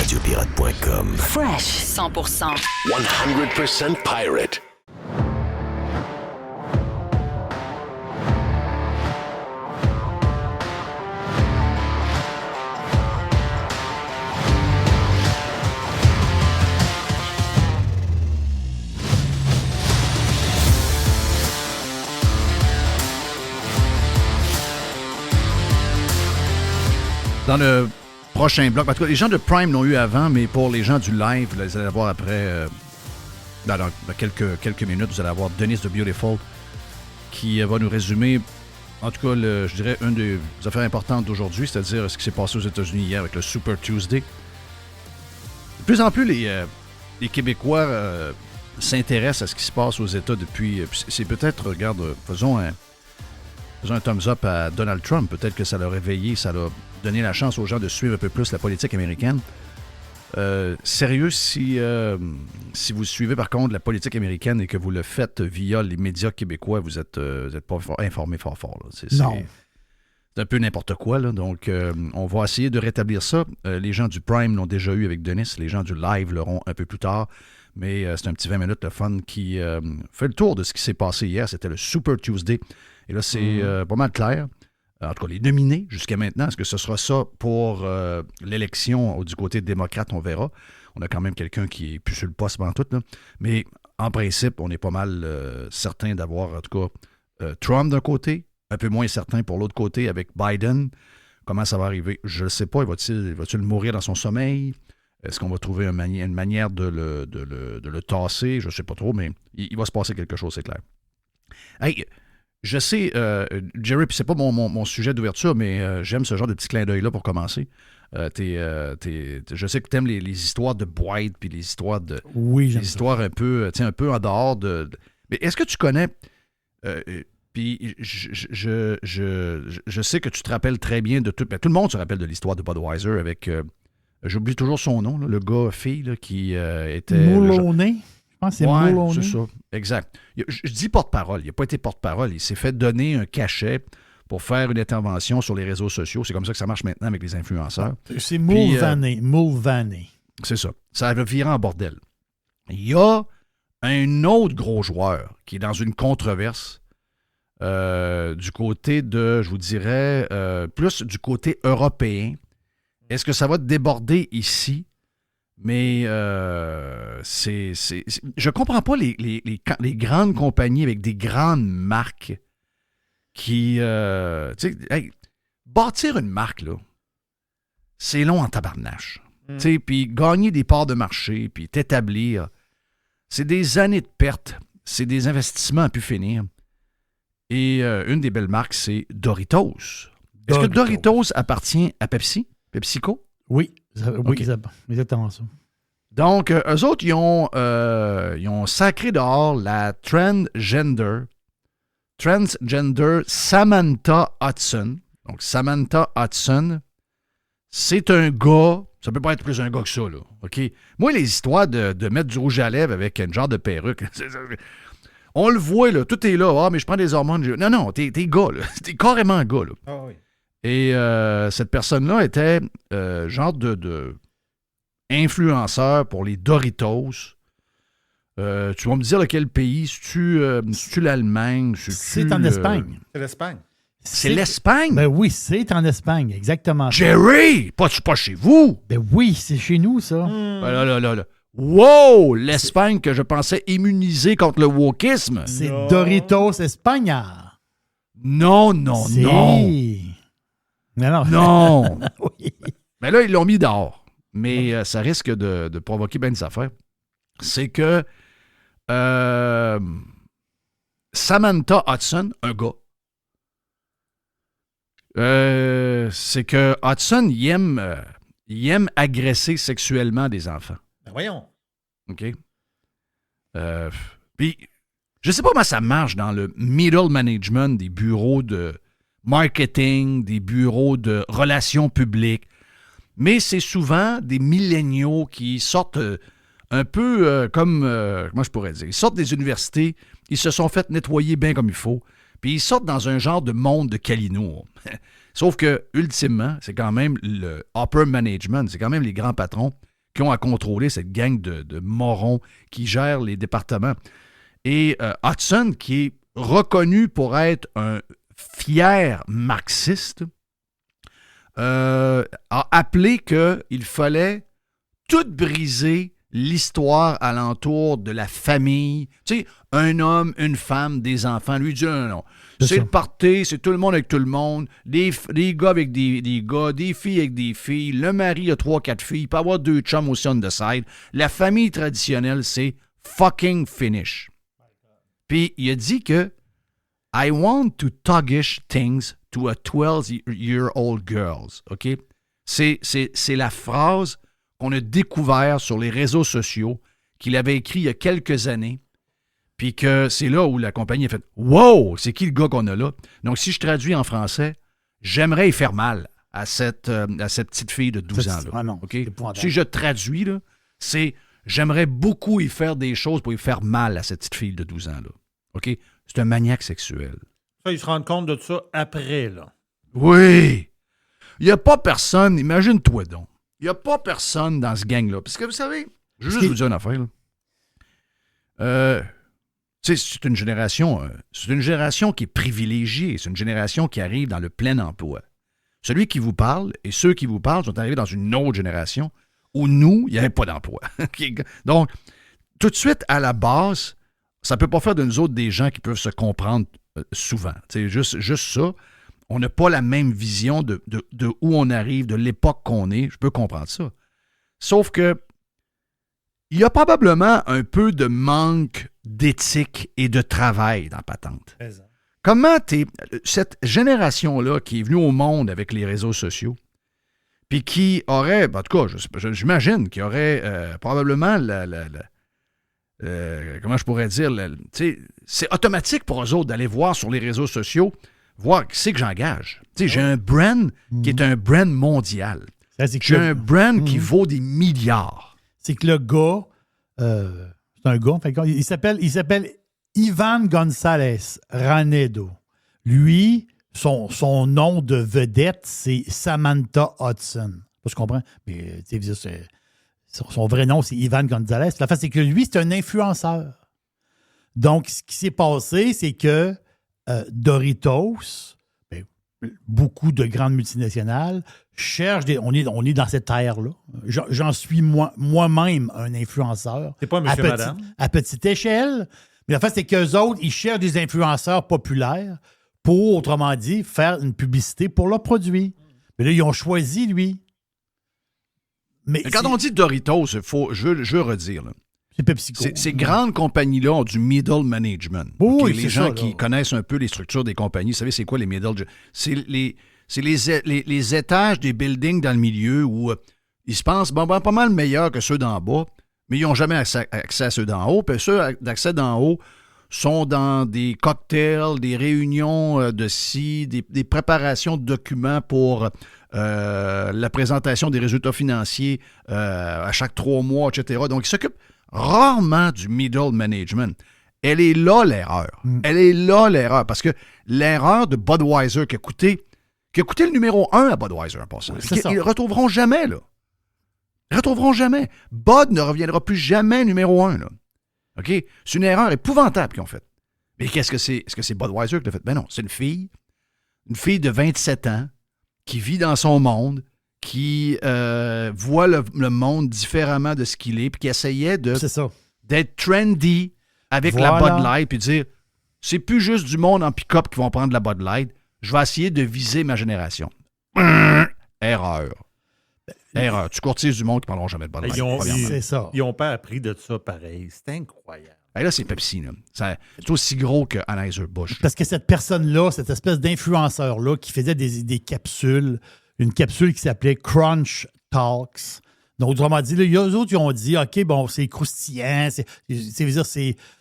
radiopirate.com. Fresh 100%. 100% pirate. Dans le prochain bloc, en tout cas, les gens de Prime l'ont eu avant, mais pour les gens du live, là, vous allez avoir après, dans quelques minutes, vous allez avoir Dennis the Beautiful qui va nous résumer, en tout cas, je dirais, une des affaires importantes d'aujourd'hui, c'est-à-dire ce qui s'est passé aux États-Unis hier avec le Super Tuesday. De plus en plus, les Québécois s'intéressent à ce qui se passe aux États depuis... C'est peut-être, regarde, faisons un thumbs up à Donald Trump. Peut-être que ça l'a réveillé, ça l'a donné la chance aux gens de suivre un peu plus la politique américaine. Sérieux, si vous suivez par contre la politique américaine et que vous le faites via les médias québécois, vous êtes pas informé fort. Là. C'est un peu n'importe quoi. Là. Donc, on va essayer de rétablir ça. Les gens du Prime l'ont déjà eu avec Denis. Les gens du Live l'auront un peu plus tard. Mais c'est un petit 20 minutes de fun qui fait le tour de ce qui s'est passé hier. C'était le Super Tuesday. Et là, c'est pas mal clair. En tout cas, les nominés jusqu'à maintenant, est-ce que ce sera ça pour l'élection du côté démocrate? On verra. On a quand même quelqu'un qui est plus sur le poste pendant tout. Là. Mais en principe, on est pas mal certain d'avoir, en tout cas, Trump d'un côté, un peu moins certain pour l'autre côté avec Biden. Comment ça va arriver? Je ne sais pas. Va-t-il mourir dans son sommeil? Est-ce qu'on va trouver une manière de le tasser? Je ne sais pas trop, mais il va se passer quelque chose, c'est clair. Hey, je sais, Jerry, puis c'est pas mon sujet d'ouverture, mais j'aime ce genre de petit clin d'œil-là pour commencer. Je sais que tu aimes les histoires de boîtes, puis les histoires de... Oui, j'aime les histoires un peu en dehors de... Mais est-ce que tu connais... puis je sais que tu te rappelles très bien de tout... Ben, tout le monde se rappelle de l'histoire de Budweiser avec... j'oublie toujours son nom, là, le gars-fille là, qui était... Moulonné. Je pense que c'est Moulonné. C'est ça, exact. Je dis porte-parole. Il n'a pas été porte-parole. Il s'est fait donner un cachet pour faire une intervention sur les réseaux sociaux. C'est comme ça que ça marche maintenant avec les influenceurs. C'est Mulvaney. C'est ça. Ça va virer en bordel. Il y a un autre gros joueur qui est dans une controverse du côté de, je vous dirais, plus du côté européen. Est-ce que ça va déborder ici? Mais je comprends pas les grandes compagnies avec des grandes marques qui... bâtir une marque, là, c'est long en tabarnache. Puis gagner des parts de marché, puis t'établir, c'est des années de pertes. C'est des investissements à pu finir. Et une des belles marques, c'est Doritos. Est-ce que Doritos appartient à Pepsi? PepsiCo? Oui, Okay. C'est exactement ça. Donc, eux autres, ils ont sacré dehors la transgender Samantha Hudson. Donc, Samantha Hudson, c'est un gars, ça peut pas être plus un gars que ça, là, OK? Moi, les histoires de mettre du rouge à lèvres avec une genre de perruque, on le voit, là, tout est là. Ah, mais je prends des hormones. Non, t'es gars, là. T'es carrément un gars, là. Ah oui. Et cette personne-là était genre de influenceur pour les Doritos. Tu vas me dire lequel pays? C'est-tu l'Allemagne? C'est en Espagne. C'est l'Espagne. C'est l'Espagne? Ben oui, c'est en Espagne, exactement. Jerry! Pas chez vous? Ben oui, c'est chez nous, ça. Ben là. Wow! L'Espagne que je pensais immunisée contre le wokisme. C'est Doritos España. Non. Non. Oui. Mais là, ils l'ont mis dehors. Mais ça risque de provoquer bien des affaires. C'est que Samantha Hudson, un gars, c'est que Hudson, il aime agresser sexuellement des enfants. Ben voyons. OK? Puis, je sais pas comment ça marche dans le middle management des bureaux de marketing, des bureaux de relations publiques, mais c'est souvent des milléniaux qui sortent un peu comme, comment je pourrais dire, ils sortent des universités, ils se sont fait nettoyer bien comme il faut, puis ils sortent dans un genre de monde de Calinours. Sauf que, ultimement, c'est quand même le upper management, c'est quand même les grands patrons qui ont à contrôler cette gang de morons qui gèrent les départements. Et Hudson, qui est reconnu pour être un fier marxiste, a appelé qu'il fallait tout briser l'histoire alentour de la famille. Tu sais, un homme, une femme, des enfants. Lui, il dit non. C'est le party, c'est tout le monde avec tout le monde. Des gars avec des gars, des filles avec des filles. Le mari a 3-4 filles. Il peut avoir 2 chums aussi on the side. La famille traditionnelle, c'est fucking finish. Puis il a dit que I want to tuggish things to a 12-year-old girl. OK? C'est la phrase qu'on a découvert sur les réseaux sociaux, qu'il avait écrit il y a quelques années, puis que c'est là où la compagnie a fait « Wow! C'est qui le gars qu'on a là? » Donc, si je traduis en français, j'aimerais y faire mal à cette petite fille de 12 ans. Là, ah non, okay? Si je traduis, là, c'est « J'aimerais beaucoup y faire des choses pour y faire mal à cette petite fille de 12 ans. » Là. OK? C'est un maniaque sexuel. Ça, ils se rendent compte de ça après, là. Oui! Il n'y a pas personne, imagine-toi donc, il n'y a pas personne dans ce gang-là. Parce que vous savez, je vais juste vous dire une affaire. C'est une génération qui est privilégiée. C'est une génération qui arrive dans le plein emploi. Celui qui vous parle et ceux qui vous parlent sont arrivés dans une autre génération où nous, il n'y avait pas d'emploi. Donc, tout de suite, à la base, ça ne peut pas faire de nous autres des gens qui peuvent se comprendre souvent. C'est juste ça. On n'a pas la même vision de où on arrive, de l'époque qu'on est. Je peux comprendre ça. Sauf que il y a probablement un peu de manque d'éthique et de travail dans la patente. Comment cette génération-là qui est venue au monde avec les réseaux sociaux, puis qui aurait, en tout cas, j'imagine, qui aurait probablement comment je pourrais dire, c'est automatique pour eux autres d'aller voir sur les réseaux sociaux, voir qui c'est que j'engage. J'ai un brand qui est un brand mondial. J'ai un brand qui vaut des milliards. C'est que le gars, c'est un gars, il s'appelle Ivan González Ranedo. Lui, son nom de vedette, c'est Samantha Hudson. Je comprends, mais son vrai nom, c'est Ivan González. La face, c'est que lui, c'est un influenceur. Donc, ce qui s'est passé, c'est que Doritos, beaucoup de grandes multinationales, cherchent on est dans cette ère-là. J'en suis moi-même un influenceur. C'est pas monsieur madame. À petite échelle. Mais la face, c'est qu'eux autres, ils cherchent des influenceurs populaires pour, autrement dit, faire une publicité pour leurs produits. Mais là, ils ont choisi, lui. Mais quand on dit Doritos, je veux redire, là. C'est PepsiCo. Ces grandes compagnies-là ont du middle management. Oui, les gens qui connaissent un peu les structures des compagnies, vous savez, c'est quoi les middle? C'est les étages des buildings dans le milieu où ils se pensent pas mal meilleurs que ceux d'en bas, mais ils n'ont jamais accès à ceux d'en haut. Puis ceux d'accès d'en haut sont dans des cocktails, des réunions des préparations de documents pour la présentation des résultats financiers à chaque 3 mois, etc. Donc, ils s'occupent rarement du middle management. Elle est là, l'erreur. Elle est là, l'erreur. Parce que l'erreur de Budweiser qui a coûté le numéro 1 à Budweiser en passant, ils ne retrouveront jamais, là. Ils ne retrouveront jamais. Bud ne reviendra plus jamais numéro 1, là. OK? C'est une erreur épouvantable qu'ils ont faite. Mais qu'est-ce que c'est? Est-ce que c'est Budweiser qui l'a fait? Ben non, c'est une fille de 27 ans qui vit dans son monde, qui voit le monde différemment de ce qu'il est, puis qui essayait d'être trendy avec la Bud Light, puis dire, c'est plus juste du monde en pick-up qui vont prendre la Bud Light, je vais essayer de viser ma génération. Erreur. Tu courtises du monde qui ne parleront jamais de Bud Light. C'est ça. Ils n'ont pas appris de ça pareil. C'est incroyable. Et là, c'est Pepsi. Là. C'est aussi gros que Anheuser-Busch. Parce que cette personne-là, cette espèce d'influenceur-là qui faisait des capsules, une capsule qui s'appelait Crunch Talks. Donc, autrement dit, eux autres, ils ont dit, OK, bon, c'est croustillant,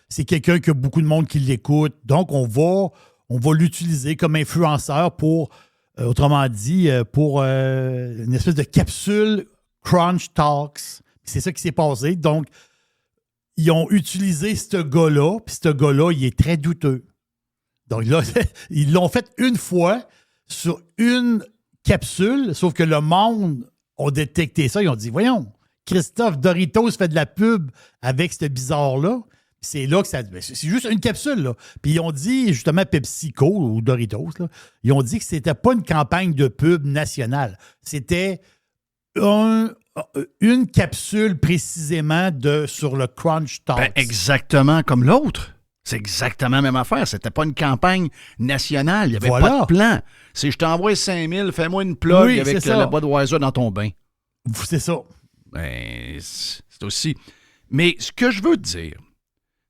c'est quelqu'un que beaucoup de monde qui l'écoute. Donc, on va l'utiliser comme influenceur pour, autrement dit, pour une espèce de capsule Crunch Talks. C'est ça qui s'est passé. Donc, ils ont utilisé ce gars-là, puis ce gars-là, il est très douteux. Donc là, ils l'ont fait une fois sur une capsule, sauf que le monde a détecté ça. Ils ont dit, voyons, Christophe, Doritos fait de la pub avec ce bizarre-là. C'est là que ça. C'est juste une capsule, là. Puis ils ont dit, justement, PepsiCo ou Doritos, là, ils ont dit que c'était pas une campagne de pub nationale. C'était une capsule précisément sur le Crunch Talks. Ben, exactement comme l'autre. C'est exactement la même affaire. C'était pas une campagne nationale. Il n'y avait pas de plan. C'est je t'envoie 5000, fais-moi une plug avec la Budweiser dans ton bain. C'est ça. Ben, c'est aussi. Mais ce que je veux te dire,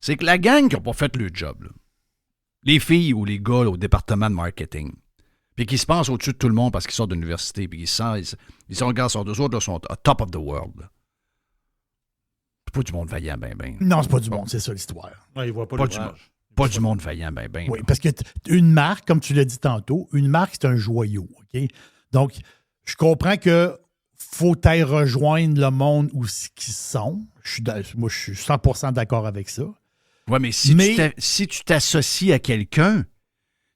c'est que la gang qui n'a pas fait le job, là, les filles ou les gars là, au département de marketing, puis qui se pensent au-dessus de tout le monde parce qu'ils sortent de l'université, puis ils sont, regarde, sur deux autres, là, sont top of the world. Là. C'est pas du monde vaillant, ben. Non, c'est pas du monde, c'est ça l'histoire. Ouais, il voit pas du monde vaillant, ben. Oui, parce que une marque, comme tu l'as dit tantôt, une marque, c'est un joyau, OK? Donc, je comprends que faut aller rejoindre le monde où ils sont. Moi, je suis 100% d'accord avec ça. Oui, mais si tu t'associes à quelqu'un,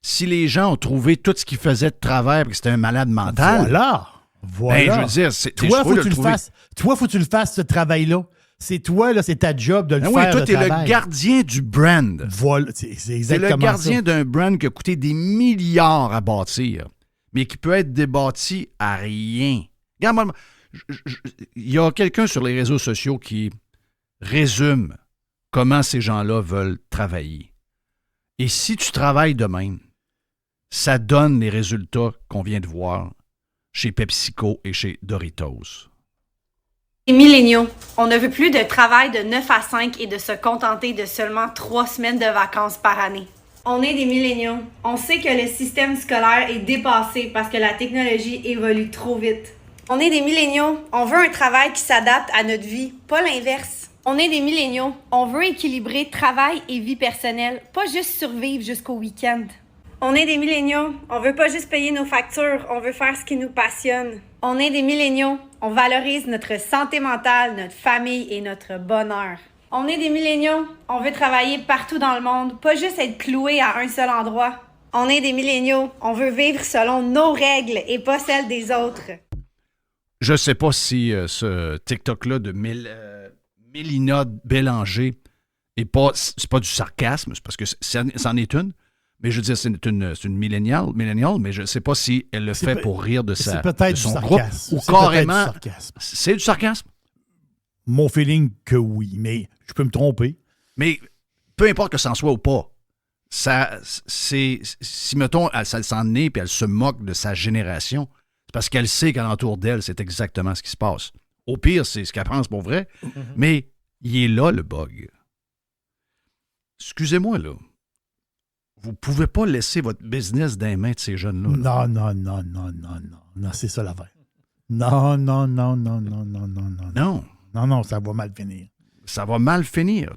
si les gens ont trouvé tout ce qu'il faisait de travers et que c'était un malade mental... Voilà. Ben, je veux dire, toi, faut que tu le fasses. Toi, faut que tu le fasses, ce travail-là. C'est toi, là, c'est ta job de le faire. Oui, toi, t'es le gardien du brand. Voilà, c'est exactement ça. C'est le gardien d'un brand qui a coûté des milliards à bâtir, mais qui peut être débâti à rien. Regarde, il y a quelqu'un sur les réseaux sociaux qui résume comment ces gens-là veulent travailler. Et si tu travailles de même, ça donne les résultats qu'on vient de voir chez PepsiCo et chez Doritos. Les milléniaux, on ne veut plus de travail de 9 à 5 et de se contenter de seulement 3 semaines de vacances par année. On est des milléniaux. On sait que le système scolaire est dépassé parce que la technologie évolue trop vite. On est des milléniaux. On veut un travail qui s'adapte à notre vie, pas l'inverse. On est des milléniaux. On veut équilibrer travail et vie personnelle, pas juste survivre jusqu'au week-end. On est des milléniaux. On veut pas juste payer nos factures, on veut faire ce qui nous passionne. On est des milléniaux. On valorise notre santé mentale, notre famille et notre bonheur. On est des milléniaux. On veut travailler partout dans le monde, pas juste être cloué à un seul endroit. On est des milléniaux. On veut vivre selon nos règles et pas celles des autres. Je sais pas si ce TikTok-là de Mélina Bélanger c'est pas du sarcasme, c'est parce que c'en est une. Mais je veux dire, c'est une milléniale, mais je ne sais pas si elle le fait pour rire de son groupe ou carrément. C'est du sarcasme? Mon feeling que oui, mais je peux me tromper. Mais peu importe que ça en soit ou pas, si, mettons, ça s'en est et elle se moque de sa génération, c'est parce qu'elle sait qu'alentour d'elle, c'est exactement ce qui se passe. Au pire, c'est ce qu'elle pense pour vrai, mais il est là, le bug. Excusez-moi, là. Vous ne pouvez pas laisser votre business dans les mains de ces jeunes-là. Là. Non, c'est ça l'affaire. Non. Non, ça va mal finir. Ça va mal finir.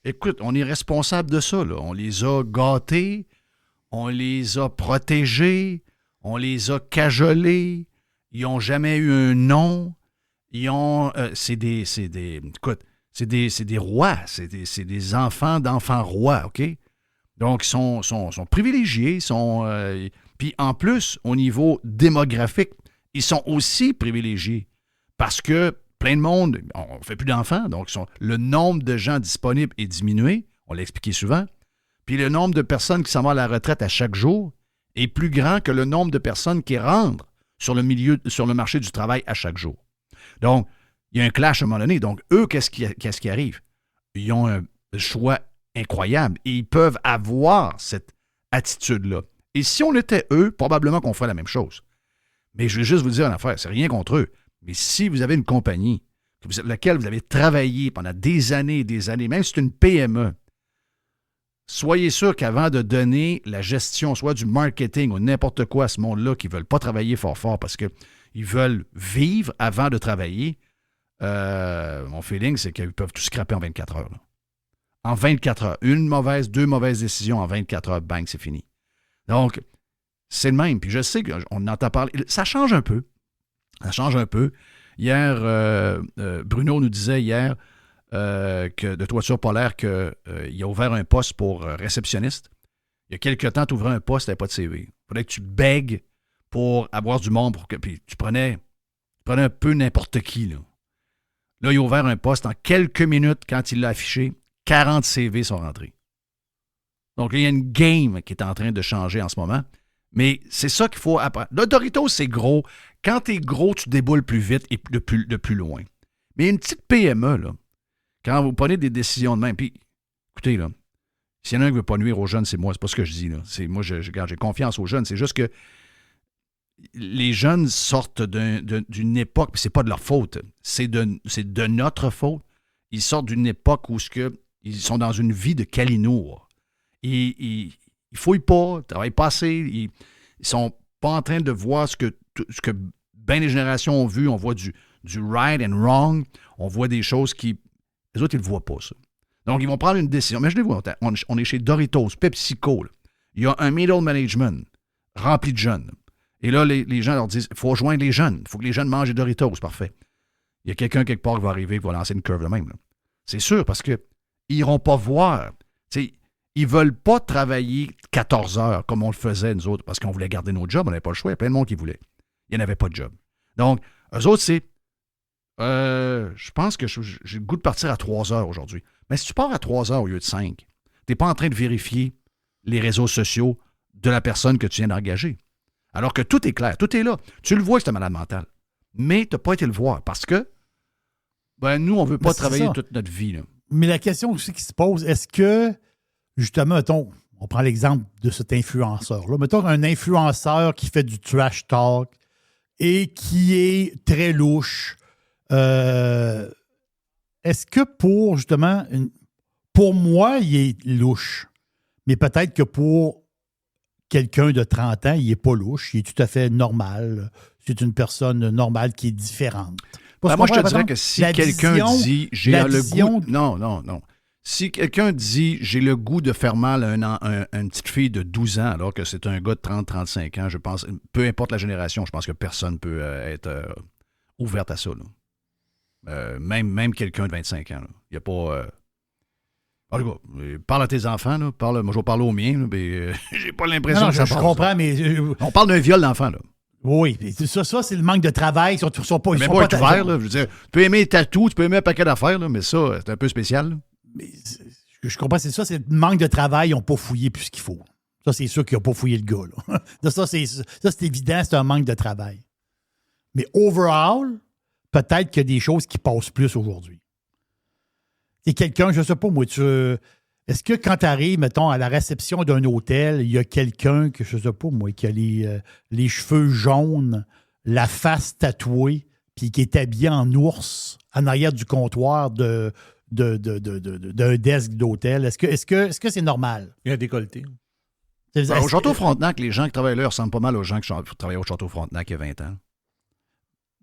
Écoute, on est responsable de ça, là. On les a gâtés, on les a protégés, on les a cajolés, ils n'ont jamais eu un nom, ils ont... c'est des rois, c'est des enfants d'enfants rois, OK? Donc, ils sont privilégiés, puis en plus, au niveau démographique, ils sont aussi privilégiés parce que plein de monde, on ne fait plus d'enfants, donc le nombre de gens disponibles est diminué, on l'a expliqué souvent, puis le nombre de personnes qui s'en vont à la retraite à chaque jour est plus grand que le nombre de personnes qui rentrent sur le marché du travail à chaque jour. Donc, il y a un clash à un moment donné. Donc, eux, qu'est-ce qui arrive? Ils ont un choix incroyable. Et ils peuvent avoir cette attitude-là. Et si on était eux, probablement qu'on ferait la même chose. Mais je vais juste vous dire une affaire, c'est rien contre eux. Mais si vous avez une compagnie laquelle vous avez travaillé pendant des années, même si c'est une PME, soyez sûr qu'avant de donner la gestion, soit du marketing ou n'importe quoi à ce monde-là qui ne veulent pas travailler fort parce qu'ils veulent vivre avant de travailler, mon feeling, c'est qu'ils peuvent tout scraper en 24 heures. Là. En 24 heures. Deux mauvaises décisions en 24 heures, bang, c'est fini. Donc, c'est le même. Puis je sais qu'on entend parler. Ça change un peu. Hier, Bruno nous disait que de Toiture Polaire qu'il a ouvert un poste pour réceptionniste. Il y a quelque temps, tu ouvrais un poste, tu n'avais pas de CV. Il fallait que tu bègues pour avoir du monde. Puis tu prenais un peu n'importe qui, là. Là, il a ouvert un poste. En quelques minutes, quand il l'a affiché, 40 CV sont rentrés. Donc, il y a une game qui est en train de changer en ce moment. Mais c'est ça qu'il faut apprendre. Le Doritos, c'est gros. Quand tu es gros, tu déboules plus vite et de plus loin. Mais une petite PME, là, quand vous prenez des décisions de même, puis écoutez, là, s'il y en a un qui ne veut pas nuire aux jeunes, c'est moi. C'est pas ce que je dis. Là. Moi, j'ai confiance aux jeunes. C'est juste que les jeunes sortent d'une époque, puis c'est pas de leur faute. C'est de notre faute. Ils sortent d'une époque où ils sont dans une vie de calinours. Ils fouillent pas, ils travaillent pas assez. Ils sont pas en train de voir ce que bien les générations ont vu. On voit du right and wrong. On voit des choses qui... Les autres, ils ne le voient pas, ça. Donc, ils vont prendre une décision. Mais je les vois, on est chez Doritos, PepsiCo. Là. Il y a un middle management rempli de jeunes. Et là, les gens leur disent, il faut rejoindre les jeunes. Il faut que les jeunes mangent des Doritos. Parfait. Il y a quelqu'un quelque part qui va arriver, qui va lancer une curve de même. Là. C'est sûr, parce qu'ils n'iront pas voir. T'sais, ils ne veulent pas travailler 14 heures comme on le faisait, nous autres, parce qu'on voulait garder nos jobs. On n'avait pas le choix. Il y a plein de monde qui voulait. Il n'y en avait pas de job. Donc, eux autres, c'est... je pense que j'ai le goût de partir à 3 heures aujourd'hui. Mais si tu pars à 3 heures au lieu de 5, tu n'es pas en train de vérifier les réseaux sociaux de la personne que tu viens d'engager. Alors que tout est clair, tout est là. Tu le vois que c'est un malade mental. Mais tu n'as pas été le voir parce que nous, on ne veut pas travailler toute notre vie. Là. Mais la question aussi qui se pose, est-ce que, justement, mettons, on prend l'exemple de cet influenceur-là. Mettons un influenceur qui fait du trash talk et qui est très louche. Est-ce que pour, justement, pour moi, il est louche, mais peut-être que pour quelqu'un de 30 ans, il n'est pas louche, il est tout à fait normal. C'est une personne normale qui est différente. Moi, je te dirais que si quelqu'un dit « j'ai le goût... » Non. Si quelqu'un dit « j'ai le goût de faire mal à une petite fille de 12 ans alors que c'est un gars de 30-35 ans », je pense, peu importe la génération, je pense que personne ne peut être ouverte à ça. Là. Même quelqu'un de 25 ans. Il n'y a pas... En tout cas, parle à tes enfants. Là, moi, je vais parler aux miens. Là, mais j'ai pas l'impression que ça passe. Je comprends, mais... On parle d'un viol d'enfant, là. Oui, ça c'est le manque de travail. Ils sont pas ouvert, là. Je veux dire, tu peux aimer les tatous, tu peux aimer un paquet d'affaires, là, mais ça, c'est un peu spécial. Là. Mais je comprends, c'est ça, c'est le manque de travail. Ils n'ont pas fouillé plus ce qu'il faut. Ça, c'est sûr qu'ils n'ont pas fouillé le gars. Là. Ça, c'est évident, c'est un manque de travail. Mais overall, peut-être qu'il y a des choses qui passent plus aujourd'hui. C'est quelqu'un, je ne sais pas, moi, est-ce que quand tu arrives, mettons, à la réception d'un hôtel, il y a quelqu'un que, je ne sais pas, moi, qui a les cheveux jaunes, la face tatouée, puis qui est habillé en ours en arrière du comptoir d'un desk d'hôtel? Est-ce que c'est normal? Il y a un décolleté. Au Château Frontenac, les gens qui travaillent là ressemblent pas mal aux gens qui travaillaient au Château Frontenac il y a 20 ans.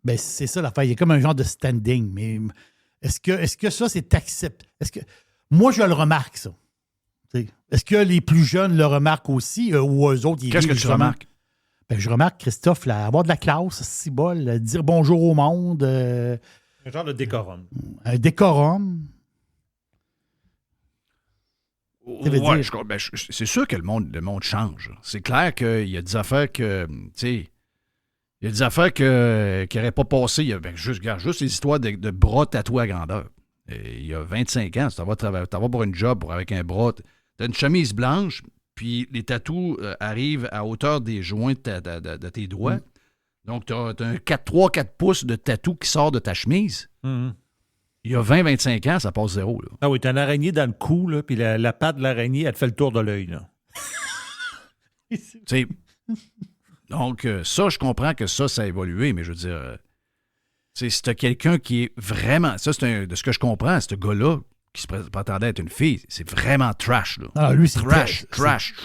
Ben, c'est ça l'affaire. Il y a comme un genre de standing, mais... Est-ce que ça, c'est accepté? Moi, je le remarque, ça. T'sais, est-ce que les plus jeunes le remarquent aussi ou eux autres? Qu'est-ce que tu remarques? Ben, je remarque, Christophe, là, avoir de la classe, c'est bol, dire bonjour au monde. Un genre de décorum. Un décorum. Ouais, c'est sûr que le monde change. C'est clair qu'il y a des affaires que... Il y a des affaires qui n'auraient pas passé. Il y a juste les histoires de bras tatoués à grandeur. Et il y a 25 ans, tu vas pour une job avec un bras. Tu as une chemise blanche, puis les tatous arrivent à hauteur des joints de tes doigts. Donc, tu as un 3-4 pouces de tatou qui sort de ta chemise. Mm-hmm. Il y a 20-25 ans, ça passe zéro. Là. Ah oui, tu as une araignée dans le cou, là, puis la patte de l'araignée, elle te fait le tour de l'œil. Là. Donc, ça, je comprends que ça a évolué, mais je veux dire, si tu as quelqu'un qui est vraiment... Ça, de ce que je comprends, ce gars-là, qui se prétendait être une fille, c'est vraiment trash, là. Ah, lui, c'est trash.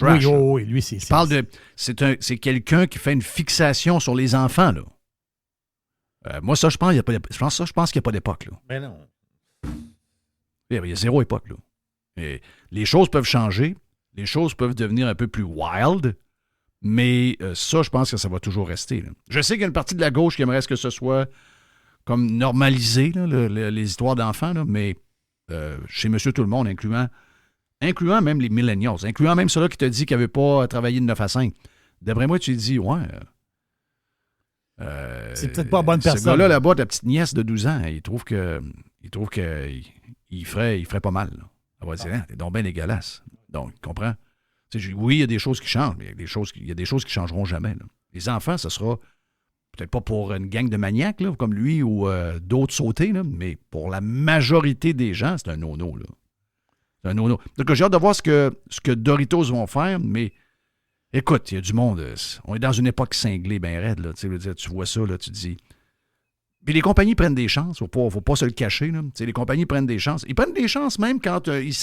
Oui, lui, c'est... Je parle de... C'est quelqu'un qui fait une fixation sur les enfants, là. Moi, ça, je pense qu'il n'y a pas d'époque, là. Mais non. Il y a zéro époque, là. Et les choses peuvent changer, les choses peuvent devenir un peu plus wild, mais ça, je pense que ça va toujours rester. Là. Je sais qu'il y a une partie de la gauche qui aimerait que ce soit comme normalisé, là, les histoires d'enfants, là, mais chez Monsieur Tout-le-Monde, incluant même les millennials, incluant même ceux-là qui te dit qu'ils n'avaient pas travaillé de 9 à 5. D'après moi, tu te dis, ouais, C'est peut-être pas la bonne personne. Ce gars-là, là-bas, ta petite nièce de 12 ans, il trouve que il ferait pas mal. Là. Elle va dire, t'es donc bien dégueulasse. Donc, tu comprends? Oui, il y a des choses qui changent, mais il y a des choses qui changeront jamais. Là. Les enfants, ce sera peut-être pas pour une gang de maniaques, là, comme lui ou d'autres sautés, là, mais pour la majorité des gens, c'est un no-no. Là. C'est un no-no. Donc, j'ai hâte de voir ce que Doritos vont faire, mais écoute, il y a du monde. On est dans une époque cinglée, bien raide. Là, tu vois ça, là, tu te dis. Puis les compagnies prennent des chances, faut pas se le cacher. Là. Les compagnies prennent des chances. Ils prennent des chances même quand ils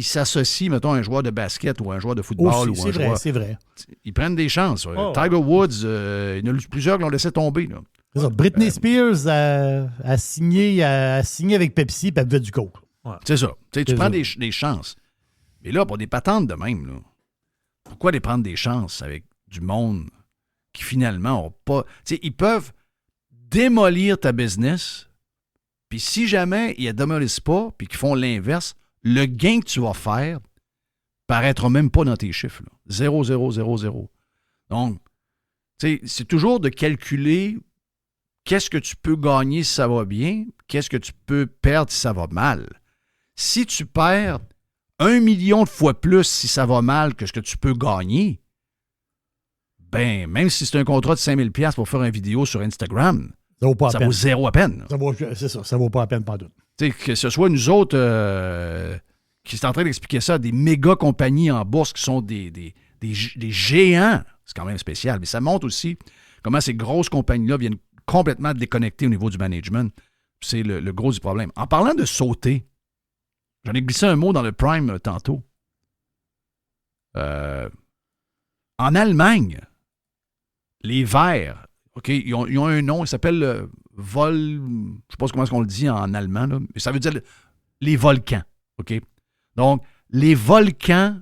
s'associent, mettons, à un joueur de basket ou un joueur de football. Aussi, c'est vrai. Ils prennent des chances. Tiger Woods, il y en a plusieurs qui l'ont laissé tomber. Là. C'est ça. Britney Spears a signé avec Pepsi et elle buvait du coke. Ouais. C'est ça. Tu prends des chances. Mais là, pour des patentes de même, là, pourquoi les prendre des chances avec du monde qui finalement n'ont pas... Ils peuvent démolir ta business, puis si jamais ils ne démolissent pas, puis qu'ils font l'inverse, le gain que tu vas faire paraîtra même pas dans tes chiffres. Là. 0, 0, 0, 0. Donc, c'est toujours de calculer qu'est-ce que tu peux gagner si ça va bien, qu'est-ce que tu peux perdre si ça va mal. Si tu perds 1 million de fois plus si ça va mal que ce que tu peux gagner, ben, même si c'est un contrat de 5 000 $ pour faire une vidéo sur Instagram, ça vaut zéro à peine. C'est ça, ça vaut pas la peine pas doute. Que ce soit nous autres qui sont en train d'expliquer ça à des méga compagnies en bourse qui sont des géants, c'est quand même spécial. Mais ça montre aussi comment ces grosses compagnies-là viennent complètement déconnecter au niveau du management. C'est le gros du problème. En parlant de sauter, j'en ai glissé un mot dans le Prime tantôt. En Allemagne, les Verts, OK, ils ont un nom, il s'appelle vol, je ne sais pas comment on le dit en allemand, là, mais ça veut dire les volcans, OK? Donc, les volcans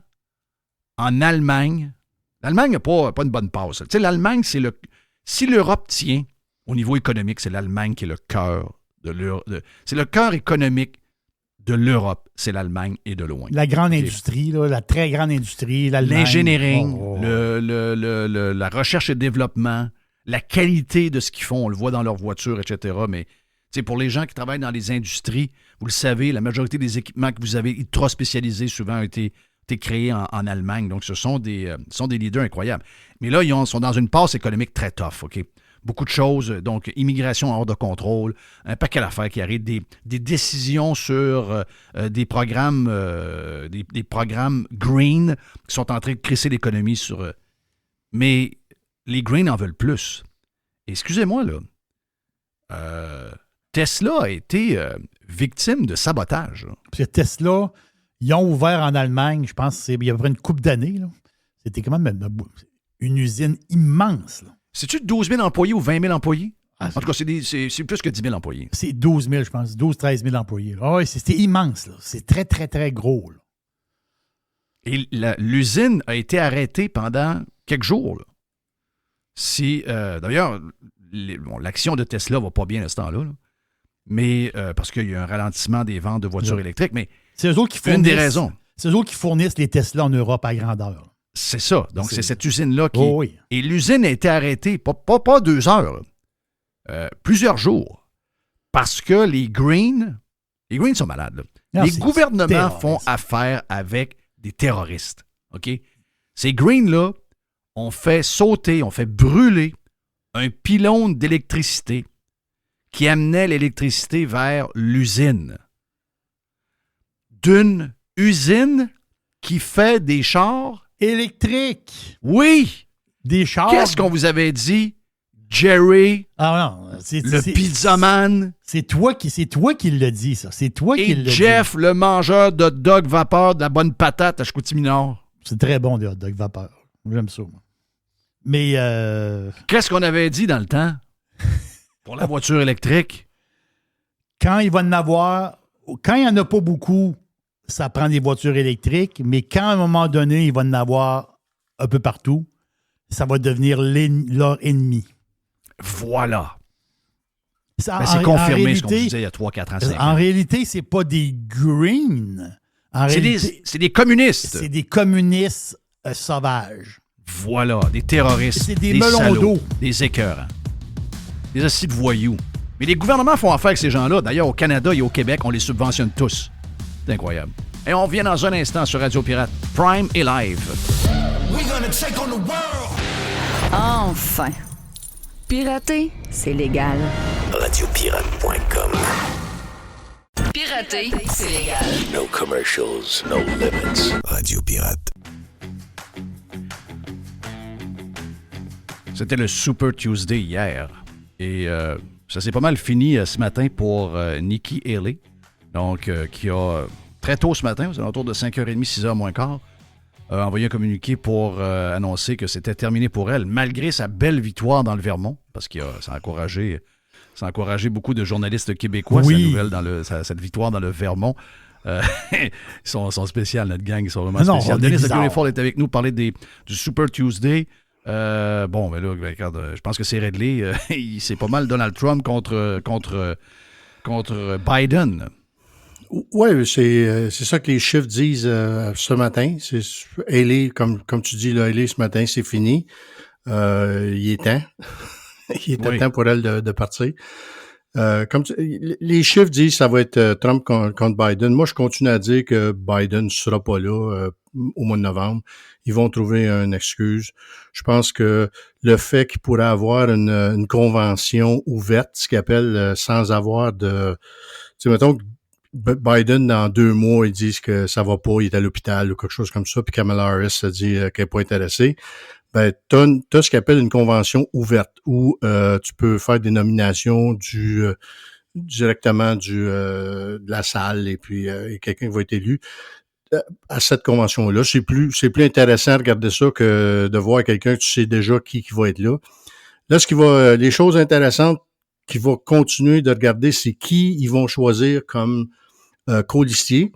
en Allemagne, l'Allemagne n'a pas une bonne passe. Tu sais, l'Allemagne, si l'Europe tient au niveau économique, c'est l'Allemagne qui est le cœur de l'Europe. C'est le cœur économique de l'Europe, c'est l'Allemagne et de loin. La grande industrie, là, la très grande industrie, l'Allemagne. L'ingénierie, la recherche et développement, la qualité de ce qu'ils font, on le voit dans leurs voitures, etc. Mais pour les gens qui travaillent dans les industries, vous le savez, la majorité des équipements que vous avez ultra spécialisés souvent ont été créés en Allemagne. Donc, ce sont des leaders incroyables. Mais là, ils sont dans une passe économique très tough, OK? Beaucoup de choses, donc immigration hors de contrôle, un paquet d'affaires qui arrivent, des décisions sur des programmes des programmes green qui sont en train de crisser l'économie sur... mais les green en veulent plus. Et excusez-moi, là, Tesla a été victime de sabotage. Parce que Tesla, ils ont ouvert en Allemagne, je pense, il y a à peu près une couple d'années. Là. C'était quand même une usine immense, là. C'est-tu 12 000 employés ou 20 000 employés? En tout cas, c'est plus que 10 000 employés. C'est 12 000, je pense. 12-13 000 employés. Ah oui, c'était immense. Là. C'est très, très, très gros. Là. Et l'usine a été arrêtée pendant quelques jours. Là. D'ailleurs, l'action de Tesla va pas bien à ce temps-là. Là. Mais parce qu'il y a un ralentissement des ventes de voitures électriques. Mais c'est eux autres qui fournissent, une des raisons. C'est eux autres qui fournissent les Tesla en Europe à grandeur. C'est ça. Donc, c'est cette usine-là qui... Oh oui. Et l'usine a été arrêtée, pas 2 heures, plusieurs jours. Parce que les Greens sont malades. Là. Non, les gouvernements font affaire avec des terroristes. OK? Ces Greens-là ont fait sauter, ont fait brûler un pylône d'électricité qui amenait l'électricité vers l'usine. D'une usine qui fait des chars électrique. Oui. Des chars. Qu'est-ce qu'on vous avait dit, Jerry? Ah non, le pizzaman. C'est toi qui l'as dit, ça. C'est toi qui l'as dit. Et Jeff, le mangeur de hot dog vapeur de la bonne patate à Chicoutimi-Nord. C'est très bon, des hot dog vapeur. J'aime ça, moi. Mais... Qu'est-ce qu'on avait dit dans le temps pour la voiture électrique? Quand il va en avoir... Quand il n'y en a pas beaucoup... ça prend des voitures électriques, mais quand à un moment donné, il va en avoir un peu partout, ça va devenir leur ennemi. Voilà. Ça, c'est confirmé ce qu'on disait il y a 3-4 ans. 5 ans. En réalité, c'est pas des Greens. C'est des communistes. C'est des communistes sauvages. Voilà, des terroristes. C'est des melons salauds, d'eau. des écœurants. Des assis de voyous. Mais les gouvernements font affaire avec ces gens-là. D'ailleurs, au Canada et au Québec, on les subventionne tous. C'est incroyable. Et on revient dans un instant sur Radio Pirate. Prime et live. Enfin. Pirater, c'est légal. Radiopirate.com. Pirater, c'est légal. No commercials, no limits. Radio Pirate. C'était le Super Tuesday hier. Et ça s'est pas mal fini ce matin pour Nikki Haley. Donc, qui a, très tôt ce matin, aux alentours de 5h30, 6h moins quart, envoyé un communiqué pour annoncer que c'était terminé pour elle, malgré sa belle victoire dans le Vermont, parce que ça a encouragé beaucoup de journalistes québécois, cette victoire dans le Vermont. Ils sont spéciaux, notre gang, ils sont vraiment spéciaux. Dennis de Beautiful est avec nous, parler du Super Tuesday. Ben là, regarde, je pense que c'est réglé. C'est pas mal Donald Trump contre Biden. Oui, c'est ça que les chiffres disent ce matin. C'est Haley, comme tu dis, là, Haley, ce matin, c'est fini. Il est temps. Il est temps pour elle de partir. Les chiffres disent que ça va être Trump contre Biden. Moi, je continue à dire que Biden ne sera pas là au mois de novembre. Ils vont trouver une excuse. Je pense que le fait qu'il pourrait avoir une convention ouverte, ce qu'ils appellent sans avoir de... Tu sais, mettons que Biden, dans 2 mois, ils disent que ça va pas, il est à l'hôpital ou quelque chose comme ça, puis Kamala Harris se dit qu'elle n'est pas intéressée. Ben, t'as ce qu'ils appelle une convention ouverte où tu peux faire des nominations directement de la salle et puis quelqu'un qui va être élu. À cette convention-là, c'est plus intéressant de regarder ça que de voir quelqu'un que tu sais déjà qui va être là. Là, les choses intéressantes qu'il va continuer de regarder, c'est qui ils vont choisir comme colistier.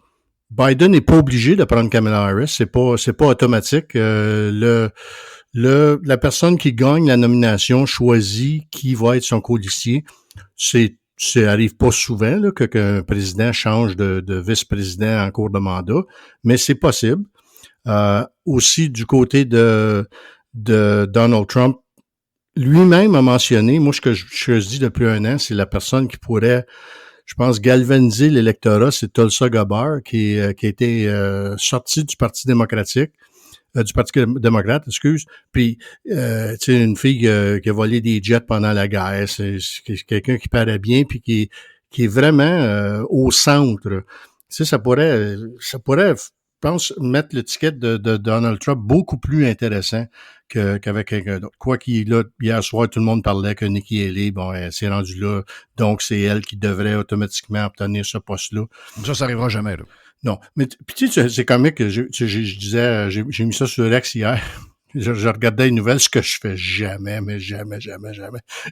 Biden n'est pas obligé de prendre Kamala Harris, c'est pas automatique. La personne qui gagne la nomination choisit qui va être son colistier. Ça arrive pas souvent là, qu'un président change de vice-président en cours de mandat, mais c'est possible. Aussi, du côté de Donald Trump, lui-même a mentionné, moi, ce que je dis depuis 1 an, c'est la personne qui pourrait, je pense, galvaniser l'électorat, c'est Tulsa Gabbard, qui a été sorti du Parti démocrate, Puis, tu sais, une fille qui a volé des jets pendant la guerre, c'est quelqu'un qui paraît bien, puis qui est vraiment au centre. Tu sais, ça pourrait, je pense, mettre l'étiquette de Donald Trump beaucoup plus intéressant qu'avec quelqu'un d'autre. Quoi qu'il là, hier soir, tout le monde parlait que Nikki Haley, bon, elle s'est rendue là, donc c'est elle qui devrait automatiquement obtenir ce poste-là. Ça arrivera jamais, là. Non, mais tu sais, c'est comique que je disais, j'ai mis ça sur X hier. Je regardais les nouvelles, ce que je fais jamais.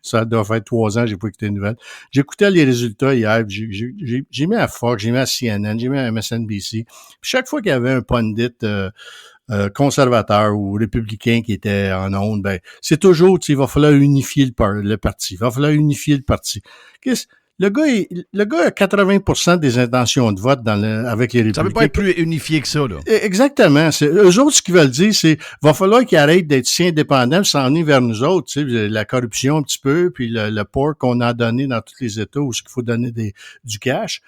Ça doit faire 3 ans, j'ai pas écouté les nouvelles. J'écoutais les résultats hier, j'ai mis à Fox, j'ai mis à CNN, j'ai mis à MSNBC. Puis chaque fois qu'il y avait un pundit conservateur ou républicain qui était en onde, ben c'est toujours, tu sais, il va falloir unifier le parti. Il va falloir unifier le parti. Le gars a 80% des intentions de vote avec les républicains. Ça ne peut pas être plus unifié que ça, là. Exactement. Eux autres, ce qu'ils veulent dire, c'est va falloir qu'ils arrêtent d'être si indépendants, s'en aller vers nous autres. Tu sais, la corruption un petit peu, puis le porc qu'on a donné dans tous les États où il faut donner du cash.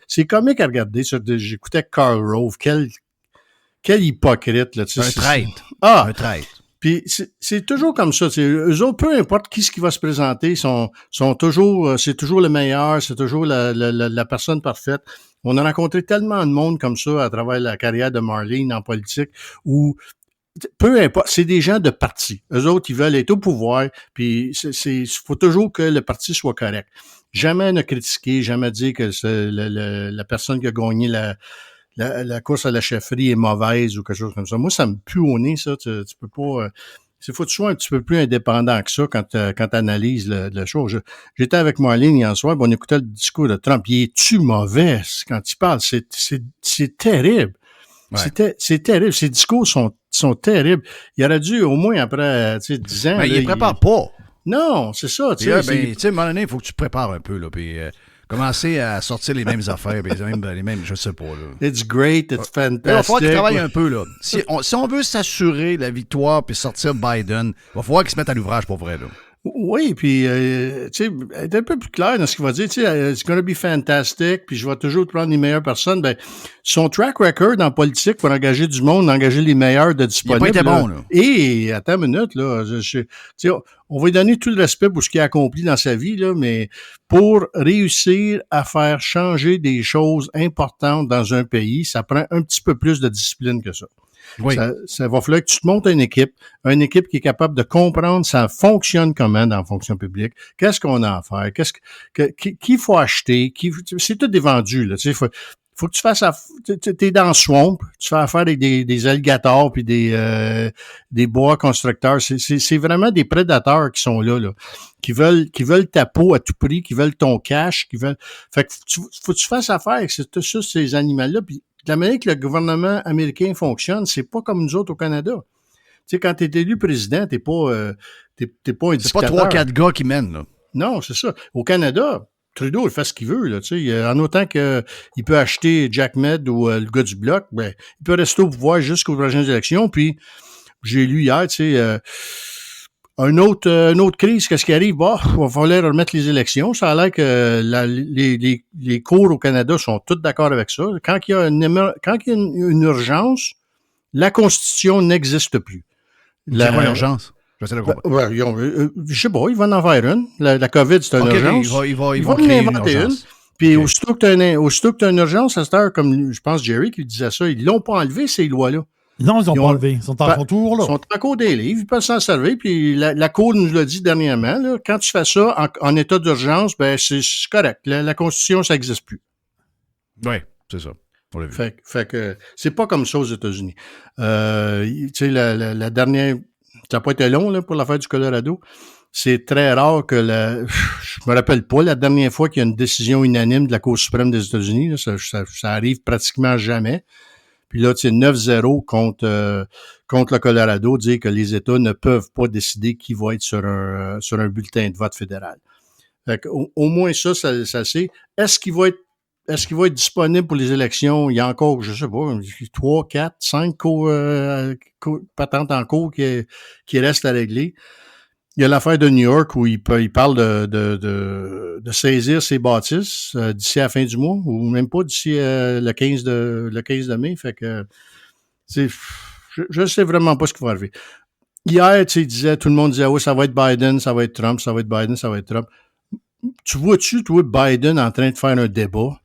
C'est comique à regarder. J'écoutais Karl Rove. Quel hypocrite, là. Tu sais, un traître. Un traître. Puis c'est toujours comme ça. Eux autres, peu importe qui va se présenter, sont toujours, c'est toujours le meilleur, c'est toujours la personne parfaite. On a rencontré tellement de monde comme ça à travers la carrière de Marlene en politique où peu importe, c'est des gens de parti. Eux autres, ils veulent être au pouvoir, puis faut toujours que le parti soit correct. Jamais ne critiquer, jamais dire que la personne qui a gagné la course à la chefferie est mauvaise ou quelque chose comme ça. Moi, ça me pue au nez, ça. Tu peux pas... Il faut que tu sois un petit peu plus indépendant que ça quand tu analyses le show. J'étais avec Marlene hier soir, on écoutait le discours de Trump. Il est-tu mauvais quand il parle? C'est terrible. Ouais. C'est terrible. Ses discours sont terribles. Il aurait dû, au moins après 10 ans... Mais il ne prépare pas. Non, c'est ça. Tu sais, à un moment donné, il faut que tu prépares un peu, là, puis... commencer à sortir les mêmes affaires, les mêmes, je sais pas, là. It's great, it's fantastic. Il va falloir qu'il travaille un peu, là. Si on veut s'assurer la victoire puis sortir Biden, il va falloir qu'il se mette à l'ouvrage pour vrai, là. Oui, puis, tu sais, être un peu plus clair dans ce qu'il va dire, tu sais, it's gonna be fantastic, puis je vais toujours prendre les meilleures personnes. Ben, son track record en politique pour engager du monde, engager les meilleurs de disponibles. Il a pas été bon, là. Et, attends une minute, là, tu sais, on va lui donner tout le respect pour ce qu'il a accompli dans sa vie, là, mais pour réussir à faire changer des choses importantes dans un pays, ça prend un petit peu plus de discipline que ça. Oui. Ça va falloir que tu te montes une équipe qui est capable de comprendre ça fonctionne comment dans la fonction publique, qu'est-ce qu'on a à faire, qu'il faut acheter, c'est tout des vendus, là, tu sais, faut que tu fasses t'es dans le swamp, tu fais affaire avec des alligators puis des boa constructeurs, c'est vraiment des prédateurs qui sont là, qui veulent ta peau à tout prix, qui veulent ton cash, fait que faut que tu fasses affaire avec ces animaux-là, puis la manière que le gouvernement américain fonctionne, c'est pas comme nous autres au Canada. Tu sais, quand t'es élu président, t'es pas un dictateur. C'est pas 3-4 gars qui mènent, là. Non, c'est ça. Au Canada, Trudeau, il fait ce qu'il veut, là, tu sais. En autant qu'il peut acheter Jack Med ou le gars du Bloc, ben, il peut rester au pouvoir jusqu'aux prochaines élections. Puis, j'ai lu hier, tu sais, une autre crise, qu'est-ce qui arrive? Bah, il va falloir remettre les élections. Ça a l'air que les cours au Canada sont tous d'accord avec ça. Quand il y a une urgence, la Constitution n'existe plus. C'est quoi l'urgence? J'essaie de comprendre. Je sais pas, ils vont en faire une. La COVID, c'est une urgence. Ils vont en créer une inventer urgence. Puis Okay. aussitôt que tu as une urgence, à cette heure, comme je pense Jerry qui disait ça, ils l'ont pas enlevé, ces lois-là. Non, ils n'ont pas enlevé. Ils sont toujours là. Ils sont encore des livres, ils peuvent s'en servir. Puis la Cour nous l'a dit dernièrement, là, quand tu fais ça en état d'urgence, ben c'est correct. La Constitution, ça n'existe plus. Oui, c'est ça. On l'a vu. Fait que c'est pas comme ça aux États-Unis. Tu sais, la dernière, ça n'a pas été long là, pour l'affaire du Colorado. C'est très rare que je me rappelle pas la dernière fois qu'il y a une décision unanime de la Cour suprême des États-Unis. Là, ça arrive pratiquement jamais. Puis là, tu sais, 9-0 contre le Colorado, dire que les États ne peuvent pas décider qui va être sur un bulletin de vote fédéral. Fait que, au moins ça c'est. Est-ce qu'il va être disponible pour les élections? Il y a encore, je sais pas, 3, 4, 5 patentes en cours qui restent à régler. Il y a l'affaire de New York où il parle de saisir ses bâtisses d'ici à la fin du mois, ou même pas d'ici le 15 de mai. Fait que je ne sais vraiment pas ce qui va arriver. Hier, tu sais, tout le monde disait, oui, ça va être Biden, ça va être Trump, ça va être Biden, ça va être Trump. Tu vois-tu, toi, Biden en train de faire un débat?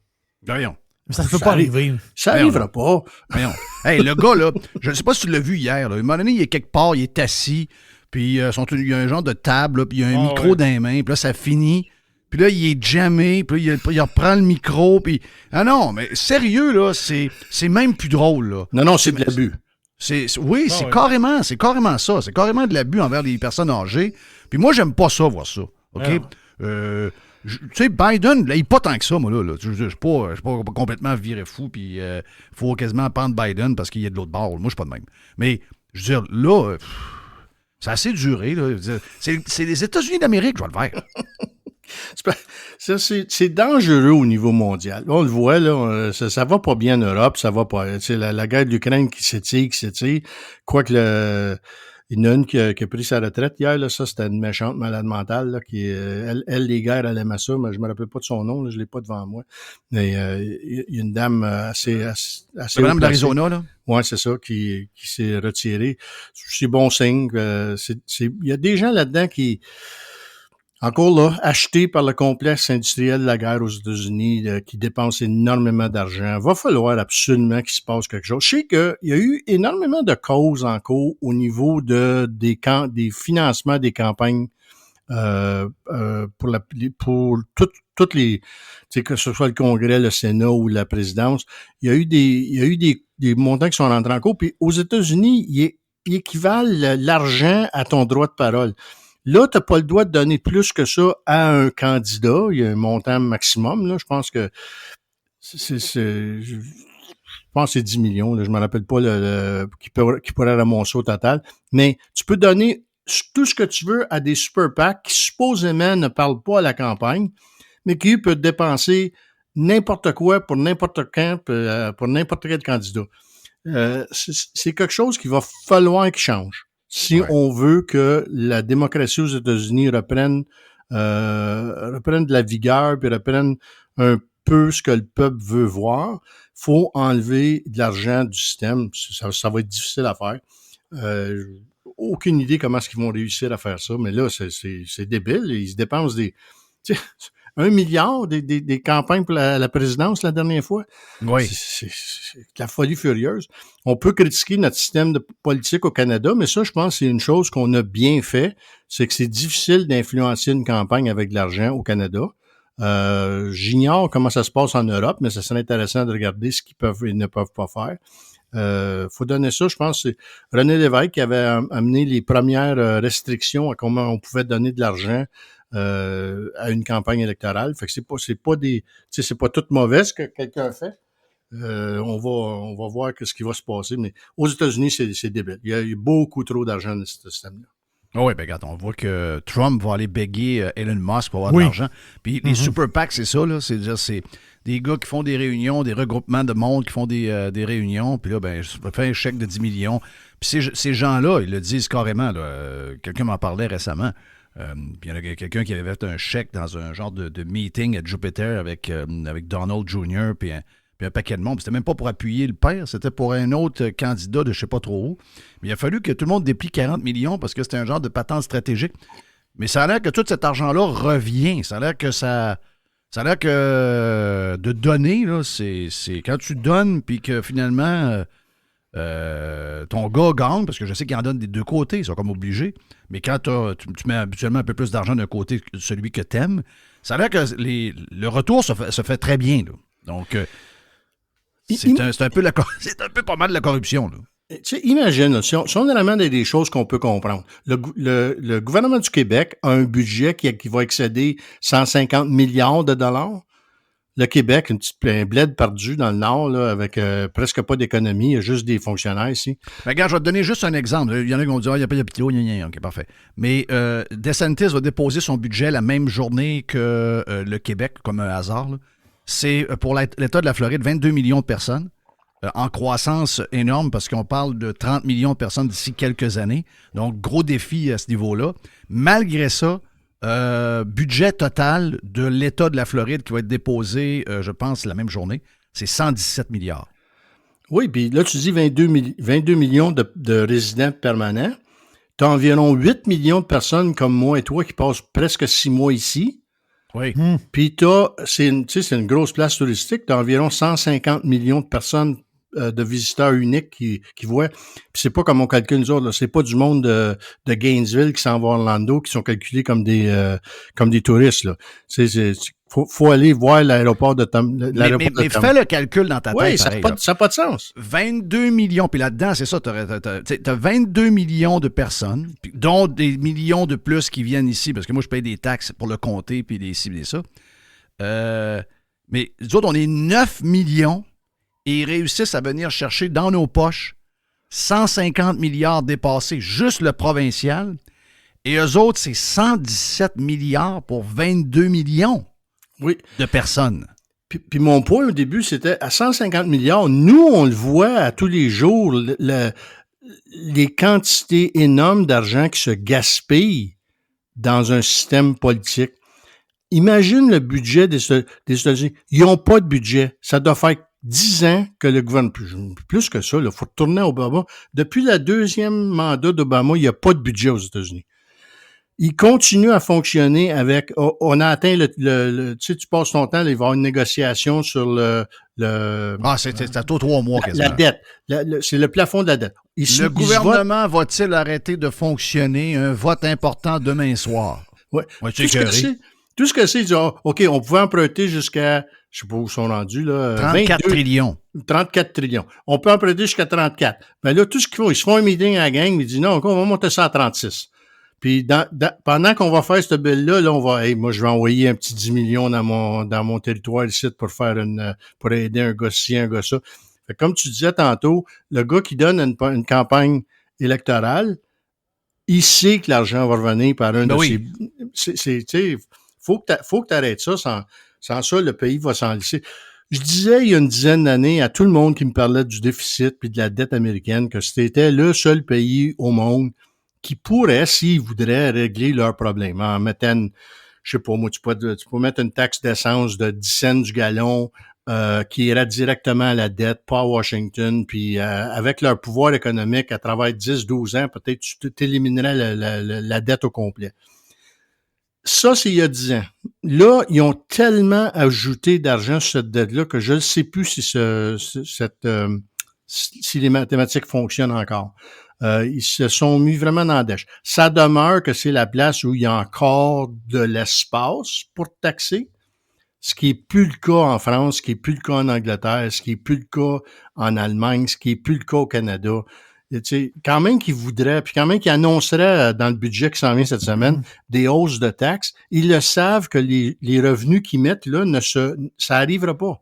Voyons. Ça ne peut pas arriver. Ça n'arrivera pas. Voyons. Hey, le gars, là, je ne sais pas si tu l'as vu hier, là. À un moment donné, il est quelque part, il est assis, puis il y a un genre de table, là, puis il y a un micro dans les mains, puis là, ça finit. Puis là, il est jammé, puis là, il reprend le micro, puis... Ah non, mais sérieux, là, c'est même plus drôle, là. Non, c'est de l'abus. C'est carrément ça. C'est carrément de l'abus envers les personnes âgées. Puis moi, j'aime pas ça, voir ça. OK? Tu sais, Biden, là, il n'est pas tant que ça, moi, là. Je ne suis pas complètement viré fou, puis faut quasiment prendre Biden parce qu'il y a de l'autre bord. Moi, je suis pas de même. Mais, je veux dire, là, c'est assez duré, là. C'est les États-Unis d'Amérique, je vais le faire. C'est dangereux au niveau mondial. On le voit, là, ça va pas bien en Europe, ça va pas. La guerre de l'Ukraine qui s'étire. Quoique il y en a une qui a pris sa retraite hier, là, ça, c'était une méchante malade mentale, là, elle, les guerres, elle aimait ça, mais je me rappelle pas de son nom, là, je l'ai pas devant moi. Mais il y a une dame assez C'est madame d'Arizona, là? Ouais, c'est ça, qui s'est retirée. C'est bon signe. Il y a des gens là-dedans qui... Encore là, achetés par le complexe industriel de la guerre aux États-Unis, qui dépense énormément d'argent. Va falloir absolument qu'il se passe quelque chose. Je sais qu'il y a eu énormément de causes en cours au niveau des financements des campagnes pour toutes les, tu sais, que ce soit le Congrès, le Sénat ou la présidence. Il y a eu des montants qui sont rentrés en cours. Puis aux États-Unis, ils équivalent l'argent à ton droit de parole. Là, tu n'as pas le droit de donner plus que ça à un candidat. Il y a un montant maximum. Là. Je pense que je pense que c'est 10 millions. Là. Je ne me rappelle pas qui pourrait ramasser au total. Mais tu peux donner tout ce que tu veux à des super PAC qui supposément ne parlent pas à la campagne, mais qui peuvent dépenser n'importe quoi pour n'importe quand, pour n'importe quel candidat. C'est quelque chose qu'il va falloir qu'il change. si on veut que la démocratie aux États-Unis reprenne de la vigueur, puis reprenne un peu ce que le peuple veut voir, faut enlever de l'argent du système. Ça va être difficile à faire. Aucune idée comment est-ce qu'ils vont réussir à faire ça, mais là, c'est débile. Ils se dépensent des... 1 milliard des campagnes pour la présidence la dernière fois. Oui. C'est de la folie furieuse. On peut critiquer notre système de politique au Canada, mais ça, je pense que c'est une chose qu'on a bien fait. C'est que c'est difficile d'influencer une campagne avec de l'argent au Canada. J'ignore comment ça se passe en Europe, mais ça serait intéressant de regarder ce qu'ils peuvent et ne peuvent pas faire. Faut donner ça, je pense, c'est René Lévesque qui avait amené les premières restrictions à comment on pouvait donner de l'argent à une campagne électorale. Fait que c'est pas tout mauvais ce que quelqu'un fait. On va voir ce qui va se passer, mais aux États-Unis, c'est débile. Il y a eu beaucoup trop d'argent dans ce système-là. Oui, ben regarde, on voit que Trump va aller béguer Elon Musk pour avoir de Oui. l'argent. Puis les super PAC, c'est ça, là. C'est des gars qui font des réunions, des regroupements de monde qui font des réunions. Puis là, ben, je fais un chèque de 10 millions. Puis ces gens-là, ils le disent carrément. Là, quelqu'un m'en parlait récemment. Puis il y en a quelqu'un qui avait fait un chèque dans un genre de meeting à Jupiter avec Donald Jr. puis un paquet de monde. Puis c'était même pas pour appuyer le père, c'était pour un autre candidat de je sais pas trop où. Mais il a fallu que tout le monde déplie 40 millions parce que c'était un genre de patente stratégique. Mais ça a l'air que tout cet argent-là revient. Ça a l'air que de donner, là, c'est quand tu donnes puis que finalement ton gars gagne, parce que je sais qu'il en donne des deux côtés, ils sont comme obligés. Mais quand tu mets habituellement un peu plus d'argent d'un côté que celui que t'aimes, ça a l'air que le retour se fait très bien. Là. Donc, c'est un peu pas mal de la corruption. Là. Tu sais, imagine, là, si on ramène des choses qu'on peut comprendre. Le gouvernement du Québec a un budget qui va excéder 150 milliards de dollars. Le Québec, un bled perdu dans le Nord, là, avec presque pas d'économie, il y a juste des fonctionnaires ici. Ben, regarde, je vais te donner juste un exemple. Il y en a qui vont dire, il n'y a pas de pilote, OK, parfait. Mais DeSantis va déposer son budget la même journée que le Québec, comme un hasard. Là. C'est pour l'État de la Floride, 22 millions de personnes, en croissance énorme, parce qu'on parle de 30 millions de personnes d'ici quelques années. Donc, gros défi à ce niveau-là. Malgré ça, budget total de l'État de la Floride qui va être déposé, je pense, la même journée, c'est 117 milliards. Oui, puis là, tu dis 22 millions de résidents permanents. Tu as environ 8 millions de personnes comme moi et toi qui passent presque 6 mois ici. Oui. Puis c'est une grosse place touristique. Tu as environ 150 millions de personnes de visiteurs uniques qui voient. Puis c'est pas comme on calcule nous autres, là. C'est pas du monde de Gainesville qui s'en va à Orlando qui sont calculés comme des touristes, là. Faut aller voir l'aéroport de Mais fais le calcul dans ta tête. Oui, pareil, ça n'a pas de sens. 22 millions, puis là-dedans, c'est ça, t'as 22 millions de personnes, dont des millions de plus qui viennent ici, parce que moi, je paye des taxes pour le comté, puis des ci, et ça. Mais nous autres, on est 9 millions, et ils réussissent à venir chercher dans nos poches 150 milliards dépassés, juste le provincial, et eux autres, c'est 117 milliards pour 22 millions de personnes. Puis mon point au début, c'était à 150 milliards. Nous, on le voit à tous les jours, les quantités énormes d'argent qui se gaspillent dans un système politique. Imagine le budget des États-Unis. Ils n'ont pas de budget. Ça doit faire 10 ans que le gouvernement, plus que ça, il faut retourner à Obama. Depuis le deuxième mandat d'Obama, il n'y a pas de budget aux États-Unis. Il continue à fonctionner avec... On a atteint tu sais, tu passes ton temps, il va y avoir une négociation sur c'est à toi 3 mois quasiment. La dette. C'est le plafond de la dette. Le gouvernement va-t-il arrêter de fonctionner? Un vote important demain soir. Oui. Tout ce que c'est, ils disent, OK, on pouvait emprunter jusqu'à, je sais pas où ils sont rendus, là. 34 trillions. 34 trillions. On peut emprunter jusqu'à 34. Mais là, tout ce qu'ils font, ils se font un meeting à la gang, ils disent, non, on va monter ça à 36. Puis pendant qu'on va faire ce bill-là, moi, je vais envoyer un petit 10 millions dans mon territoire ici pour aider un gars ci, un gars ça. Fait que comme tu disais tantôt, le gars qui donne une campagne électorale, il sait que l'argent va revenir par un ses... Faut que tu arrêtes ça. Sans ça, le pays va s'enlisser. Je disais il y a une dizaine d'années à tout le monde qui me parlait du déficit puis de la dette américaine que c'était le seul pays au monde qui pourraient, s'ils voudraient, régler leurs problèmes en mettant, je sais pas moi, tu peux mettre une taxe d'essence de 10 cents du gallon qui irait directement à la dette, pas à Washington, puis avec leur pouvoir économique, à travers 10-12 ans, peut-être tu t'éliminerais la dette au complet. Ça, c'est il y a 10 ans. Là, ils ont tellement ajouté d'argent sur cette dette-là que je ne sais plus si les mathématiques fonctionnent encore. Ils se sont mis vraiment dans la dèche. Ça demeure que c'est la place où il y a encore de l'espace pour taxer, ce qui est plus le cas en France, ce qui est plus le cas en Angleterre, ce qui est plus le cas en Allemagne, ce qui est plus le cas au Canada. Tu sais, quand même qu'ils voudraient, puis quand même qu'ils annonceraient dans le budget qui s'en vient cette semaine des hausses de taxes, ils le savent que les revenus qu'ils mettent là, ça arrivera pas.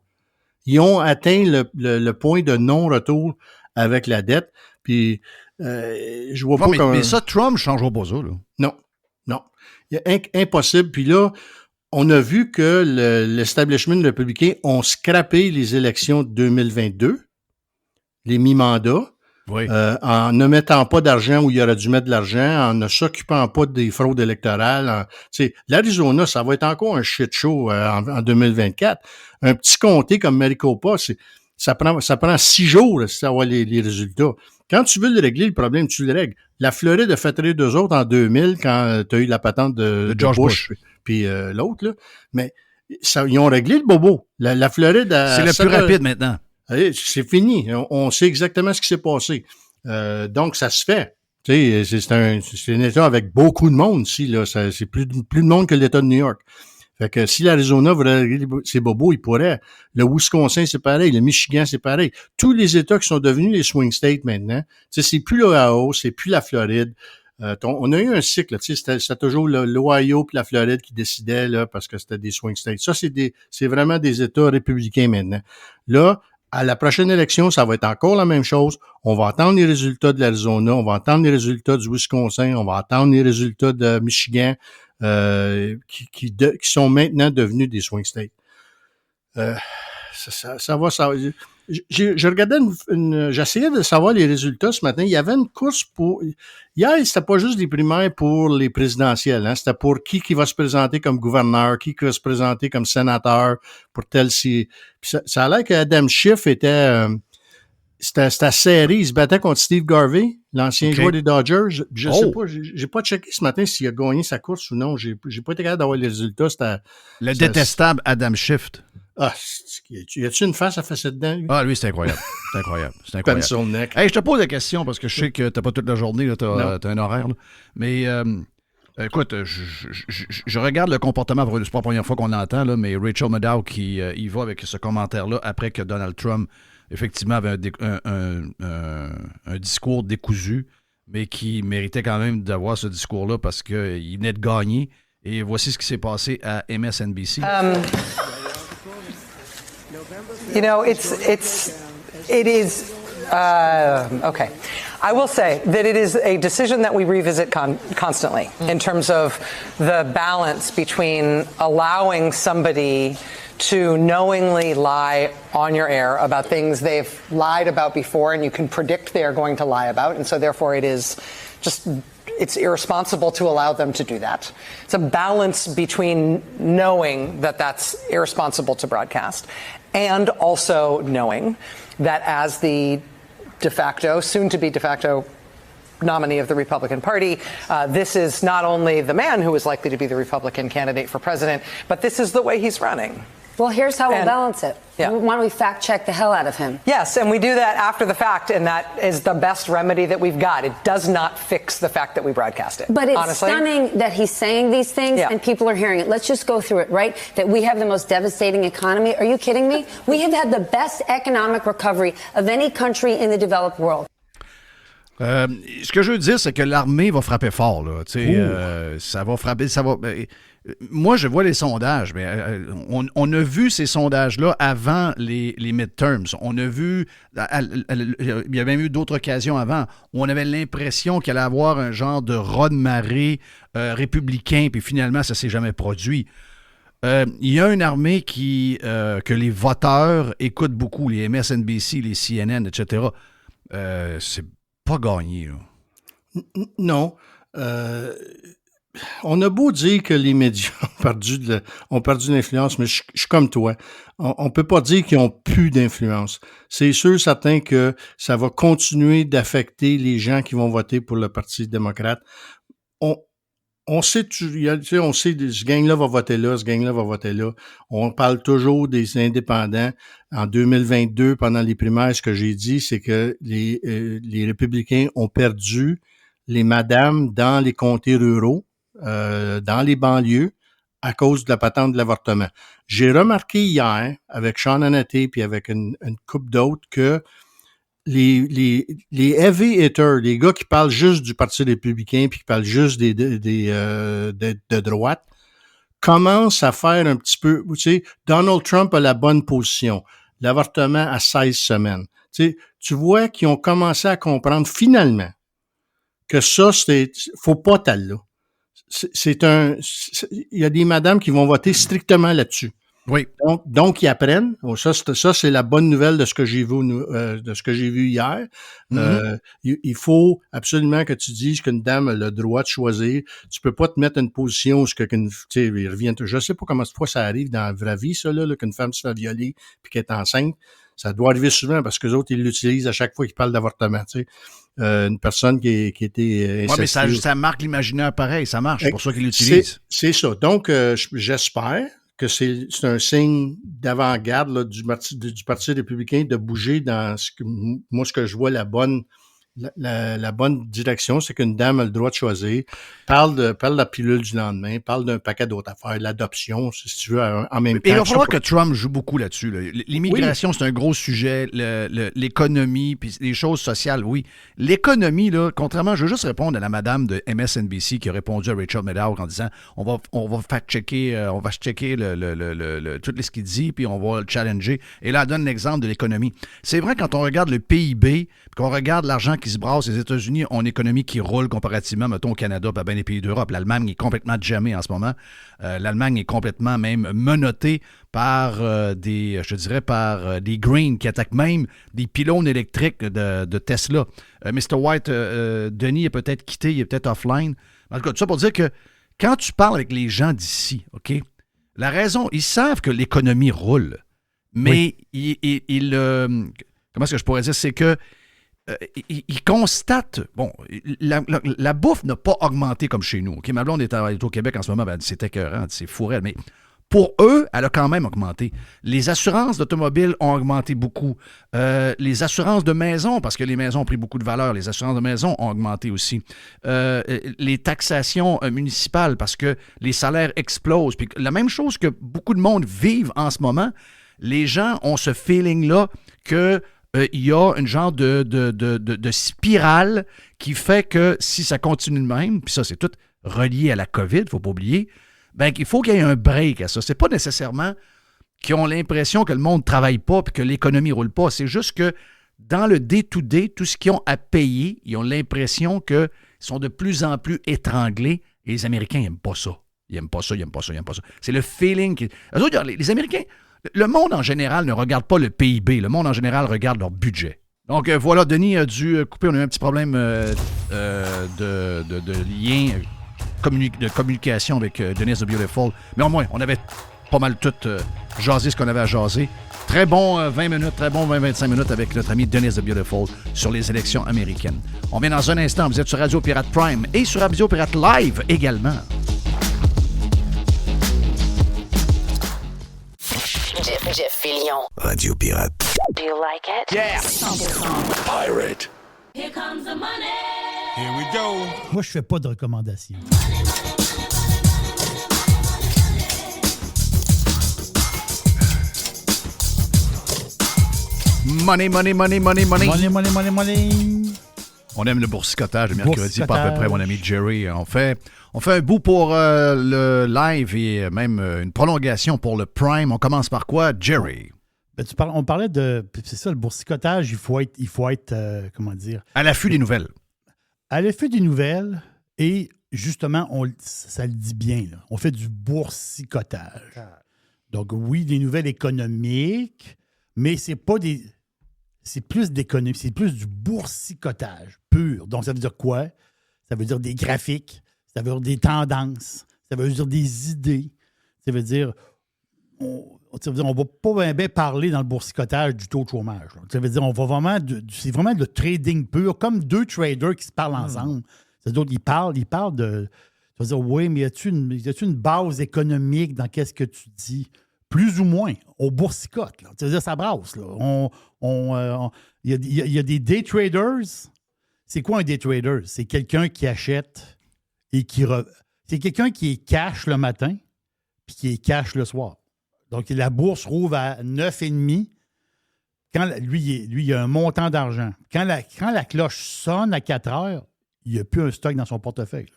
Ils ont atteint le point de non-retour avec la dette, puis je vois pas comment... Mais ça, Trump ne changera pas ça, là. Non. Impossible. Puis là, on a vu que l'establishment républicain ont scrappé les élections de 2022, les mi-mandats, Oui. en ne mettant pas d'argent où il aurait dû mettre de l'argent, en ne s'occupant pas des fraudes électorales. L'Arizona, ça va être encore un shit show en 2024. Un petit comté comme Maricopa, ça prend 6 jours là, pour avoir les résultats. Quand tu veux le régler, le problème, tu le règles. La Floride a fait rire d'eux autres en 2000 quand tu as eu la patente de George Bush. Puis l'autre, là. Mais ils ont réglé le bobo. La Floride... C'est le plus rapide maintenant. Allez, c'est fini. On sait exactement ce qui s'est passé. Donc, ça se fait. Tu sais, c'est un État avec beaucoup de monde ici, là. C'est plus de monde que l'État de New York. Fait que si l'Arizona voudrait régler ses bobos, il pourrait. Le Wisconsin, c'est pareil. Le Michigan, c'est pareil. Tous les États qui sont devenus les swing states maintenant, tu sais, c'est plus l'Ohio, c'est plus la Floride. On a eu un cycle, tu sais, c'était toujours l'Ohio puis la Floride qui décidaient, là, parce que c'était des swing states. Ça, c'est vraiment des États républicains maintenant. Là, à la prochaine élection, ça va être encore la même chose. On va attendre les résultats de l'Arizona, on va attendre les résultats du Wisconsin, on va attendre les résultats de Michigan, qui sont maintenant devenus des swing states. Ça va. Je regardais j'essayais de savoir les résultats ce matin. Il y avait une course hier, c'était pas juste des primaires pour les présidentielles, hein. C'était pour qui va se présenter comme gouverneur, qui va se présenter comme sénateur pour Puis ça a l'air qu'Adam Schiff c'était serré. Il se battait contre Steve Garvey, l'ancien joueur des Dodgers. Je sais pas, j'ai pas checké ce matin s'il a gagné sa course ou non. J'ai pas été capable d'avoir les résultats. Le détestable Adam Schiff. Ah, y a-tu une face à faire dedans, lui? Ah, lui, c'est incroyable. C'est incroyable. Pencil neck. Hey, je te pose la question parce que je sais que t'as pas toute la journée, t'as un horaire. Là. Mais écoute, je regarde le comportement, c'est pas la première fois qu'on l'entend, là, mais Rachel Maddow qui y va avec ce commentaire-là après que Donald Trump, effectivement, avait un discours décousu, mais qui méritait quand même d'avoir ce discours-là parce qu'il venait de gagner. Et voici ce qui s'est passé à MSNBC. You know, it is, okay. I will say that it is a decision that we revisit constantly in terms of the balance between allowing somebody to knowingly lie on your air about things they've lied about before and you can predict they are going to lie about. And so therefore it's irresponsible to allow them to do that. It's a balance between knowing that that's irresponsible to broadcast and also knowing that as the soon-to-be de facto nominee of the Republican Party, this is not only the man who is likely to be the Republican candidate for president, but this is the way he's running. Well, here's how we'll balance it. Yeah. Why don't we fact-check the hell out of him? Yes, and we do that after the fact, and that is the best remedy that we've got. It does not fix the fact that we broadcast it. But it's honestly. Stunning that he's saying these things and people are hearing it. Let's just go through it, right? That we have the most devastating economy. Are you kidding me? We have had the best economic recovery of any country in the developed world. Ce que je veux dire, c'est que l'armée va frapper fort. Là. Ça va frapper. Moi, je vois les sondages, mais on a vu ces sondages-là avant les midterms. On a vu, il y a même eu d'autres occasions avant, où on avait l'impression qu'il allait avoir un genre de raz-de-marée républicain, puis finalement, ça ne s'est jamais produit. Il y a une armée que les voteurs écoutent beaucoup, les MSNBC, les CNN, etc. C'est pas gagné, là. Non. on a beau dire que les médias ont perdu l'influence, mais je suis comme toi. On peut pas dire qu'ils ont plus d'influence. C'est sûr, certain que ça va continuer d'affecter les gens qui vont voter pour le Parti démocrate. On sait, on sait, ce gang-là va voter là, ce gang-là va voter là. On parle toujours des indépendants. En 2022, pendant les primaires, ce que j'ai dit, c'est que les républicains ont perdu les madames dans les comtés ruraux, dans les banlieues, à cause de la patente de l'avortement. J'ai remarqué hier, avec Sean Hannity puis avec une couple d'autres, que les heavy hitters, les gars qui parlent juste du Parti républicain puis qui parlent juste de droite, commencent à faire un petit peu, tu sais, Donald Trump a la bonne position, l'avortement à 16 semaines. Tu vois qu'ils ont commencé à comprendre finalement que ça, faut pas t'aller là. Il y a des madames qui vont voter strictement là-dessus. Oui. Donc ils apprennent. Ça, c'est la bonne nouvelle de ce que j'ai vu hier. Mm-hmm. Il faut absolument que tu dises qu'une dame a le droit de choisir. Tu peux pas te mettre une position où il revient. Je sais pas comment fois ça arrive dans la vraie vie, ça, là, qu'une femme se fait violer puis qu'elle est enceinte. Ça doit arriver souvent parce que les autres, ils l'utilisent à chaque fois qu'ils parlent d'avortement, tu sais. Une personne qui était incestueuse. Ouais, mais ça marque l'imaginaire pareil, ça marche, c'est pour ça qu'ils l'utilisent. C'est ça. Donc, j'espère que c'est un signe d'avant-garde là, du Parti républicain de bouger dans ce que je vois la bonne direction, c'est qu'une dame a le droit de choisir, parle de la pilule du lendemain, parle d'un paquet d'autres affaires, l'adoption, si tu veux, en même temps. Il va falloir que Trump joue beaucoup là-dessus. Là. L'immigration, c'est un gros sujet. L'économie, puis les choses sociales, oui. L'économie, là, contrairement, je veux juste répondre à la madame de MSNBC qui a répondu à Rachel Maddow en disant on va fact-checker, on va checker tout ce qu'il dit, puis on va le challenger. Et là, elle donne l'exemple de l'économie. C'est vrai, quand on regarde le PIB, qu'on regarde l'argent qui se brasse, les États-Unis ont une économie qui roule comparativement, mettons, au Canada, puis à bien des pays d'Europe. L'Allemagne est complètement jammée en ce moment. L'Allemagne est complètement même menottée par des Green qui attaquent même des pylônes électriques de Tesla. Mr. White, Denis est peut-être quitté, il est peut-être offline. En tout cas, tout ça pour dire que quand tu parles avec les gens d'ici, OK, la raison, ils savent que l'économie roule, mais comment est-ce que je pourrais dire, c'est que ils constatent, bon, la bouffe n'a pas augmenté comme chez nous. OK, ma blonde est au Québec en ce moment, ben, c'est écœurant, c'est fourré, mais pour eux, elle a quand même augmenté. Les assurances d'automobile ont augmenté beaucoup. Les assurances de maison, parce que les maisons ont pris beaucoup de valeur, les assurances de maison ont augmenté aussi. Les taxations municipales, parce que les salaires explosent. Puis la même chose que beaucoup de monde vivent en ce moment, les gens ont ce feeling-là que il y a une genre de spirale qui fait que si ça continue de même, puis ça, c'est tout relié à la COVID, il ne faut pas oublier, bien qu'il faut qu'il y ait un break à ça. C'est pas nécessairement qu'ils ont l'impression que le monde ne travaille pas et que l'économie ne roule pas. C'est juste que dans le day-to-day, tout ce qu'ils ont à payer, ils ont l'impression qu'ils sont de plus en plus étranglés et les Américains n'aiment pas ça. Ils n'aiment pas ça, ils n'aiment pas ça, ils n'aiment pas ça. C'est le feeling. Les Américains... Le monde, en général, ne regarde pas le PIB. Le monde, en général, regarde leur budget. Donc, voilà, Denis a dû couper. On a eu un petit problème de lien, de communication avec Denise the Beautiful. Mais au moins, on avait pas mal tout jasé ce qu'on avait à jaser. Très bon 20 minutes, très bon 20-25 minutes avec notre ami Denise the Beautiful sur les élections américaines. On vient dans un instant. Vous êtes sur Radio Pirate Prime et sur Radio Pirate Live également. Jeff Fillion. Radio Pirate. Do you like it? Yeah! 100% Pirate. Here comes the money. Here we go. Moi, je fais pas de recommandations. Money. Money. On aime le boursicotage le mercredi, pas à peu près, mon ami Jerry. On fait un bout pour le live et même une prolongation pour le Prime. On commence par quoi, Jerry? Ben, on parlait de... C'est ça, le boursicotage, il faut être comment dire? À l'affût des nouvelles. À l'affût des nouvelles et justement, ça le dit bien, là, on fait du boursicotage. Donc oui, des nouvelles économiques, mais c'est pas des... C'est plus d'économie, c'est plus du boursicotage pur. Donc, ça veut dire quoi? ça veut dire des graphiques, ça veut dire des tendances, ça veut dire des idées. Ça veut dire, on ne va pas bien parler dans le boursicotage du taux de chômage. Là. Ça veut dire, c'est vraiment le trading pur, comme deux traders qui se parlent ensemble. C'est-à-dire, ils parlent de... Tu vas dire, oui, mais y a-tu une base économique dans qu'est-ce que tu dis? Plus ou moins. On boursicote. Là. Ça veut dire, ça brasse. Il y a des day traders. C'est quoi un day trader? C'est quelqu'un qui achète et qui... C'est quelqu'un qui est cash le matin puis qui est cash le soir. Donc, la bourse rouvre à 9,5. Lui, il a un montant d'argent. Quand la cloche sonne à 4 heures, il n'y a plus un stock dans son portefeuille. Là.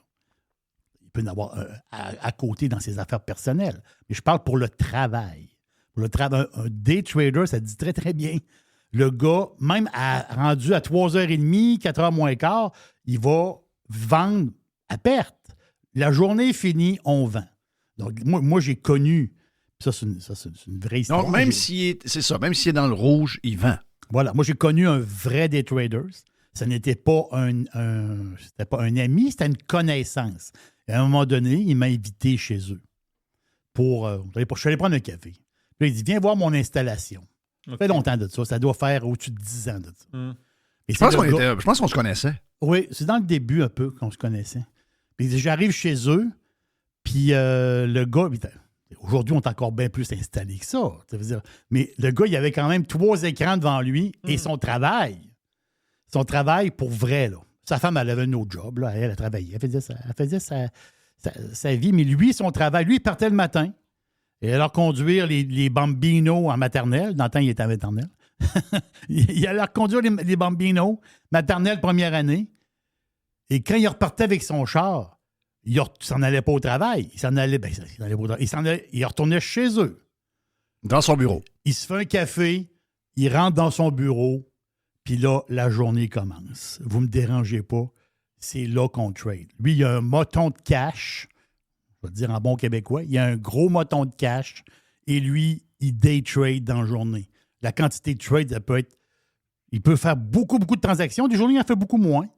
Il peut en avoir à côté dans ses affaires personnelles. Mais je parle pour le travail. Pour le travail, un day trader, ça dit très, très bien. Le gars, même rendu à 3h30, 4h moins quart, il va vendre à perte. La journée est finie, on vend. Donc, moi j'ai connu... Ça, c'est une vraie histoire. Donc, même s'il est dans le rouge, il vend. Voilà. Moi, j'ai connu un vrai day trader. Ça n'était pas c'était pas un ami, c'était une connaissance. Et à un moment donné, il m'a invité chez eux. Je suis allé prendre un café. Puis là, il dit, viens voir mon installation. Ça fait longtemps de ça. Ça doit faire au-dessus de 10 ans de ça. Je pense qu'on se connaissait. Oui, c'est dans le début un peu qu'on se connaissait. Puis j'arrive chez eux, puis le gars... Aujourd'hui, on est encore bien plus installé que ça. Ça veut dire, mais le gars, il avait quand même 3 écrans devant lui et son travail. Son travail pour vrai. Là. Sa femme, elle avait un autre job. Là. Elle travaillait. Elle faisait sa vie. Mais lui, son travail, lui, il partait le matin. Et alors conduire les bambinos en maternelle. Dans le temps, il était en maternelle. Il allait conduire les bambinos, maternelle première année. Et quand il repartait avec son char, il s'en allait pas au travail. Il retournait chez eux. Dans son bureau. Il se fait un café, il rentre dans son bureau, puis là, la journée commence. Vous me dérangez pas, c'est là qu'on trade. Lui, il a un moton de cash, je vais dire en bon québécois, il a un gros moton de cash, et lui, il day trade dans la journée. La quantité de trade, ça peut être... Il peut faire beaucoup, beaucoup de transactions. Des journées, il en fait beaucoup moins.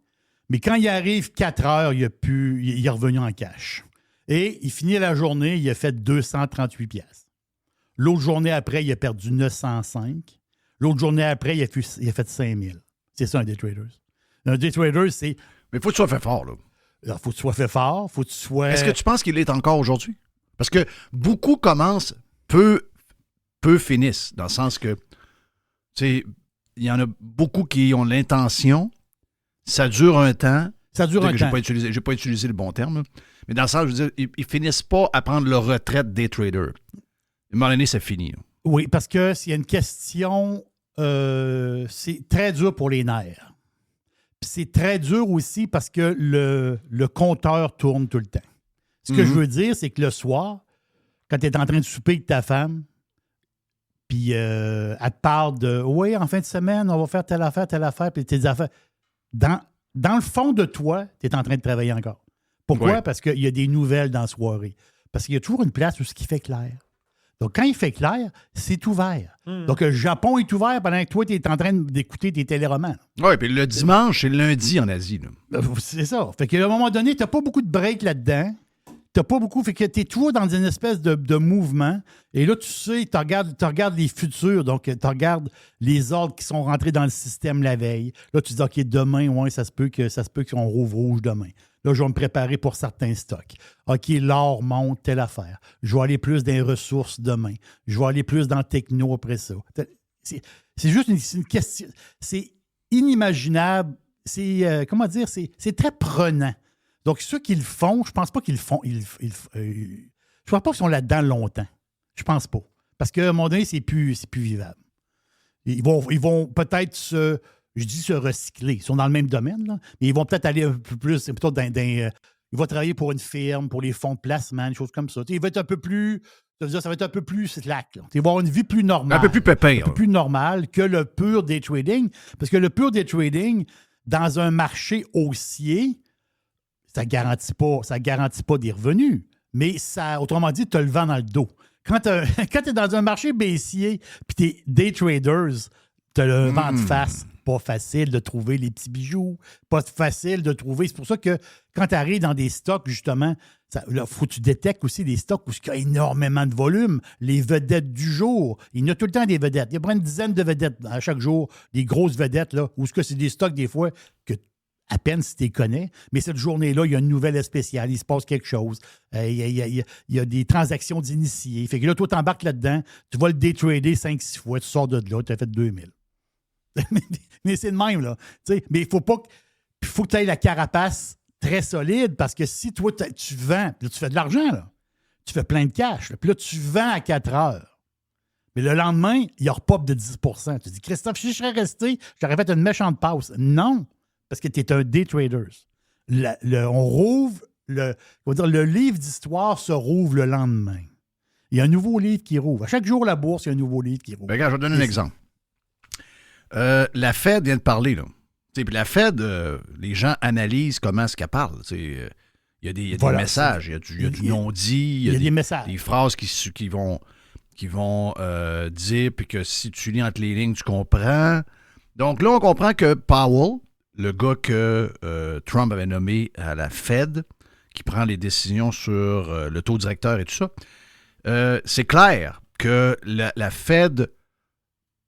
Mais quand il arrive 4 heures, il est revenu en cash. Et il finit la journée, il a fait 238 piastres. L'autre journée après, il a perdu 905. L'autre journée après, il a fait 5000. C'est ça, un day trader. Un day trader, c'est... Mais il faut que tu sois fait fort, là. Il faut que tu sois fait fort, faut que tu sois... Est-ce que tu penses qu'il l'est encore aujourd'hui? Parce que beaucoup commencent, peu finissent, dans le sens que, tu sais, il y en a beaucoup qui ont l'intention... Ça dure un temps. Ça dure un temps. Je n'ai pas utilisé le bon terme. Là. Mais dans le sens, je veux dire, ils finissent pas à prendre leur retraite des traders. À un moment donné, c'est fini. Là. Oui, parce que s'il y a une question, c'est très dur pour les nerfs. Puis c'est très dur aussi parce que le compteur tourne tout le temps. Ce que je veux dire, c'est que le soir, quand tu es en train de souper avec ta femme, puis elle te parle de « Oui, en fin de semaine, on va faire telle affaire, puis tes affaires... » Dans le fond de toi, tu es en train de travailler encore. Pourquoi? Oui. Parce qu'il y a des nouvelles dans la soirée. Parce qu'il y a toujours une place où ce qui fait clair. Donc, quand il fait clair, c'est ouvert. Donc, le Japon est ouvert pendant que toi, tu es en train d'écouter tes téléromans. Oui, puis le dimanche, c'est le lundi en Asie. Là. C'est ça. Fait qu'à un moment donné, tu n'as pas beaucoup de break là-dedans. T'as pas beaucoup. Fait que tu es toujours dans une espèce de mouvement. Et là, tu sais, tu regardes les futurs. Donc, tu regardes les ordres qui sont rentrés dans le système la veille. Là, tu dis, OK, demain, ouais, ça se peut qu'on rouvre rouge demain. Là, je vais me préparer pour certains stocks. OK, l'or monte, telle affaire. Je vais aller plus dans les ressources demain. Je vais aller plus dans le techno après ça. C'est juste une question. C'est inimaginable. C'est, comment dire, c'est très prenant. Donc, ceux qui le font, je pense pas qu'ils le font. Je pense pas qu'ils sont là-dedans longtemps. Je pense pas. Parce qu'à un moment donné, c'est plus vivable. Ils vont peut-être se recycler. Ils sont dans le même domaine, là, mais ils vont peut-être aller un peu plus. C'est plutôt ils vont travailler pour une firme, pour les fonds de placement, des choses comme ça. Il va être un peu plus. Ça va être un peu plus slack. Là. Ils vont avoir une vie plus normale. Un peu plus pépin. Un peu plus normale que le pur day trading. Parce que le pur day trading, dans un marché haussier, ça garantit pas des revenus. Mais ça, autrement dit, tu as le vent dans le dos. Quand tu es dans un marché baissier puis tu es day traders, tu as le vent de face pas facile de trouver les petits bijoux, pas facile de trouver. C'est pour ça que quand tu arrives dans des stocks, justement, il faut que tu détectes aussi des stocks où il y a énormément de volume. Les vedettes du jour. Il y a tout le temps des vedettes. Il y a près une dizaine de vedettes à chaque jour, des grosses vedettes, là, où c'est des stocks des fois que à peine si tu les connais, mais cette journée-là, il y a une nouvelle spéciale, il se passe quelque chose. Il y a des transactions d'initiés. Fait que là, toi, tu embarques là-dedans, tu vas le day-trader 5-6 fois, tu sors de là, tu as fait 2000. Mais c'est le même, là. T'sais, mais il faut que tu aies la carapace très solide parce que si toi, tu vends, là, tu fais de l'argent, là. Tu fais plein de cash, là, puis là, tu vends à 4 heures. Mais le lendemain, il repop de 10 Tu dis, Christophe, si je serais resté, j'aurais fait une méchante passe. Non! Parce que tu es un day trader. On rouvre, le livre d'histoire se rouvre le lendemain. Il y a un nouveau livre qui rouvre. À chaque jour, la bourse, il y a un nouveau livre qui rouvre. Ben, regarde, je vais te donner un exemple. La Fed vient de parler, là. Puis la Fed, les gens analysent comment est-ce qu'elle parle. Il y a des messages, il y a du non-dit, il y a des messages. Des phrases qui vont dire, puis que si tu lis entre les lignes, tu comprends. Donc là, on comprend que Powell, le gars que Trump avait nommé à la Fed, qui prend les décisions sur le taux directeur et tout ça, c'est clair que la Fed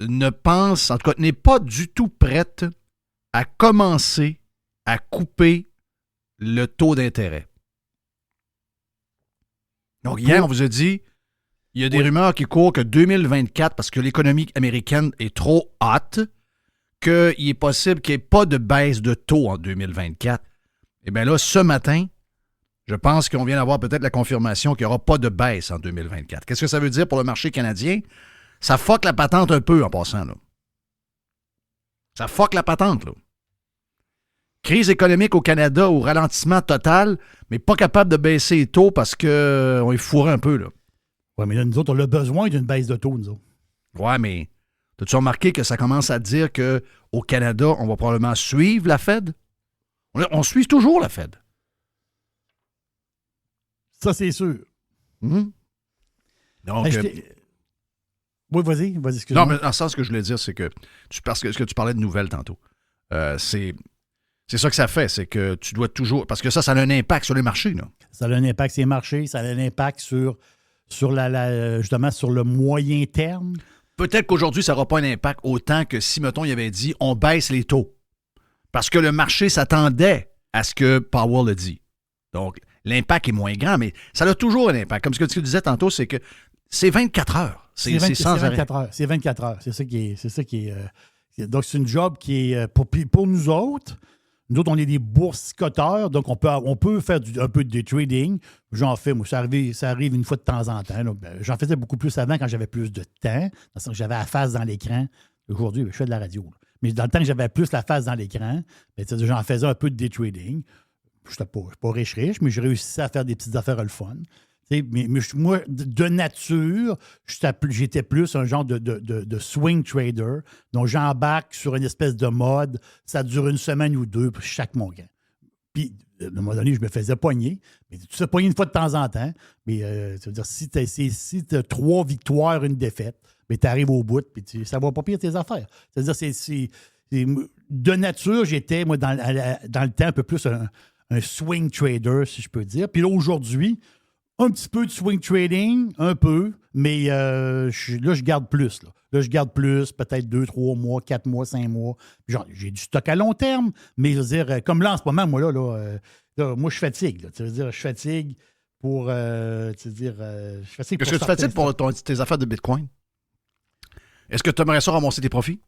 ne pense, en tout cas, n'est pas du tout prête à commencer à couper le taux d'intérêt. Donc, hier, on vous a dit, il y a des rumeurs qui courent que 2024, parce que l'économie américaine est trop hot, qu'il est possible qu'il n'y ait pas de baisse de taux en 2024. Eh bien là, ce matin, je pense qu'on vient d'avoir peut-être la confirmation qu'il n'y aura pas de baisse en 2024. Qu'est-ce que ça veut dire pour le marché canadien? Ça fuck la patente un peu en passant, là. Ça fuck la patente, là. Crise économique au Canada au ralentissement total, mais pas capable de baisser les taux parce qu'on est fourré un peu, là. Oui, mais là, nous autres, on a besoin d'une baisse de taux, nous autres. Oui, mais as-tu remarqué que ça commence à dire qu'au Canada, on va probablement suivre la Fed? On suit toujours la Fed. Ça, c'est sûr. Mm-hmm. Donc, oui, vas-y, excuse-moi. Non, mais dans le sens ce que je voulais dire, c'est que, parce que tu parlais de nouvelles tantôt, c'est ça que ça fait, c'est que tu dois toujours, parce que ça a un impact sur les marchés, là. Ça a un impact sur les marchés, ça a un impact sur justement, sur le moyen terme. Peut-être qu'aujourd'hui, ça n'aura pas un impact autant que si, mettons, il avait dit, on baisse les taux. Parce que le marché s'attendait à ce que Powell a dit. Donc, l'impact est moins grand, mais ça a toujours un impact. Comme ce que tu disais tantôt, c'est que c'est 24 heures. C'est sans arrêt. 24 heures. C'est 24 heures. C'est ça qui est. Donc, c'est une job qui est. Pour nous autres, on est des boursicoteurs, donc on peut faire un peu de day trading. J'en fais, moi, ça arrive une fois de temps en temps. Donc, j'en faisais beaucoup plus avant quand j'avais plus de temps, dans le sens que j'avais la face dans l'écran. Aujourd'hui, je fais de la radio. Là. Mais dans le temps que j'avais plus la face dans l'écran, j'en faisais un peu de day trading. Je n'étais pas riche, mais j'ai réussi à faire des petites affaires le fun. Mais moi, de nature, j'étais plus un genre de swing trader. Donc, j'embarque sur une espèce de mode. Ça dure une semaine ou deux pour chaque mon gain. Puis, à un moment donné, je me faisais pogner. Mais tu te fais pogner une fois de temps en temps. Mais ça veut dire, si tu as 3 victoires, une défaite, tu arrives au bout, puis ça va pas pire tes affaires. C'est-à-dire, de nature, j'étais, moi, dans le temps, un peu plus un swing trader, si je peux dire. Puis là, aujourd'hui, un petit peu de swing trading, un peu, mais là, je garde plus. Là, je garde plus, peut-être 2, 3 mois, 4 mois, 5 mois. Genre, j'ai du stock à long terme, mais je veux dire, comme là, en ce moment, moi, là, moi, je fatigue. Là, tu veux dire, je fatigue pour. je fatigue. Est-ce que tu fatigues pour tes affaires de Bitcoin? Est-ce que tu aimerais ça ramasser tes profits?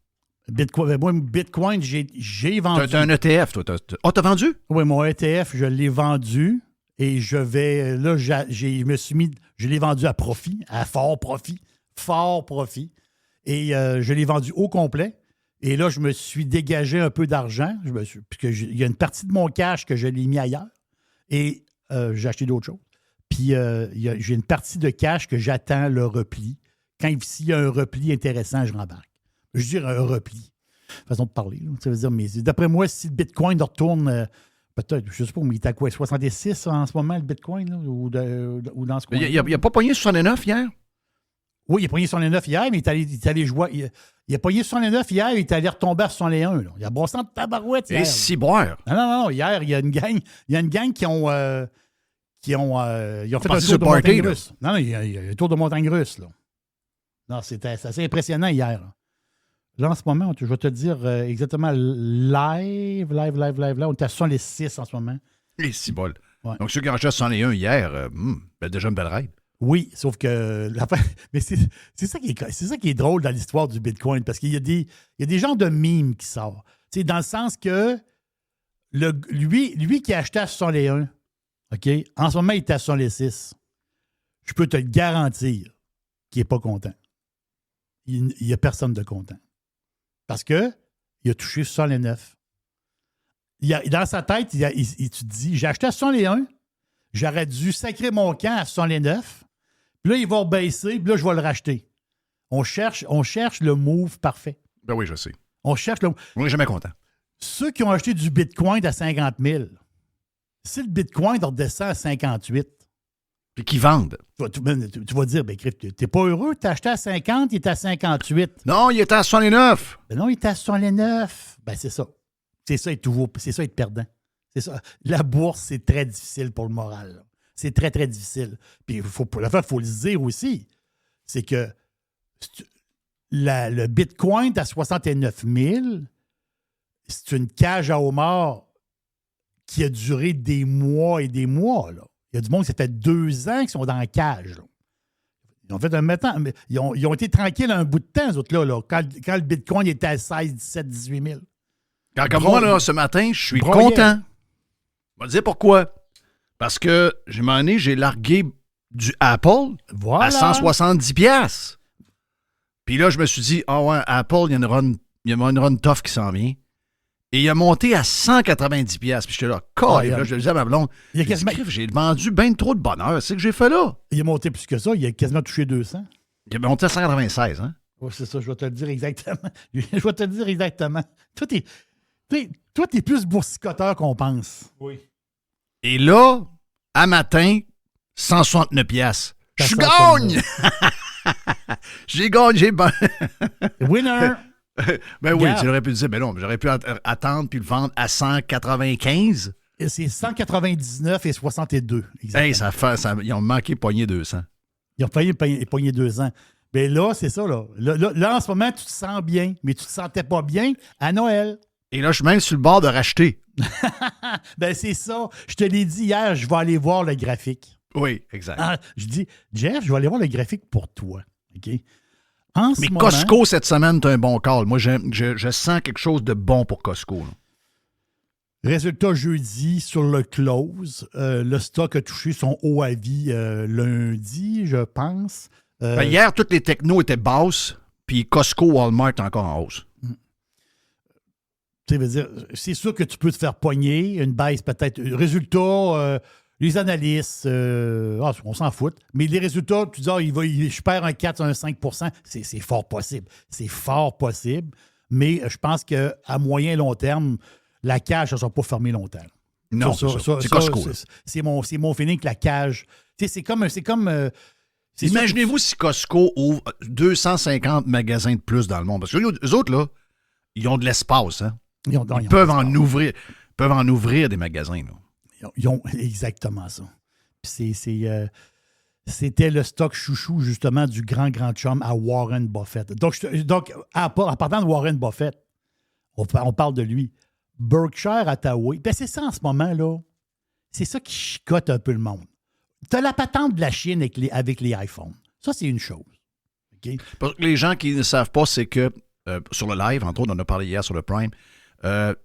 Bitcoin, j'ai vendu. Tu as un ETF, toi. T'as vendu? Oui, mon ETF, je l'ai vendu. Et je l'ai vendu à profit, à fort profit. Et je l'ai vendu au complet. Et là, je me suis dégagé un peu d'argent. Il y a une partie de mon cash que je l'ai mis ailleurs. Et j'ai acheté d'autres choses. Puis j'ai une partie de cash que j'attends le repli. S'il y a un repli intéressant, je rembarque. Je dirais un repli. Façon de parler. Là. Ça veut dire, mais d'après moi, si le Bitcoin retourne... peut-être, je ne sais pas, mais il est à quoi? 66 en ce moment, le Bitcoin, là, ou dans ce coin? Il n'a pas pogné 69 hier? Oui, il a pogné 69 hier, mais il est allé jouer. Il a pogné 69 hier, il est allé retomber à 61. Là. Il a brossé en tabarouette hier. Et si boire. Non. Hier, il y a une gang qui ont fait un parti tour sur de le party, montagne là. russe. Non, il y a un tour de montagne russe. Là. Non, c'est assez impressionnant hier. Là, en ce moment, je vais te dire exactement live, on est à 66 en ce moment. Et si bol. Ouais. Donc, ceux qui ont acheté 101 hier, déjà une belle ride. Oui, sauf que mais c'est ça qui est drôle dans l'histoire du Bitcoin, parce qu'il y a des genres de mimes qui sortent. Tu sais, dans le sens que lui qui a acheté à 61, OK, en ce moment, il est à 66. Je peux te le garantir qu'il n'est pas content. Il n'y a personne de content. Parce que il a touché 69. Dans sa tête, tu te dis, j'ai acheté à 61, j'aurais dû sacrer mon camp à 69, puis là, il va baisser, puis là, je vais le racheter. On cherche le move parfait. Ben oui, je sais. On cherche le... On n'est jamais content. Ceux qui ont acheté du Bitcoin à 50 000, si le Bitcoin redescend à 58, Puis qui vendent. tu vas dire, ben, t'es pas heureux, t'as acheté à 50, il est à 58. Non, il était à 69. Ben non, il est à 69. Ben c'est ça. C'est ça être perdant. C'est ça. La bourse, c'est très difficile pour le moral. Là. C'est très, très difficile. Puis il faut le dire aussi, c'est que le Bitcoin à 69 000, c'est une cage à homards qui a duré des mois et des mois. Là. Il y a du monde qui ça fait 2 ans qu'ils sont dans la cage. Là. Ils ont été tranquilles un bout de temps, eux autres, là, quand le Bitcoin était à 16, 17, 18 000. Comme moi, là, ce matin, je suis Broyait. content. Je vais te dire pourquoi. Parce que, j'ai largué du Apple Voilà. à 170 $. Puis là, je me suis dit, Apple, il y a une run tough qui s'en vient. Et il a monté à 190 $. Puis j'étais là, là, je le disais à ma blonde, j'ai vendu bien trop de bonheur. C'est ce que j'ai fait là. Il a monté plus que ça. Il a quasiment touché 200. Il a monté à 196, hein? Oui, c'est ça. Je vais te le dire exactement. Toi, t'es plus boursicoteur qu'on pense. Oui. Et là, à matin, 169 $. Je gagne! J'ai gagné. Winner! Ben oui, Regarde. tu aurais pu dire, ben non, j'aurais pu attendre puis le vendre à 195. Et c'est 199 et 62. Exactement. Ils ont manqué poigner 200. Ils ont failli pogner 2 ans. Mais là, c'est ça. Là, en ce moment, tu te sens bien, mais tu te sentais pas bien à Noël. Et là, je suis même sur le bord de racheter. Ben, c'est ça. Je te l'ai dit hier, je vais aller voir le graphique. Oui, exact. Je dis, Jeff, je vais aller voir le graphique pour toi. OK? Mais Costco, cette semaine, t'as un bon call. Moi, je sens quelque chose de bon pour Costco. Là. Résultat jeudi sur le close. Le stock a touché son haut à vie lundi, je pense. Hier, toutes les technos étaient basses, puis Costco, Walmart encore en hausse. Tu sais, c'est sûr que tu peux te faire pogner, une baisse peut-être. Résultat, les analystes, on s'en fout. Mais les résultats, tu dis, je perds un 4, un 5 %. C'est fort possible. C'est fort possible. Mais je pense qu'à moyen et long terme, la cage ne sera pas fermée longtemps. Non, c'est Costco. C'est mon feeling que la cage. Tu sais, c'est comme imaginez-vous si Costco ouvre 250 magasins de plus dans le monde. Parce que eux autres, là, ils ont de l'espace. Hein? Ils peuvent en ouvrir des magasins. Là. Ils ont exactement ça. Puis c'était le stock chouchou, justement, du grand chum à Warren Buffett. Donc en partant de Warren Buffett, on parle de lui. Berkshire Hathaway, ben c'est ça en ce moment, là. C'est ça qui chicote un peu le monde. Tu as la patente de la Chine avec les iPhones. Ça, c'est une chose. Okay? Pour les gens qui ne savent pas, c'est que sur le live, entre autres, on en a parlé hier sur le Prime,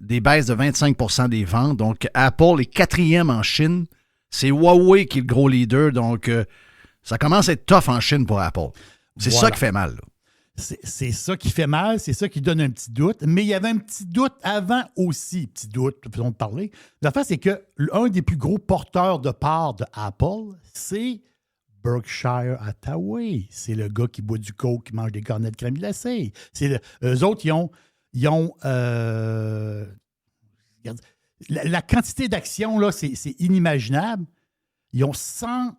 des baisses de 25 % des ventes. Donc, Apple est 4e en Chine. C'est Huawei qui est le gros leader. Donc, ça commence à être tough en Chine pour Apple. C'est ça qui fait mal. Là. C'est ça qui fait mal. C'est ça qui donne un petit doute. Mais il y avait un petit doute avant aussi. Petit doute, faisons parler. L'affaire, c'est que l'un des plus gros porteurs de parts de Apple, c'est Berkshire Hathaway. C'est le gars qui boit du coke, qui mange des cornets de crème glacée. Eux autres, ils ont la quantité d'actions, là, c'est inimaginable. Ils ont 100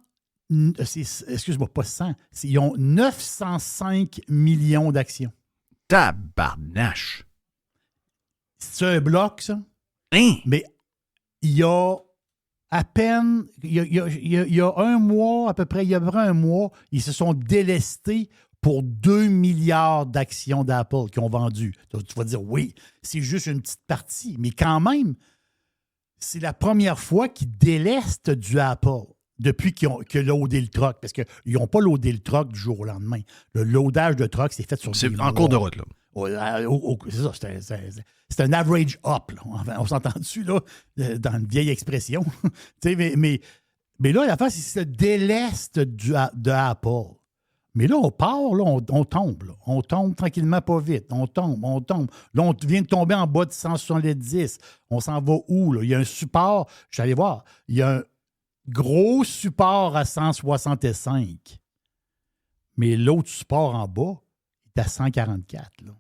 excuse-moi, pas 100. Ils ont 905 millions d'actions. Tabarnache. C'est un bloc, ça? Hein? Mais il y a à peine, il y a un mois, à peu près, il y a vraiment un mois, ils se sont délestés pour 2 milliards d'actions d'Apple qu'ils ont vendues. Donc, tu vas dire, oui, c'est juste une petite partie, mais quand même, c'est la première fois qu'ils délestent du Apple depuis qu'ils ont loadé le truck, parce qu'ils n'ont pas loadé le truck du jour au lendemain. Le loadage de truck, c'est fait sur C'est des en mois. cours de route, là. C'est ça, c'est un average up. Là. Enfin, on s'entend dessus là, dans une vieille expression. mais là, l'affaire, c'est que ça déleste de Apple. Mais là, on part, là, on tombe. Là. On tombe tranquillement, pas vite. On tombe. Là, on vient de tomber en bas de 170. On s'en va où? Là? Il y a un support. Je suis allé voir. Il y a un gros support à 165. Mais l'autre support en bas est à 144. Là.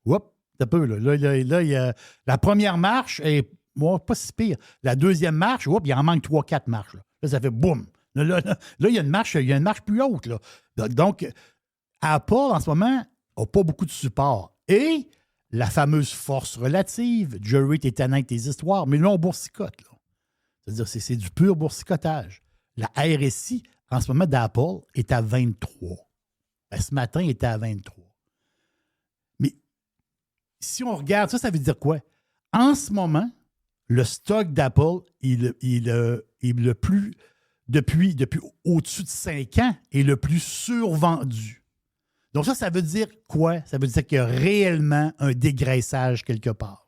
Oups, un peu. Là, il y a, la première marche est pas si pire. La deuxième marche, il en manque 3-4 marches. Là, ça fait boum. Là, il y a une marche plus haute. Là. Donc, Apple, en ce moment, n'a pas beaucoup de support. Et la fameuse force relative, Jerry est étonnant avec tes histoires, mais là, on boursicote. Là. C'est-à-dire, c'est du pur boursicotage. La RSI, en ce moment, d'Apple est à 23. Ce matin, il était à 23. Mais si on regarde, ça veut dire quoi? En ce moment, le stock d'Apple, il le plus... Depuis au-dessus de 5 ans, est le plus survendu. Donc ça veut dire quoi? Ça veut dire qu'il y a réellement un dégraissage quelque part.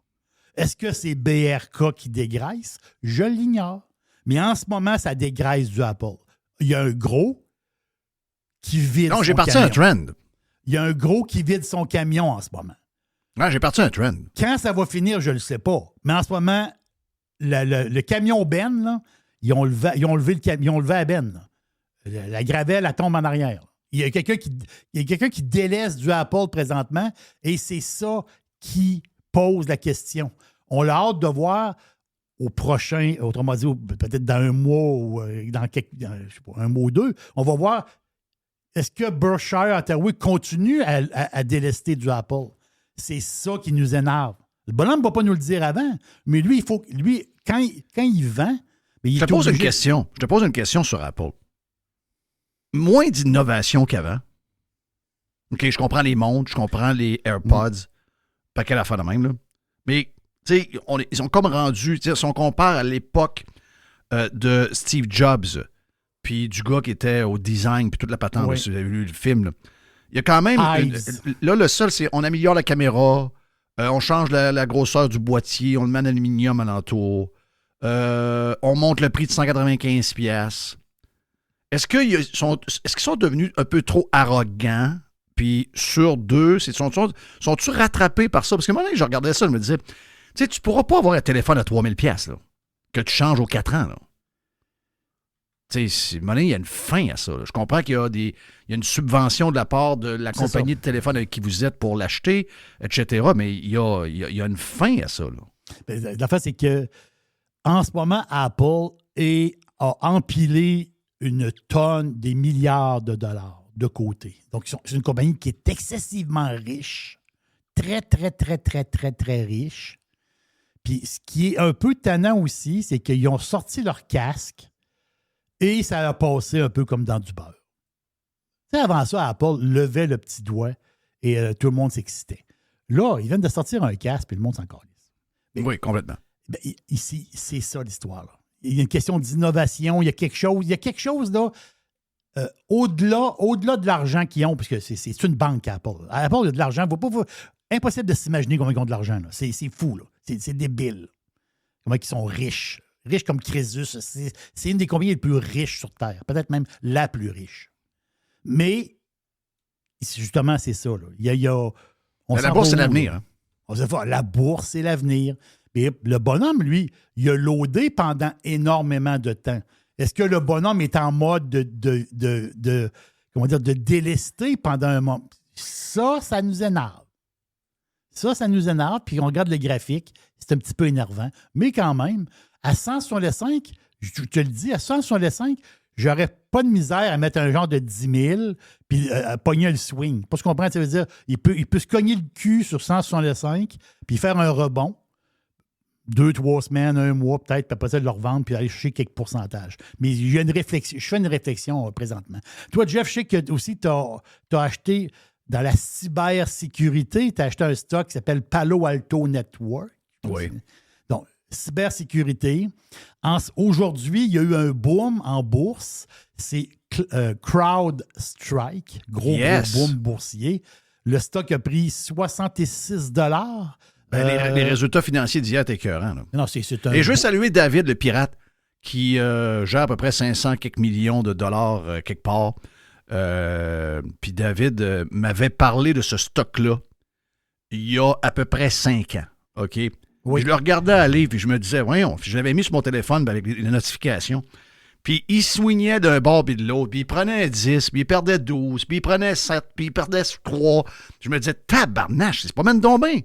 Est-ce que c'est BRK qui dégraisse? Je l'ignore. Mais en ce moment, ça dégraisse du Apple. Il y a un gros qui vide son camion. Non, j'ai parti un trend. Il y a un gros qui vide son camion en ce moment. Non, j'ai parti un trend. Quand ça va finir, je ne le sais pas. Mais en ce moment, le camion Ben, là, ils ont levé à Ben. La gravelle, elle tombe en arrière. Il y a quelqu'un qui délaisse du Apple présentement et c'est ça qui pose la question. On a hâte de voir au prochain, autrement dit, peut-être dans un mois ou un mois ou deux, on va voir est-ce que Berkshire Hathaway continue à délester du Apple. C'est ça qui nous énerve. Le bonhomme ne va pas nous le dire avant, mais lui, quand il vend, mais je te pose une question sur Apple. Moins d'innovation qu'avant. OK, je comprends les montres, je comprends les AirPods, pas quelle affaire de même, là. Mais, tu sais, ils sont comme rendus, si on compare à l'époque de Steve Jobs, puis du gars qui était au design, puis toute la patente, si vous avez vu le film, là. Il y a quand même... là, le seul, c'est on améliore la caméra, on change la grosseur du boîtier, on le met en aluminium alentour. On monte le prix de 195$. Est-ce qu'ils sont devenus un peu trop arrogants? Puis sur deux, sont-ils rattrapés par ça? Parce que moi, je regardais ça, je me disais, tu sais, tu pourras pas avoir un téléphone à 3000$ là, que tu changes aux 4 ans. Là. Tu sais, il y a une fin à ça. Là. Je comprends qu'il y a une subvention de la part de la compagnie de téléphone avec qui vous êtes pour l'acheter, etc. Mais il y a une fin à ça. Là. La fin, c'est que en ce moment, Apple a empilé une tonne, des milliards de dollars de côté. Donc, c'est une compagnie qui est excessivement riche, très, très, très, très, très, très riche. Puis, ce qui est un peu tannant aussi, c'est qu'ils ont sorti leur casque et ça a passé un peu comme dans du beurre. T'sais, avant ça, Apple levait le petit doigt et tout le monde s'excitait. Là, ils viennent de sortir un casque et le monde s'en calisse. Oui, complètement. Ben, ici, c'est ça l'histoire. Là. Il y a une question d'innovation, il y a quelque chose là, au-delà de l'argent qu'ils ont, parce que c'est une banque Apple. Apple, il y a de l'argent. Impossible de s'imaginer comment ils ont de l'argent. Là. C'est fou. Là. C'est débile. Comment ils sont riches. Riches comme Crésus. C'est une des compagnies les plus riches sur Terre. Peut-être même la plus riche. Mais, justement, c'est ça. Là. La bourse, c'est l'avenir. Hein? On se dit, la bourse, c'est l'avenir. Mais le bonhomme, lui, il a loadé pendant énormément de temps. Est-ce que le bonhomme est en mode de délester pendant un moment? Ça nous énerve. Ça nous énerve. Puis on regarde le graphique, c'est un petit peu énervant. Mais quand même, à 165, je te le dis, à 165, j'aurais pas de misère à mettre un genre de 10 000 puis à pogner le swing. Pas ce qu'on comprend, ça veut dire il peut se cogner le cul sur 165 puis faire un rebond. 2-3 semaines, 1 mois peut-être, puis après ça, de le revendre puis aller chercher quelques pourcentages. Mais il y a une réflexion, je fais une réflexion présentement. Toi, Jeff, je sais que aussi tu as acheté dans la cybersécurité, tu as acheté un stock qui s'appelle Palo Alto Network. Oui. Donc, cybersécurité. Aujourd'hui, il y a eu un boom en bourse. C'est CrowdStrike, gros boom boursier. Le stock a pris 66 $. Les résultats financiers d'hier étaient écœurants. Là. Non, c'est un... Et je veux saluer David, le pirate, qui gère à peu près 500 quelques millions de dollars quelque part. Puis David m'avait parlé de ce stock-là il y a à peu près 5 ans. OK? Oui. Je le regardais aller, puis je me disais, voyons, je l'avais mis sur mon téléphone avec les notifications. Puis il swingait d'un bord puis de l'autre, puis il prenait 10, puis il perdait 12, puis il prenait 7, puis il perdait 3. Je me disais, tabarnache, c'est pas même donc bien.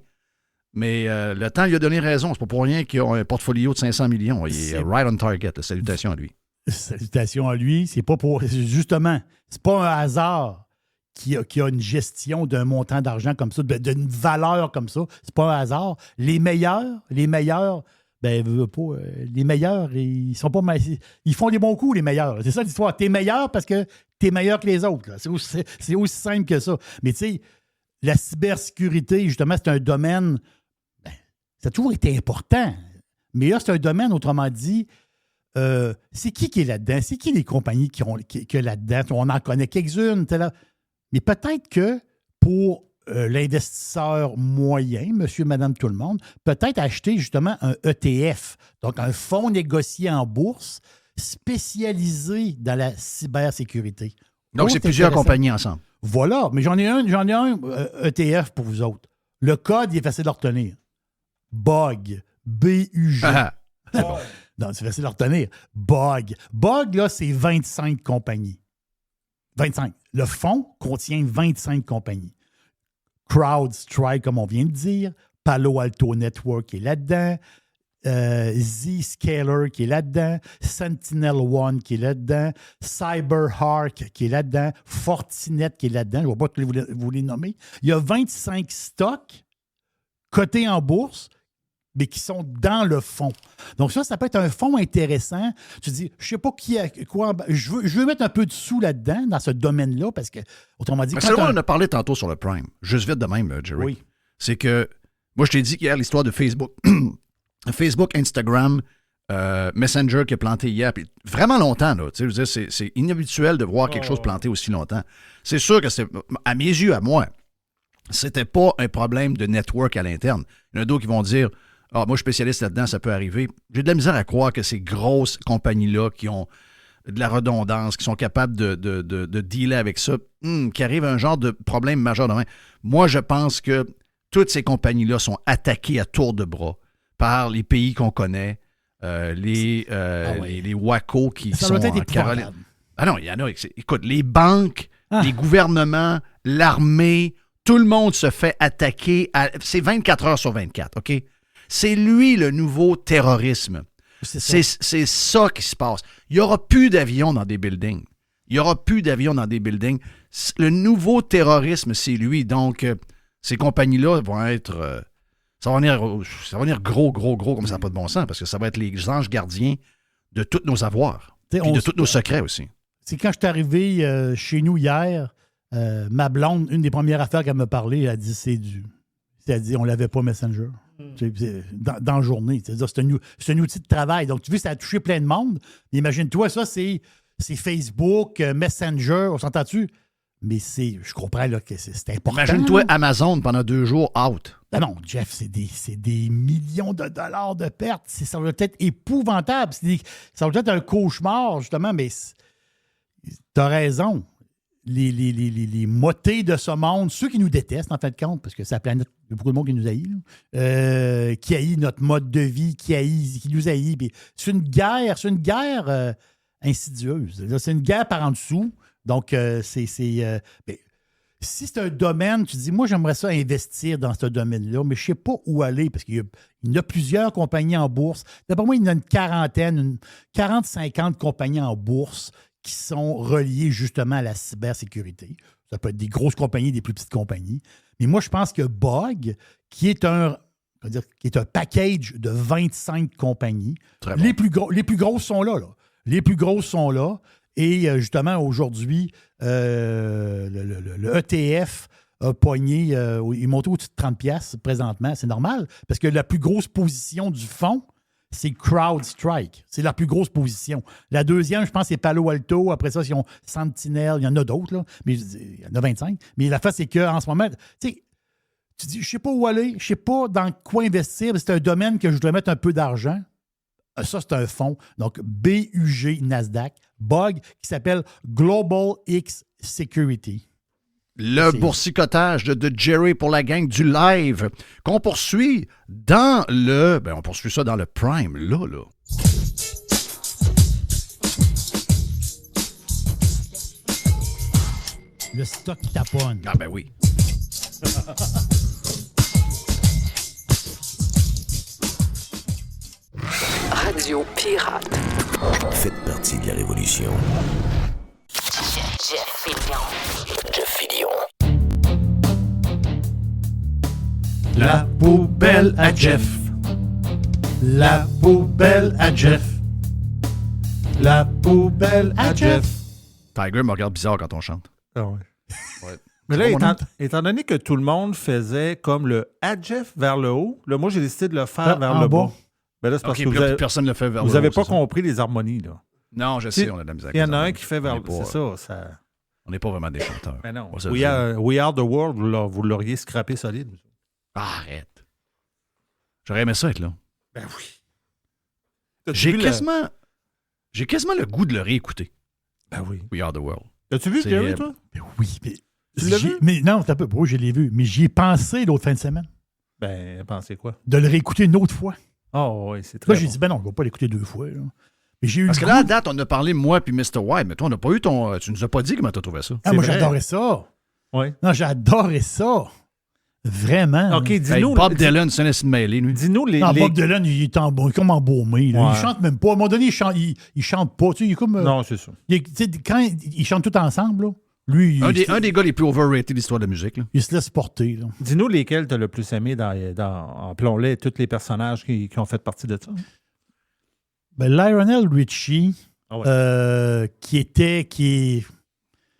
Mais le temps lui a donné raison. C'est pas pour rien qu'il a un portfolio de 500 millions. Il est right on target. Salutations à lui. Salutations à lui. C'est pas pour... Justement, c'est pas un hasard qui a une gestion d'un montant d'argent comme ça, d'une valeur comme ça. C'est pas un hasard. Les meilleurs, les meilleurs, ils sont pas mal. Ils font des bons coups, les meilleurs. C'est ça l'histoire. T'es meilleur parce que t'es meilleur que les autres. Là. C'est aussi simple que ça. Mais tu sais, la cybersécurité, justement, c'est un domaine... ça a toujours été important. Mais là, c'est un domaine, autrement dit, c'est qui est là-dedans? C'est qui les compagnies qui est là-dedans? On en connaît quelques-unes. Mais peut-être que pour l'investisseur moyen, monsieur, madame, tout le monde, peut-être acheter justement un ETF, donc un fonds négocié en bourse spécialisé dans la cybersécurité. Donc, c'est plusieurs compagnies ensemble. Voilà, mais j'en ai un ETF pour vous autres. Le code, il est facile à retenir. BUG. B-U-G. C'est bon. Non, c'est facile à retenir. BUG. BUG, là, c'est 25 compagnies. 25. Le fonds contient 25 compagnies. CrowdStrike, comme on vient de dire. Palo Alto Network est là-dedans. Zscaler qui est là-dedans, Sentinel-1 qui est là-dedans, CyberArk qui est là-dedans, Fortinet qui est là-dedans, je ne vais pas vous les nommer. Il y a 25 stocks cotés en bourse, mais qui sont dans le fonds. Donc ça peut être un fonds intéressant. Tu te dis, je ne sais pas qui a quoi, je veux mettre un peu de sous là-dedans, dans ce domaine-là, parce que, autrement dit... on en a parlé tantôt sur le Prime, juste vite de même, Jerry. Oui. C'est que, moi je t'ai dit hier l'histoire de Facebook... Facebook, Instagram, Messenger qui a planté hier, puis vraiment longtemps, là. Je veux dire, c'est inhabituel de voir quelque chose planter aussi longtemps. C'est sûr que c'est, à mes yeux, à moi, c'était pas un problème de network à l'interne. Il y en a d'autres qui vont dire, moi je suis spécialiste là-dedans, ça peut arriver. J'ai de la misère à croire que ces grosses compagnies-là qui ont de la redondance, qui sont capables de dealer avec ça, qui arrive un genre de problème majeur demain. Moi, je pense que toutes ces compagnies-là sont attaquées à tour de bras par les pays qu'on connaît, les WACO qui ça sont en Caroline. Ah non, il y en a. Écoute, les banques, les gouvernements, l'armée, tout le monde se fait attaquer. C'est 24 heures sur 24, OK? C'est lui le nouveau terrorisme. C'est ça qui se passe. Il n'y aura plus d'avions dans des buildings. Le nouveau terrorisme, c'est lui. Donc, ces compagnies-là vont être... Ça va venir gros, comme ça n'a pas de bon sens, parce que ça va être les anges gardiens de tous nos avoirs, et de tous nos secrets aussi. C'est quand je suis arrivé chez nous hier, ma blonde, une des premières affaires qu'elle m'a parlé, elle a dit elle a dit on l'avait pas Messenger. Dans la journée. C'est-à-dire, c'est un outil de travail. Donc, tu vois, ça a touché plein de monde. Imagine-toi, ça, c'est Facebook, Messenger, on s'entend-tu? Mais je comprends là, que c'est important. Imagine-toi Amazon pendant 2 jours out. Non, Jeff, c'est des millions de dollars de pertes. Ça va être épouvantable. Ça va être un cauchemar, justement, mais tu as raison. Les motés de ce monde, ceux qui nous détestent, en fin de compte, parce que c'est la planète, il y a beaucoup de monde qui nous haït, qui haït notre mode de vie, qui nous haït. C'est une guerre insidieuse. C'est une guerre par en dessous. Donc, si c'est un domaine, tu dis, moi, j'aimerais ça investir dans ce domaine-là, mais je ne sais pas où aller parce qu'il y a plusieurs compagnies en bourse. D'après moi, il y en a une quarantaine, 40-50 compagnies en bourse qui sont reliés justement à la cybersécurité. Ça peut être des grosses compagnies, des plus petites compagnies. Mais moi, je pense que Bug, qui est un package de 25 compagnies, Très les bon. plus grosses sont là. Les plus grosses sont là. Et justement, aujourd'hui, le ETF a pogné, il est monté au-dessus de 30$ présentement. C'est normal, parce que la plus grosse position du fonds, c'est CrowdStrike. C'est la plus grosse position. La deuxième, je pense, c'est Palo Alto. Après ça, ils ont Sentinel. Il y en a d'autres, là, mais il y en a 25. Mais la face, c'est qu'en ce moment, tu sais, tu dis, je ne sais pas où aller, je ne sais pas dans quoi investir. C'est un domaine que je dois mettre un peu d'argent. Ça, c'est un fonds. Donc, BUG Nasdaq, Bug, qui s'appelle Global X Security. Le boursicotage de Jerry pour la gang du live qu'on poursuit dans le... on poursuit ça dans le Prime, là. Le stock qui taponne. Ah ben oui. Radio Pirate. Faites partie de la révolution. Jeff Fillion. La poubelle à Jeff. La poubelle à Jeff. La poubelle à Jeff. Tiger me regarde bizarre quand on chante. Ah ouais. Ouais. Mais là, C'est bon, étant donné que tout le monde faisait comme le à Jeff vers le haut, là, moi, j'ai décidé de le faire vers en le bas. bas. Ben là, c'est parce OK, que puis là, personne ne le fait vers vous le n'avez haut, pas c'est ça? compris les harmonies, là. Non, je sais, on a de la misère. Il y en a avec un les qui fait vers... harmonies. C'est ça. On n'est pas vraiment des chanteurs. Ben non. On va se le We dire. are the world, vous l'auriez scrappé solide. Ah, arrête. J'aurais aimé ça être là. Ben oui. T'as-tu J'ai vu quasiment le goût de le réécouter. Ben oui. We Are the World. As-tu vu C'est- Jerry, toi? Ben oui, mais... Tu l'as vu? Mais non, t'as peu. Oui, je l'ai vu. Mais j'y ai pensé l'autre fin de semaine. Ben, pensez quoi? De le réécouter une autre fois. Oh, oui, c'est très Là, j'ai bon. dit, ben non, je ne vais pas l'écouter 2 fois. Là. Mais j'ai eu Parce le que là, à goût. date, on a parlé, moi puis Mr. White, mais toi, on n'a pas eu ton... Tu nous as pas dit comment tu as trouvé ça. Ah, moi, c'est vrai. j'adorais ça. Oui. Non, j'adorais ça. Vraiment. OK, Hey, dis-nous... Bob Dylan, c'est un essai de mêlée, lui. Dis-nous les... Non, les- Bob Dylan, il est comme embaumé. Là. Ouais. Il chante même pas. À un moment donné, il chante pas. Tu sais, il est comme... Non, c'est ça. tu sais, quand ils chantent tout ensemble, là, lui, Un des gars les plus overrated de l'histoire de la musique. Là. il se laisse porter. Là. Dis-nous lesquels t'as le plus aimé appelons-les tous les personnages qui ont fait partie de ça. Ben, Lionel Richie, Ah ouais.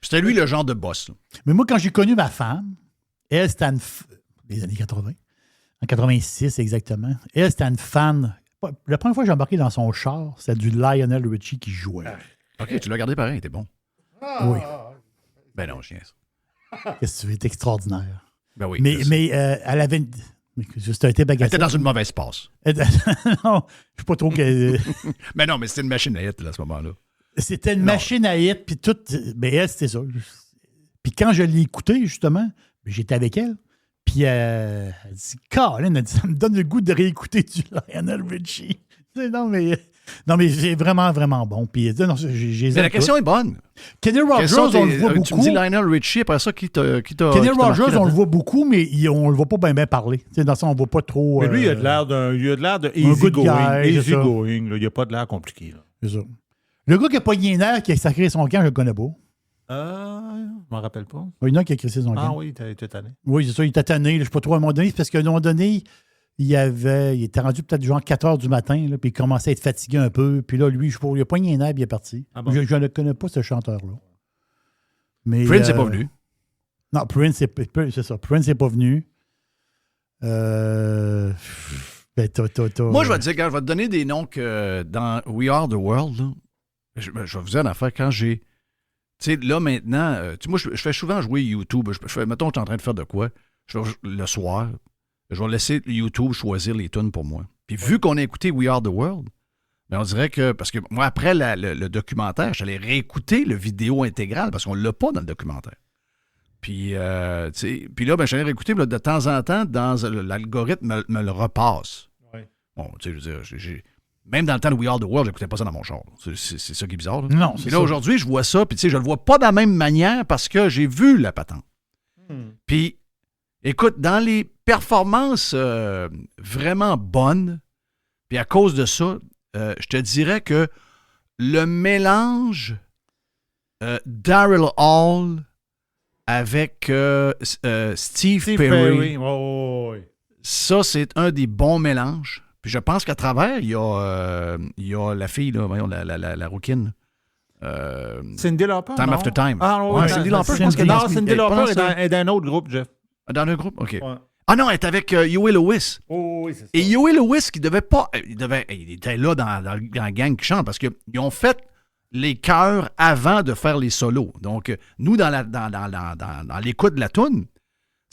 C'était lui le genre de boss. Là. Mais moi, quand j'ai connu ma femme, elle, c'était des années 80, en 86 exactement, elle, c'était une fan. La première fois que j'ai embarqué dans son char, c'était du Lionel Richie qui jouait. OK, tu l'as gardé pareil, t'es bon. Oui. Ben non, je niaise. Qu'est-ce que tu veux, c'est extraordinaire. Ben oui. Mais elle avait... C'était un type Elle était agaçant. dans une mauvaise passe. Non, je sais pas trop que... Mais non, mais c'était une machine à hit là, à ce moment-là. C'était une machine à hit, puis tout... Mais elle, c'était ça. Puis quand je l'ai écouté, justement, j'étais avec elle, puis elle dit, Colin, elle dit, ça me donne le goût de réécouter du Lionel Richie. Non, mais c'est vraiment, vraiment bon. Puis non, Mais la question est bonne. Kenny Rogers, on le voit beaucoup. Tu me dis Lionel Richie, après ça, qui t'a Kenny marqué Rogers, on là-dedans? le voit beaucoup, mais on le voit pas bien parler. Tu sais, dans ça, on le voit pas trop... Mais lui, il a de l'air de un easy good going. guy, c'est Easy ça. going. Là. Il n'y a pas de l'air compliqué. Là. C'est ça. Le gars qui a pogné les nerfs, qui a sacré son camp, je le connais pas. Je m'en rappelle pas. Il y en a qui a crissé son camp. Ah oui, t'es tanné. Oui, c'est ça, il était tanné. Je sais pas trop à un moment donné. C'est parce qu'à un moment donné, il était rendu peut-être genre 4 heures du matin, là, puis il commençait à être fatigué un peu. Puis là, lui, il a pogné les nerfs, puis il est parti. Ah bon? Je ne connais pas ce chanteur-là. Mais, Prince n'est pas venu. Non, c'est ça. Prince n'est pas venu. Ben, Moi, je vais te dire, gars, je vais te donner des noms que dans We Are the World, là, je vais vous dire une affaire. Quand j'ai. Tu sais, là, maintenant, moi, je fais souvent jouer YouTube. Mettons, je suis en train de faire de quoi. Le soir, je vais laisser YouTube choisir les tunes pour moi. Puis vu qu'on a écouté We Are the World, ben, on dirait que. Parce que moi, après le documentaire, j'allais réécouter le vidéo intégral parce qu'on ne l'a pas dans le documentaire. Puis, tu sais, puis là, ben, j'allais réécouter. Puis là, de temps en temps, l'algorithme me le repasse. Ouais. Bon, tu sais, je veux dire, même dans le temps de We Are the World, j'écoutais pas ça dans mon char. C'est ça qui est bizarre. Là. Non, c'est Puis là, ça. aujourd'hui, je vois ça, puis tu sais, je le vois pas de la même manière parce que j'ai vu la patente. Puis, écoute, dans les performances vraiment bonnes, puis à cause de ça, je te dirais que le mélange Daryl Hall avec Steve Perry. Oh. Ça, c'est un des bons mélanges. Puis je pense qu'à travers, il y a la fille, là, voyons, la rouquine. Cindy Lauper. Time non? After Time. Ah, oui, Ouais, Cindy Lauper, je pense qu'elle Non, Cindy Lauper est dans un autre groupe, Jeff. Dans un groupe? OK. Ouais. Ah non, elle est avec Huey Lewis. Oh, oui, c'est ça. Et Huey Lewis, qui devait pas. Il était là dans la gang qui chante parce qu'ils ont fait les chœurs avant de faire les solos. Donc, nous, dans l'écoute de la toune,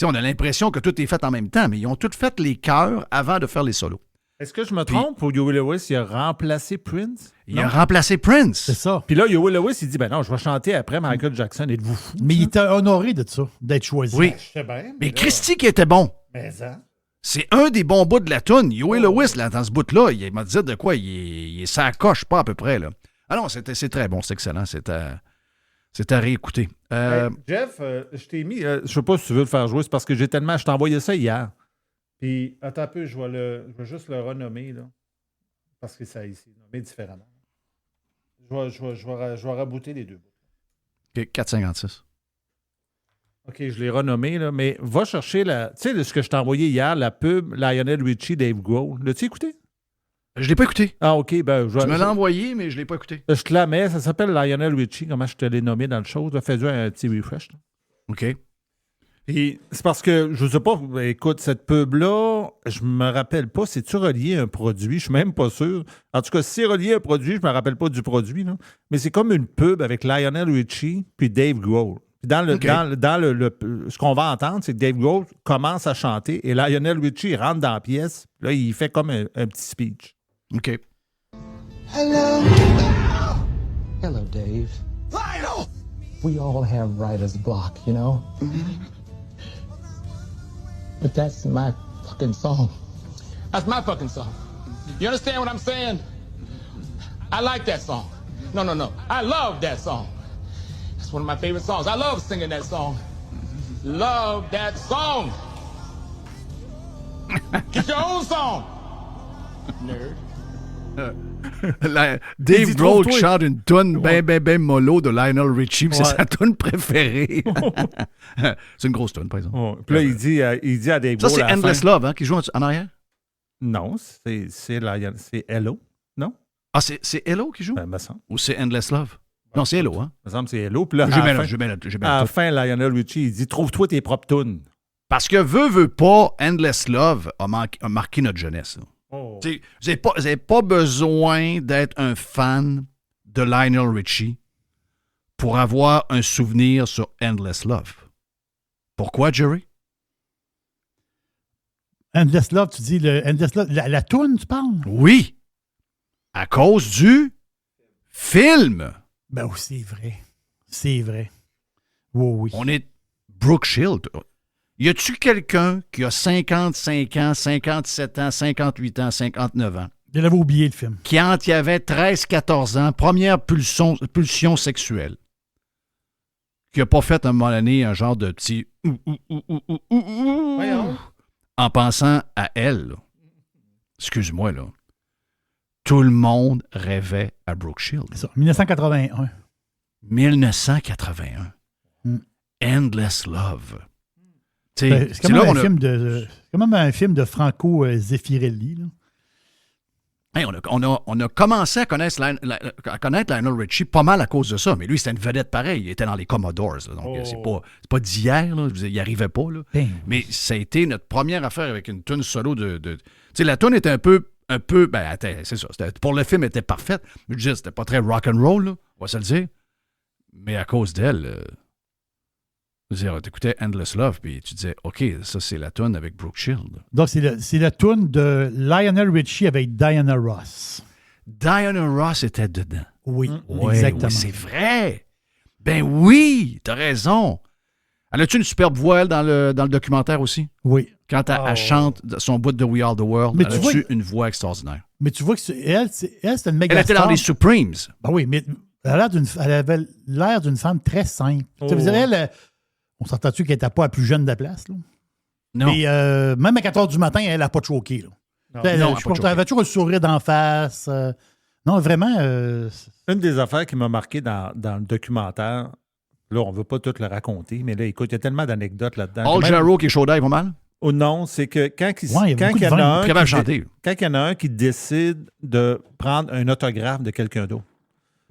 on a l'impression que tout est fait en même temps, mais ils ont tous fait les chœurs avant de faire les solos. Est-ce que je me trompe? Pour Huey Lewis, il a remplacé Prince? Il a remplacé Prince. C'est ça. Puis là, Huey Lewis, il dit, ben non, je vais chanter après Michael Jackson. Êtes-vous fou? Mais il était honoré de ça, d'être choisi. Oui. Je sais bien. Mais Christy qui était bon. Mais ça. C'est un des bons bouts de la toune. Huey Lewis, là, dans ce bout-là, il m'a dit de quoi? Il s'accroche pas à peu près, là. Ah non, c'est très bon, c'est excellent. C'est à réécouter. Jeff, je t'ai mis... je sais pas si tu veux le faire jouer, c'est parce que j'ai tellement... Je t'ai envoyé ça hier. Puis, attends un peu, je vais juste le renommer, là. Parce que ça ici, nommé différemment. Je vais rabouter les deux bouts. OK, 4,56. OK, je l'ai renommé, là, mais va chercher la... Tu sais, ce que je t'ai envoyé hier, la pub Lionel Richie, Dave Grohl. L'as-tu écouté? Je l'ai pas écouté. Ah, OK, ben... Tu me l'as envoyé, mais je l'ai pas écouté. Je te la mets, ça s'appelle Lionel Richie, comment je te l'ai nommé dans le show. Fais-lui un petit refresh. Là. OK. Et c'est parce que, je sais pas, écoute, cette pub-là, je me rappelle pas, c'est-tu relié à un produit? Je suis même pas sûr. En tout cas, si c'est relié à un produit, je me rappelle pas du produit, là. Mais c'est comme une pub avec Lionel Richie puis Dave Grohl. Puis dans ce qu'on va entendre, c'est que Dave Grohl commence à chanter et Lionel Richie rentre dans la pièce. Là, il fait comme un petit speech. OK. Hello, Dave. Lionel! We all have writer's block, you know? But that's my fucking song. That's my fucking song. You understand what I'm saying? I like that song. No. I love that song. That's one of my favorite songs. I love singing that song. Love that song. Get your own song, nerd. Dave Grohl chante une toune ben mollo de Lionel Richie, c'est sa toune préférée. C'est une grosse toune, par exemple. Oh. Puis là, il dit à Dave Grohl... Ça, c'est Endless Love, hein, qui joue en arrière? Non, c'est Hello, non? Ah, c'est Hello qui joue? Ben, me semble. Ou c'est Endless Love? Non, c'est Hello, hein? Me semble que c'est Hello. Puis là, à la fin, Lionel Richie, il dit « Trouve-toi tes propres tunes. » Parce que veut pas, Endless Love a marqué notre jeunesse. Oh. Vous n'avez pas besoin d'être un fan de Lionel Richie pour avoir un souvenir sur Endless Love. Pourquoi, Jerry? Endless Love, tu dis Endless Love, la toune, tu parles? Oui. À cause du film. Ben oui, c'est vrai. C'est vrai. Oui. On est Brooke Shield. Y a-tu quelqu'un qui a 55 ans, 57 ans, 58 ans, 59 ans? Je l'avais oublié, le film. Qui avait 13-14 ans, première pulsion sexuelle. Qui n'a pas fait à un moment donné un genre de petit en pensant à elle. Là. Excuse-moi, là. Tout le monde rêvait à Brooke Shield. C'est ça, 1981. 1981. Endless Love. C'est quand même un film de Franco Zeffirelli. Là. Hey, on a commencé à connaître Lionel Richie pas mal à cause de ça, mais lui, c'était une vedette pareille. Il était dans les Commodores, là, donc c'est pas d'hier, là, il n'y arrivait pas. Là. Mais ça a été notre première affaire avec une tune solo de... Tu sais, la tune était un peu c'est ça, pour le film, elle était parfaite, mais je dis, c'était pas très rock'n'roll, là, on va se le dire. Mais à cause d'elle... t'écoutais Endless Love, puis tu disais, OK, ça, c'est la toune avec Brooke Shield. Donc, c'est la toune de Lionel Richie avec Diana Ross. Diana Ross était dedans. Oui, exactement. Oui, c'est vrai. Ben oui, t'as raison. Elle a-tu une superbe voix, elle, dans le documentaire aussi? Oui. Quand elle chante son bout de We Are the World, elle a-tu une voix extraordinaire? Mais tu vois que elle, c'est une méga Elle était dans les Supremes. Ben oui, mais elle avait l'air d'une femme très simple. Ça veut dire, elle... On s'entend-tu qu'elle n'était pas la plus jeune de la place? Là? Non. Mais même à 4 h du matin, elle n'a pas choqué. Là. Elle avait toujours un sourire d'en face. Non, vraiment. Une des affaires qui m'a marqué dans le documentaire, là, on ne veut pas tout le raconter, mais là, écoute, il y a tellement d'anecdotes là-dedans. Al Jarreau qui est chaud d'ail, pas mal? Ou non, c'est que quand il Ouais, il y a beaucoup de y en vin. a un Capable de qui chanter. quand il y en a un qui décide de prendre un autographe de quelqu'un d'autre,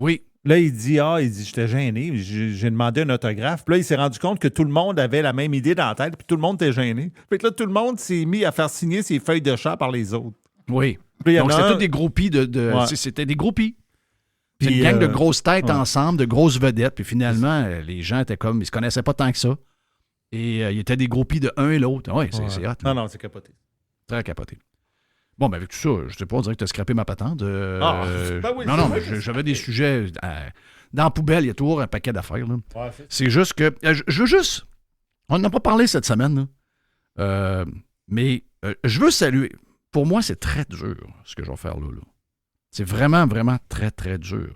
Oui. là, il dit, j'étais gêné, j'ai demandé un autographe. Puis là, il s'est rendu compte que tout le monde avait la même idée dans la tête, puis tout le monde était gêné. Puis là, tout le monde s'est mis à faire signer ses feuilles de chat par les autres. Oui. Puis il y en Donc, a c'était un- tous des groupies Ouais. C'était des groupies. C'est Puis, une gang de grosses têtes ouais. ensemble, de grosses vedettes. Puis finalement, les gens étaient comme... Ils se connaissaient pas tant que ça. Et ils étaient des groupies de un et l'autre. Oui, c'est hot. Non, c'est capoté. Très capoté. Bon, ben avec tout ça, je sais pas, on dirait que tu as scrappé ma patente. Ben oui, non, c'est non, vrai mais que j'avais des sujets... dans la poubelle, il y a toujours un paquet d'affaires. Là. Ouais, C'est juste que... je veux juste... On n'en a pas parlé cette semaine, là. Mais je veux saluer... Pour moi, c'est très dur, ce que je vais faire là. C'est vraiment, vraiment très, très dur.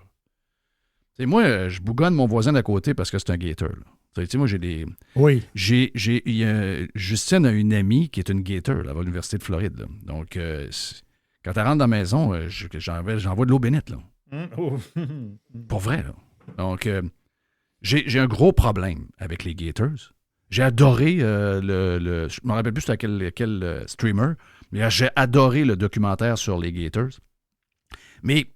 T'sais, moi, je bougonne mon voisin d'à côté parce que c'est un gator. Moi, j'ai des... Oui. Justine a une amie qui est une gator là, à l'Université de Floride. Là. Donc, quand elle rentre dans la maison, j'envoie de l'eau bénite. Là. Pour vrai. Là. Donc, j'ai un gros problème avec les gators. J'ai adoré je me rappelle plus c'était quel streamer, mais j'ai adoré le documentaire sur les gators. Mais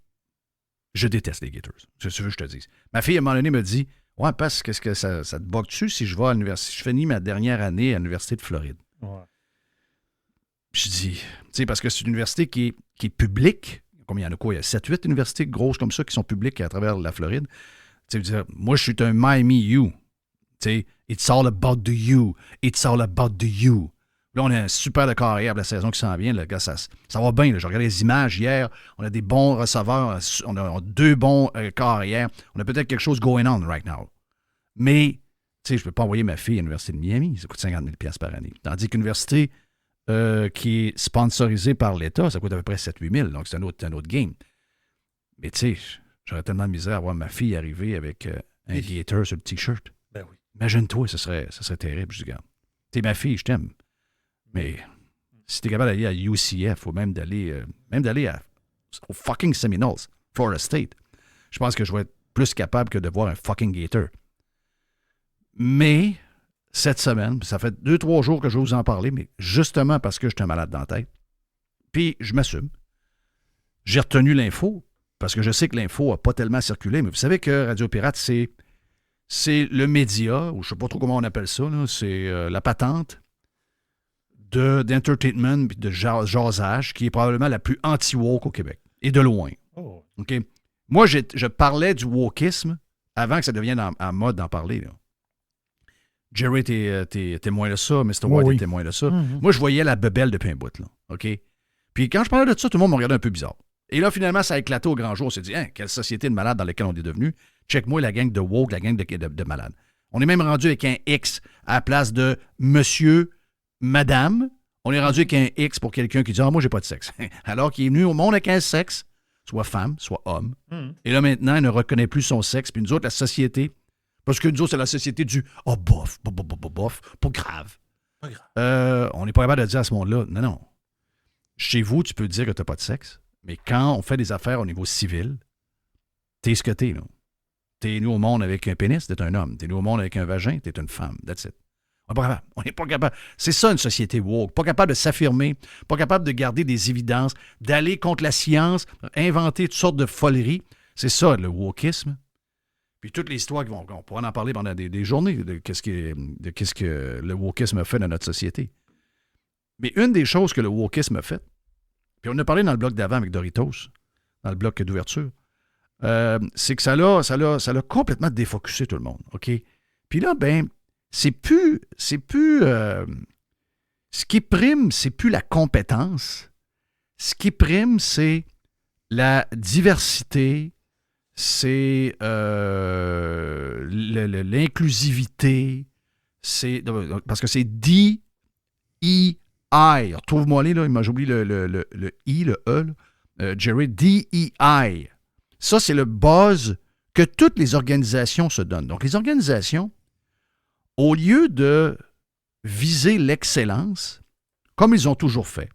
je déteste les gators. C'est ce que je te dis. Ma fille, à un moment donné, me dit ouais, parce qu'est-ce que ça te boque-tu si je vais à l'université? Je finis ma dernière année à l'Université de Floride. Ouais. Je dis, tu sais, parce que c'est une université qui est publique. Combien il y en a quoi? Il y a 7-8 universités grosses comme ça qui sont publiques à travers la Floride. Tu sais, moi, je suis un Miami U. Tu sais, it's all about the you. It's all about the you. Là, on a un super de carrière pour la saison qui s'en vient. Là, gars, ça va bien. Là. J'ai regardé les images hier. On a des bons receveurs. On a 2 bons carrières. On a peut-être quelque chose going on right now. Mais, tu sais, je ne peux pas envoyer ma fille à l'Université de Miami. Ça coûte 50 000 $ par année. Tandis qu'une université qui est sponsorisée par l'État, ça coûte à peu près 7-8 000. Donc, c'est un autre game. Mais, tu sais, j'aurais tellement de misère à voir ma fille arriver avec un gator sur le T-shirt. Ben oui. Imagine-toi, ça serait terrible. Je dis, regarde, t'es ma fille, je t'aime. Mais si t'es capable d'aller à UCF ou même d'aller au fucking Seminoles, Florida State, je pense que je vais être plus capable que de voir un fucking gator. Mais cette semaine, ça fait 2-3 jours que je vais vous en parler, mais justement parce que j'étais malade dans la tête, puis je m'assume. J'ai retenu l'info, parce que je sais que l'info n'a pas tellement circulé, mais vous savez que Radio Pirate, c'est le média, ou je ne sais pas trop comment on appelle ça, là, c'est la patente d'entertainment et de jasage qui est probablement la plus anti-woke au Québec. Et de loin. Oh. OK? Moi, je parlais du wokisme avant que ça devienne en mode d'en parler. Là. Jerry était témoin de ça, Mr. White est témoin de ça. Mm-hmm. Moi, je voyais la bebelle depuis un bout. Là. OK? Puis quand je parlais de ça, tout le monde me regardait un peu bizarre. Et là, finalement, ça a éclaté au grand jour. On s'est dit, quelle société de malades dans laquelle on est devenu. Check-moi la gang de woke, la gang de malades. On est même rendu avec un X à la place de monsieur, madame. On est rendu avec un X pour quelqu'un qui dit « Ah, moi, j'ai pas de sexe. » Alors qu'il est venu au monde avec un sexe, soit femme, soit homme. Et là, maintenant, il ne reconnaît plus son sexe. Puis nous autres, la société, parce que nous autres, c'est la société du « Oh, bof, pas grave. » On n'est pas capable de dire à ce monde-là, non. Chez vous, tu peux dire que tu n'as pas de sexe, mais quand on fait des affaires au niveau civil, t'es ce que t'es, là. T'es venu au monde avec un pénis, t'es un homme. T'es venu au monde avec un vagin, t'es une femme. That's it. On n'est pas capable. C'est ça une société woke. Pas capable de s'affirmer, pas capable de garder des évidences, d'aller contre la science, inventer toutes sortes de foleries. C'est ça, le wokisme. Puis toutes les histoires on pourra en parler pendant des journées de qu'est-ce que le wokisme a fait dans notre société. Mais une des choses que le wokisme a fait, puis on en a parlé dans le bloc d'avant avec Doritos, dans le bloc d'ouverture, c'est que ça l'a complètement défocusé tout le monde. OK? Puis là, c'est plus ce qui prime, c'est plus la compétence. Ce qui prime, c'est la diversité, c'est l'inclusivité, parce que c'est DEI. Retrouve-moi là, j'ai oublié le I, le E, là. Jerry, DEI. Ça, c'est le buzz que toutes les organisations se donnent. Donc, les organisations, au lieu de viser l'excellence, comme ils ont toujours fait,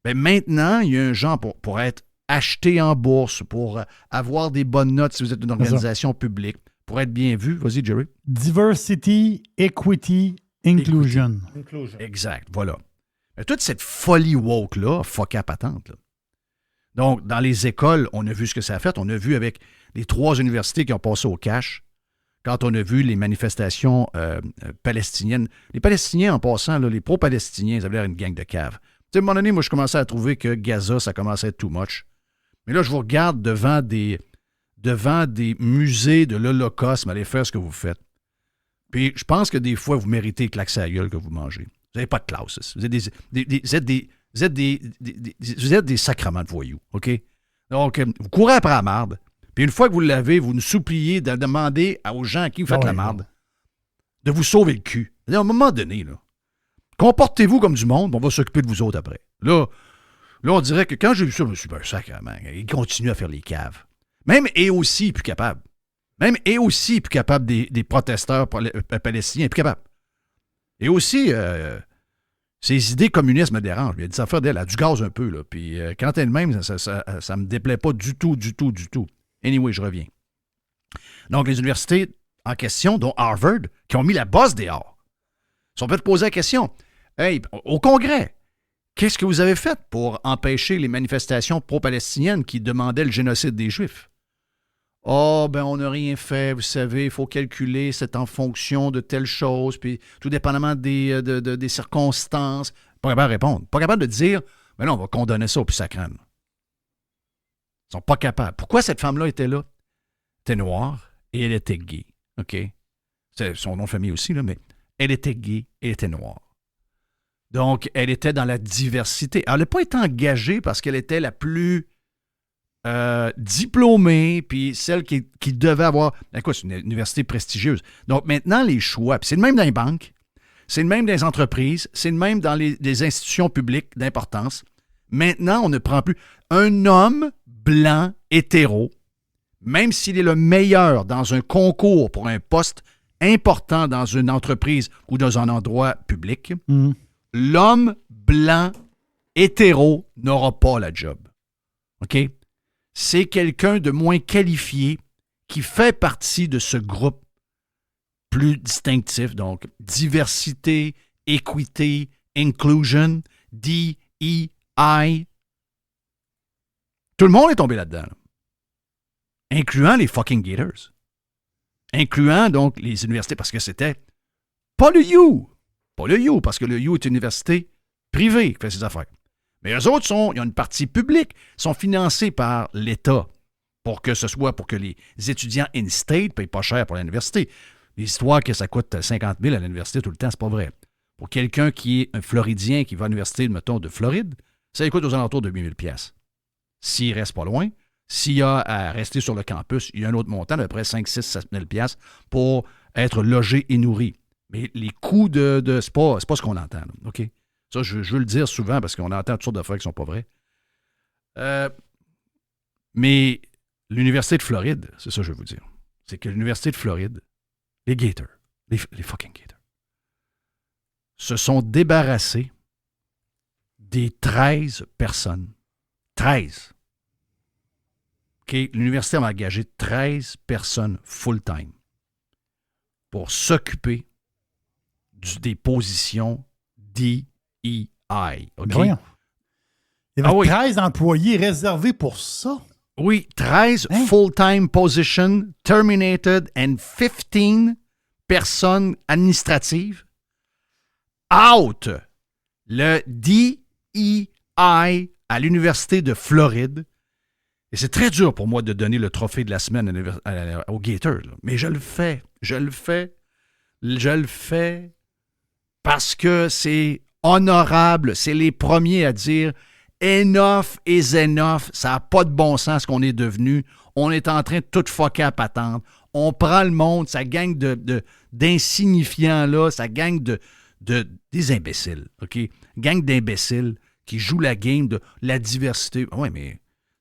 maintenant, il y a un genre pour être acheter en bourse, pour avoir des bonnes notes si vous êtes une organisation publique, pour être bien vu. Vas-y, Jerry. Diversity, equity, inclusion. Exact, voilà. Mais toute cette folie woke-là, fuck à patente, là. Donc, dans les écoles, on a vu ce que ça a fait. On a vu avec les 3 universités qui ont passé au cash, quand on a vu les manifestations palestiniennes. Les Palestiniens, en passant, là, les pro-palestiniens, ils avaient l'air une gang de caves. Tu sais, à un moment donné, moi, je commençais à trouver que Gaza, ça commençait à être too much. Mais là, je vous regarde devant des musées de l'Holocauste, allez faire ce que vous faites. Puis, je pense que des fois, vous méritez le claque à la gueule que vous mangez. Vous n'avez pas de classe. Vous êtes des sacrements de voyous, OK? Donc, vous courez après la marde, puis une fois que vous l'avez, vous nous suppliez de demander aux gens à qui vous faites la marde de vous sauver le cul. À un moment donné, là, comportez-vous comme du monde, on va s'occuper de vous autres après. Là, on dirait que quand j'ai vu ça, je me suis dit, ben, sacrément, il continue à faire les caves. Même et aussi plus capable. Même et aussi plus capable des protesteurs palestiniens, plus capable. Et aussi, ses idées communistes me dérangent. Il y a des affaires d'elle, elle a du gaz un peu, là. Puis quand elle-même, ça me déplaît pas du tout. Anyway, je reviens. Donc, les universités en question, dont Harvard, qui ont mis la bosse dehors, sont fait poser la question. Hey, au Congrès, qu'est-ce que vous avez fait pour empêcher les manifestations pro-palestiniennes qui demandaient le génocide des Juifs? Oh, ben on n'a rien fait, vous savez, il faut calculer, c'est en fonction de telle chose, puis tout dépendamment des circonstances. Pas capable de répondre. Pas capable de dire, mais non, on va condamner ça au plus sacrane. Ils sont pas capables. Pourquoi cette femme-là était là? Elle était noire et elle était gay. OK? C'est son nom de famille aussi, là, mais elle était gay et elle était noire. Donc, elle était dans la diversité. Elle n'a pas été engagée parce qu'elle était la plus diplômée, puis celle qui devait avoir... Écoute, c'est une université prestigieuse. Donc, maintenant, les choix, puis c'est le même dans les banques, c'est le même dans les entreprises, c'est le même dans les institutions publiques d'importance. Maintenant, on ne prend plus un homme blanc, hétéro, même s'il est le meilleur dans un concours pour un poste important dans une entreprise ou dans un endroit public, l'homme blanc, hétéro n'aura pas la job. OK? C'est quelqu'un de moins qualifié qui fait partie de ce groupe plus distinctif. Donc, diversité, équité, inclusion, DEI. Tout le monde est tombé là-dedans, là. Incluant les fucking Gators. Incluant donc les universités, parce que c'était pas le U. Pas le U, parce que le U est une université privée qui fait ses affaires. Mais eux autres, ils ont une partie publique, sont financés par l'État pour que les étudiants in-state ne payent pas cher pour l'université. L'histoire que ça coûte 50 000 à l'université tout le temps, c'est pas vrai. Pour quelqu'un qui est un Floridien qui va à l'université, mettons, de Floride, ça coûte aux alentours de 8 000 $. S'il reste pas loin, s'il a à rester sur le campus, il y a un autre montant d'à peu près 5, 6, 7 000 $ pour être logé et nourri. Mais les coûts c'est pas ce qu'on entend, là, OK? Ça, je veux le dire souvent parce qu'on entend toutes sortes d'affaires qui ne sont pas vraies. Mais l'Université de Floride, c'est ça que je veux vous dire. C'est que l'Université de Floride, les Gators, les fucking Gators, se sont débarrassés des 13 personnes. 13. OK? L'université a engagé 13 personnes full-time pour s'occuper des positions DEI. OK? Voyons. Il y avait 13 employés réservés pour ça. Oui, 13 full-time positions terminated and 15 personnes administratives out. Le DEI à l'Université de Floride. Et c'est très dur pour moi de donner le trophée de la semaine aux Gators. Là. Mais je le fais parce que c'est honorable. C'est les premiers à dire « Enough is enough ». Ça n'a pas de bon sens ce qu'on est devenu. On est en train de tout fucker à patente. On prend le monde, ça gang d'insignifiants là, ça gang des imbéciles, OK? Gang d'imbéciles qui jouent la game de la diversité. Oui, mais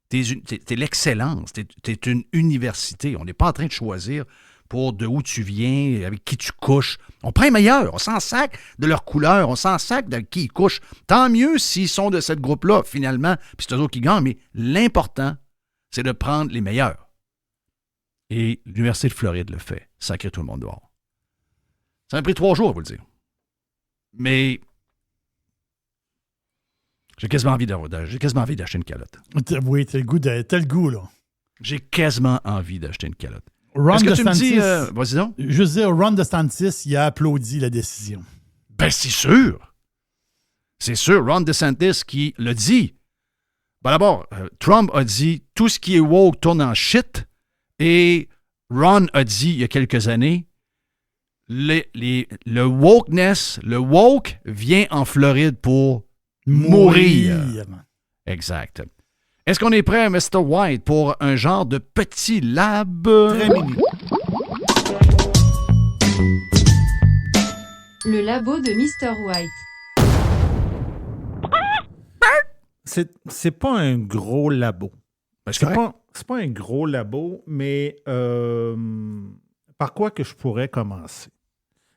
t'es l'excellence. T'es une université. On n'est pas en train de choisir pour de où tu viens, avec qui tu couches. On prend les meilleurs. On s'en sac de leur couleur. On s'en sac de qui ils couchent. Tant mieux s'ils sont de cette groupe-là, finalement, puis c'est eux autres qui gagnent. Mais l'important, c'est de prendre les meilleurs. Et l'Université de Floride le fait. Sacré tout le monde dehors. Ça m'a pris 3 jours à vous le dire. Mais j'ai quasiment envie d'acheter une calotte. Oui, t'as le goût, là. J'ai quasiment envie d'acheter une calotte. Ron Est-ce que tu me DeSantis, dis... vas-y donc. Je veux dire, Ron DeSantis, il a applaudi la décision. Ben, c'est sûr. C'est sûr. Ron DeSantis qui le dit. Ben d'abord, Trump a dit tout ce qui est woke tourne en shit. Et Ron a dit il y a quelques années le wokeness, le woke vient en Floride pour mourir. Exact. Est-ce qu'on est prêt, Mr. White, pour un genre de petit lab? Très mini. Le labo de Mr. White. C'est pas un gros labo. Ben, C'est pas un gros labo, mais par quoi que je pourrais commencer?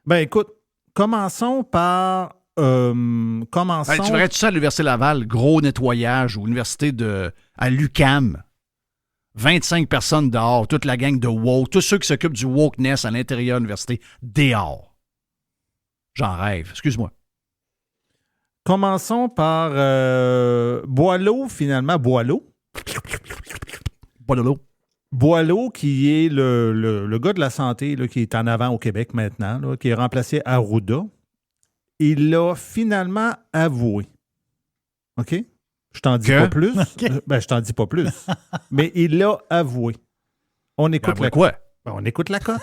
Ben écoute, commençons par... Ben, tu verrais-tu ça à l'Université Laval, gros nettoyage, ou l'Université à l'UQAM? 25 personnes dehors, toute la gang de woke, tous ceux qui s'occupent du wokeness à l'intérieur de l'université, dehors. J'en rêve, excuse-moi. Commençons par Boileau, finalement. Boileau, qui est le gars de la santé là, qui est en avant au Québec maintenant, là, qui est remplacé Arruda. Il l'a finalement avoué. OK? Je t'en dis pas plus. Okay. Ben, je t'en dis pas plus. Mais il l'a avoué. On écoute la quoi? Ben, on écoute la cote.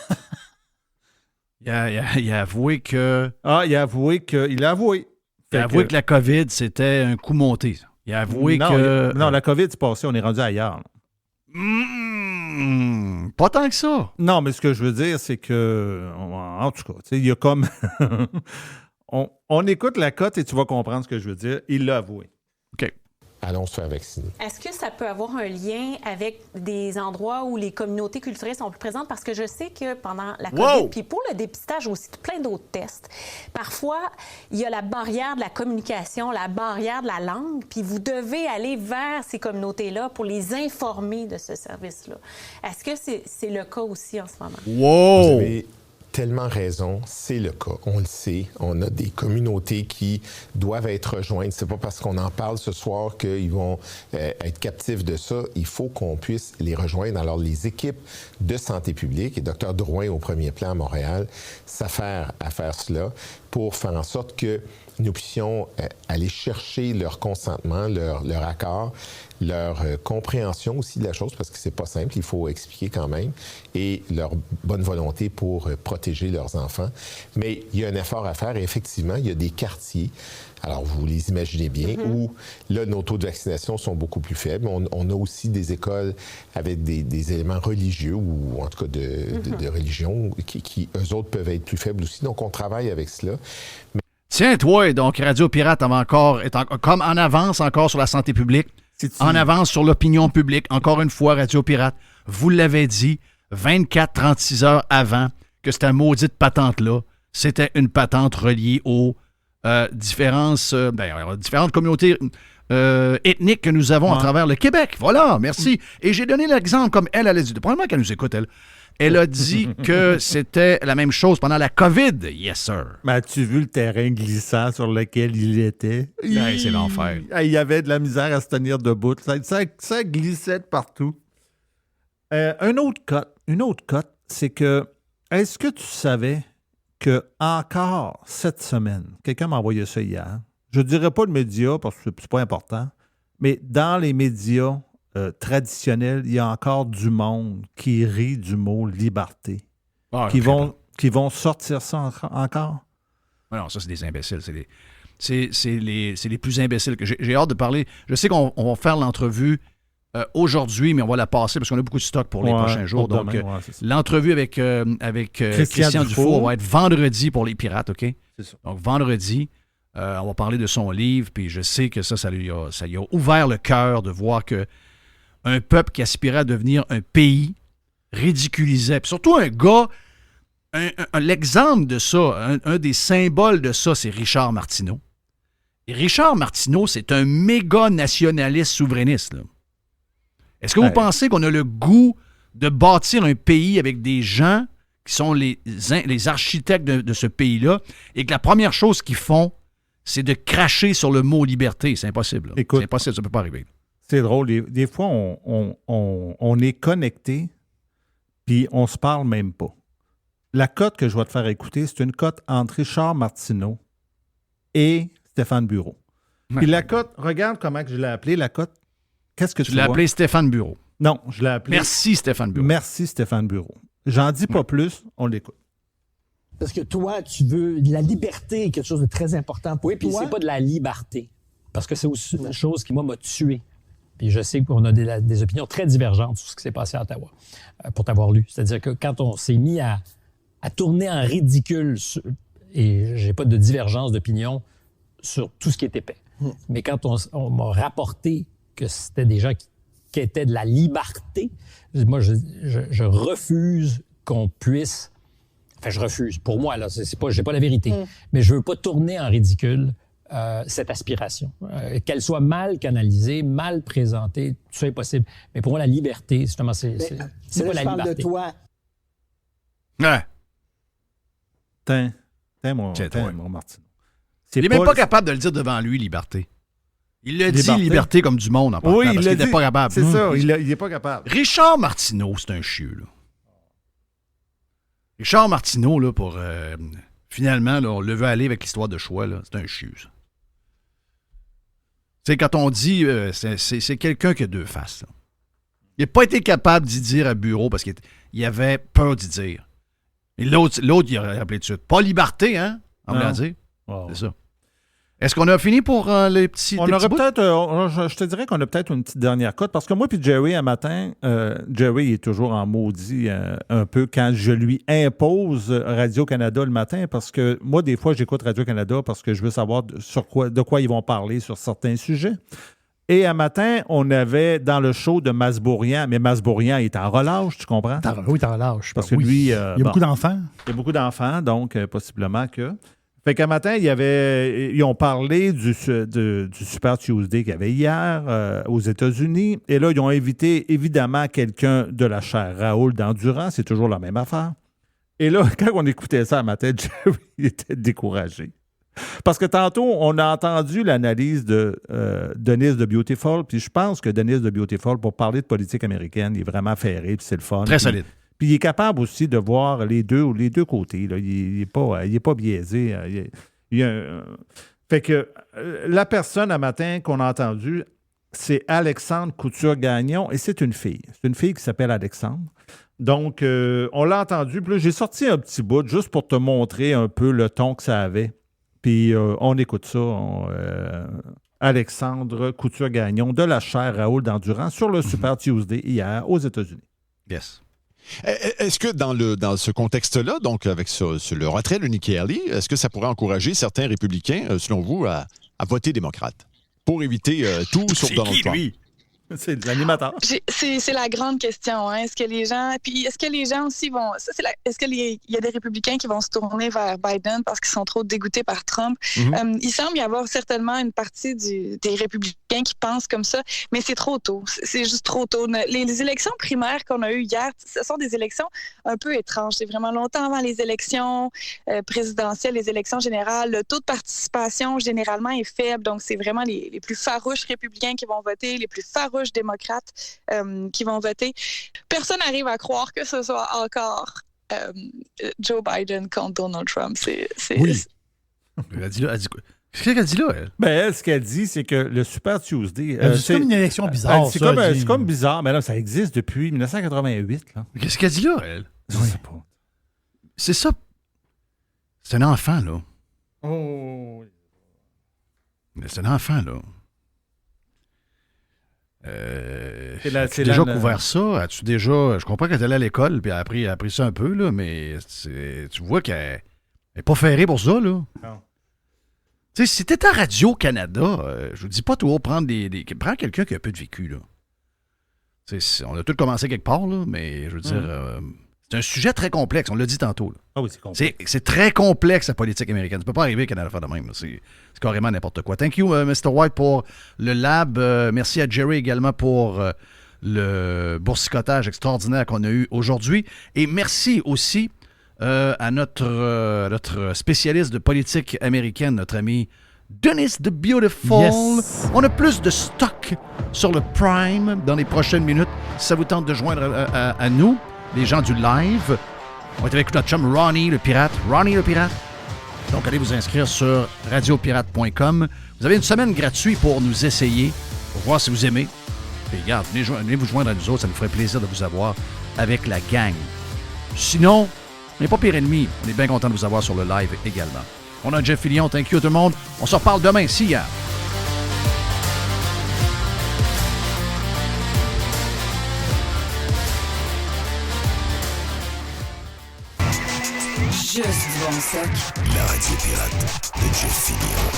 Il a avoué que... Ah, il a avoué que... Il a avoué. Il a avoué que la COVID, c'était un coup monté. Il a avoué que... Non, la COVID, c'est passé. On est rendu ailleurs. Pas tant que ça. Non, mais ce que je veux dire, c'est que... En tout cas, il y a comme... on écoute la cote et tu vas comprendre ce que je veux dire. Il l'a avoué. OK. Allons se faire vacciner. Est-ce que ça peut avoir un lien avec des endroits où les communautés culturelles sont plus présentes? Parce que je sais que pendant la COVID, puis pour le dépistage aussi, plein d'autres tests, parfois, il y a la barrière de la communication, la barrière de la langue, puis vous devez aller vers ces communautés-là pour les informer de ce service-là. Est-ce que c'est le cas aussi en ce moment? Wow! Vous avez tellement raison, c'est le cas. On le sait. On a des communautés qui doivent être rejointes. C'est pas parce qu'on en parle ce soir qu'ils vont être captifs de ça. Il faut qu'on puisse les rejoindre. Alors, les équipes de santé publique, et Dr. Drouin au premier plan à Montréal, s'affairent à faire cela pour faire en sorte que nous puissions aller chercher leur consentement, leur accord, leur compréhension aussi de la chose, parce que c'est pas simple, il faut expliquer quand même, et leur bonne volonté pour protéger leurs enfants. Mais il y a un effort à faire, et effectivement, il y a des quartiers, alors vous les imaginez bien, où là, nos taux de vaccination sont beaucoup plus faibles. On a aussi des écoles avec des éléments religieux, ou en tout cas de religion, qui, eux autres, peuvent être plus faibles aussi. Donc, on travaille avec cela. Mais... Tiens, toi, donc Radio Pirate est comme en avance encore sur la santé publique, en avance sur l'opinion publique. Encore une fois, Radio Pirate, vous l'avez dit, 24-36 heures avant que cette maudite patente-là, c'était une patente reliée aux différentes communautés ethniques que nous avons à travers le Québec. Voilà, merci. Et j'ai donné l'exemple, comme elle a dit, probablement qu'elle nous écoute, elle. Elle a dit que c'était la même chose pendant la COVID. Yes, sir. Mais as-tu vu le terrain glissant sur lequel il était? C'est l'enfer. Il y avait de la misère à se tenir debout. Ça glissait de partout. Une autre cote, c'est que, est-ce que tu savais que encore cette semaine, quelqu'un m'a envoyé ça hier, je ne dirais pas le média parce que c'est pas important, mais dans les médias traditionnels, il y a encore du monde qui rit du mot liberté. Qui vont sortir ça encore? Non, ça, c'est des imbéciles. C'est les plus imbéciles que j'ai hâte de parler. Je sais qu'on va faire l'entrevue aujourd'hui, mais on va la passer parce qu'on a beaucoup de stock pour les prochains jours. Donc, l'entrevue avec Christian Dufour va être vendredi pour les Pirates, OK? C'est ça. Donc, vendredi, on va parler de son livre, puis je sais que ça lui a ouvert le cœur de voir que un peuple qui aspirait à devenir un pays ridiculisait. Puis surtout un gars, l'exemple de ça, un des symboles de ça, c'est Richard Martineau. Et Richard Martineau, c'est un méga nationaliste souverainiste. Là. Est-ce que vous pensez qu'on a le goût de bâtir un pays avec des gens qui sont les architectes de ce pays-là et que la première chose qu'ils font, c'est de cracher sur le mot liberté? C'est impossible. Écoute, c'est impossible, ça ne peut pas arriver. C'est drôle. Des fois, on est connectés puis on se parle même pas. La cote que je vais te faire écouter, c'est une cote entre Richard Martineau et Stéphane Bureau. Puis la cote, regarde comment je l'ai appelée, la cote. Qu'est-ce que tu l'as appelé Stéphane Bureau. Non, je l'ai appelé... Merci Stéphane Bureau. Merci Stéphane Bureau. J'en dis pas plus, on l'écoute. Parce que toi, tu veux de la liberté, quelque chose de très important pour toi. Oui, puis c'est pas de la liberté. Parce que c'est aussi une chose qui, moi, m'a tué. Puis je sais qu'on a des opinions très divergentes sur ce qui s'est passé à Ottawa, pour t'avoir lu. C'est-à-dire que quand on s'est mis à tourner en ridicule, et j'ai pas de divergence d'opinion sur tout ce qui est épais, mais quand on m'a rapporté que c'était des gens qui étaient de la liberté, moi, je refuse qu'on puisse... Enfin, je refuse. Pour moi, là, j'ai pas la vérité. Mais je veux pas tourner en ridicule cette aspiration. Qu'elle soit mal canalisée, mal présentée, tout ça est possible. Mais pour moi, la liberté, justement, c'est pas la liberté. De toi. Ouais. Tiens, mon Martin. Il n'est même pas capable de le dire devant lui, liberté. Il l'a dit, liberté comme du monde en partant, parce qu'il n'était pas capable. C'est ça, il n'est pas capable. Richard Martineau, c'est un chieux, là. Richard Martineau, là, pour... finalement, là, on le veut aller avec l'histoire de choix, là, c'est un chieux, ça. Tu sais, quand on dit... c'est quelqu'un qui a deux faces, là. Il n'a pas été capable d'y dire à Bureau parce qu'il avait peur d'y dire. Et l'autre, il a rappelé tout de suite. Pas liberté, hein? On va dire. Wow. C'est ça. Est-ce qu'on a fini pour les petits... On aurait peut-être... je te dirais qu'on a peut-être une petite dernière cote, parce que moi puis Jerry, un matin, Jerry est toujours en maudit un peu quand je lui impose Radio-Canada le matin, parce que moi, des fois, j'écoute Radio-Canada parce que je veux savoir de quoi ils vont parler sur certains sujets. Et un matin, on avait dans le show de Masbourian, mais Masbourian est en relâche, tu comprends? Oui, il est en relâche. Parce que lui... il y a beaucoup d'enfants. Il y a beaucoup d'enfants, donc possiblement que... Fait qu'un matin, ils ont parlé du Super Tuesday qu'il y avait hier aux États-Unis. Et là, ils ont invité évidemment quelqu'un de la chaire Raoul d'Endurant. C'est toujours la même affaire. Et là, quand on écoutait ça un matin, Jerry était découragé. Parce que tantôt, on a entendu l'analyse de Denise de Beautiful. Puis je pense que Denise de Beautiful, pour parler de politique américaine, il est vraiment ferré. Puis c'est le fun. Très solide. Puis il est capable aussi de voir les deux côtés. Là. Il n'est pas biaisé. Fait que la personne, un matin, qu'on a entendue, c'est Alexandre Couture-Gagnon, et c'est une fille. C'est une fille qui s'appelle Alexandre. Donc, on l'a entendu. Puis là, j'ai sorti un petit bout juste pour te montrer un peu le ton que ça avait. Puis on écoute ça. Alexandre Couture-Gagnon de la chaire Raoul d'Endurant sur le Super Tuesday hier aux États-Unis. Yes. Est-ce que dans ce contexte-là, donc avec le retrait de Nikki Haley, est-ce que ça pourrait encourager certains républicains, selon vous, à voter démocrate pour éviter tout sur Donald Trump? Lui? C'est l'animateur. C'est la grande question. Hein? Est-ce que les gens aussi vont... Est-ce qu'il y a des républicains qui vont se tourner vers Biden parce qu'ils sont trop dégoûtés par Trump? Il semble y avoir certainement une partie des républicains qui pensent comme ça, mais c'est trop tôt. C'est juste trop tôt. Les élections primaires qu'on a eues hier, ce sont des élections un peu étranges. C'est vraiment longtemps avant les élections présidentielles, les élections générales. Le taux de participation, généralement, est faible. Donc, c'est vraiment les plus farouches républicains qui vont voter, les plus farouches démocrates qui vont voter. Personne n'arrive à croire que ce soit encore Joe Biden contre Donald Trump. Oui. Elle dit quoi? Qu'est-ce qu'elle dit là, elle? Ben, elle, ce qu'elle dit, c'est que le Super Tuesday... c'est comme une élection bizarre. C'est comme bizarre, mais là, ça existe depuis 1988. Là. Qu'est-ce qu'elle dit là, elle? Je sais pas. C'est ça. C'est un enfant, là. Oh. C'est un enfant, là. As-tu déjà couvert ça? As-tu déjà... Je comprends qu'elle est allée à l'école puis elle a appris ça un peu, là, mais tu vois qu'elle n'est pas ferrée pour ça, là. Non. Tu sais, si t'es à Radio-Canada, je vous dis pas toujours prendre prends quelqu'un qui a un peu de vécu, là. On a tous commencé quelque part, là, mais je veux dire, c'est un sujet très complexe. On l'a dit tantôt. Là. Ah oui, c'est complexe. C'est très complexe, la politique américaine. Tu peux pas arriver qu'à une affaire de même. C'est carrément n'importe quoi. Thank you, Mr. White, pour le lab. Merci à Jerry également pour le boursicotage extraordinaire qu'on a eu aujourd'hui. Et merci aussi à notre spécialiste de politique américaine, notre ami Dennis the Beautiful. Yes. On a plus de stock sur le Prime dans les prochaines minutes. Si ça vous tente de joindre à nous, les gens du live, on est avec notre chum Ronnie le Pirate. Ronnie le Pirate. Donc, allez vous inscrire sur radiopirate.com. Vous avez une semaine gratuite pour nous essayer, pour voir si vous aimez. Et regarde, venez vous joindre à nous autres. Ça nous ferait plaisir de vous avoir avec la gang. Sinon, on n'est pas pire ennemi. On est bien content de vous avoir sur le live également. On a Jeff Fillion. Thank you tout le monde. On se reparle demain. See ya. Juste du bon sac. La radio pirate de Jeff Fillion.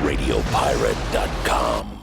RadioPirate.com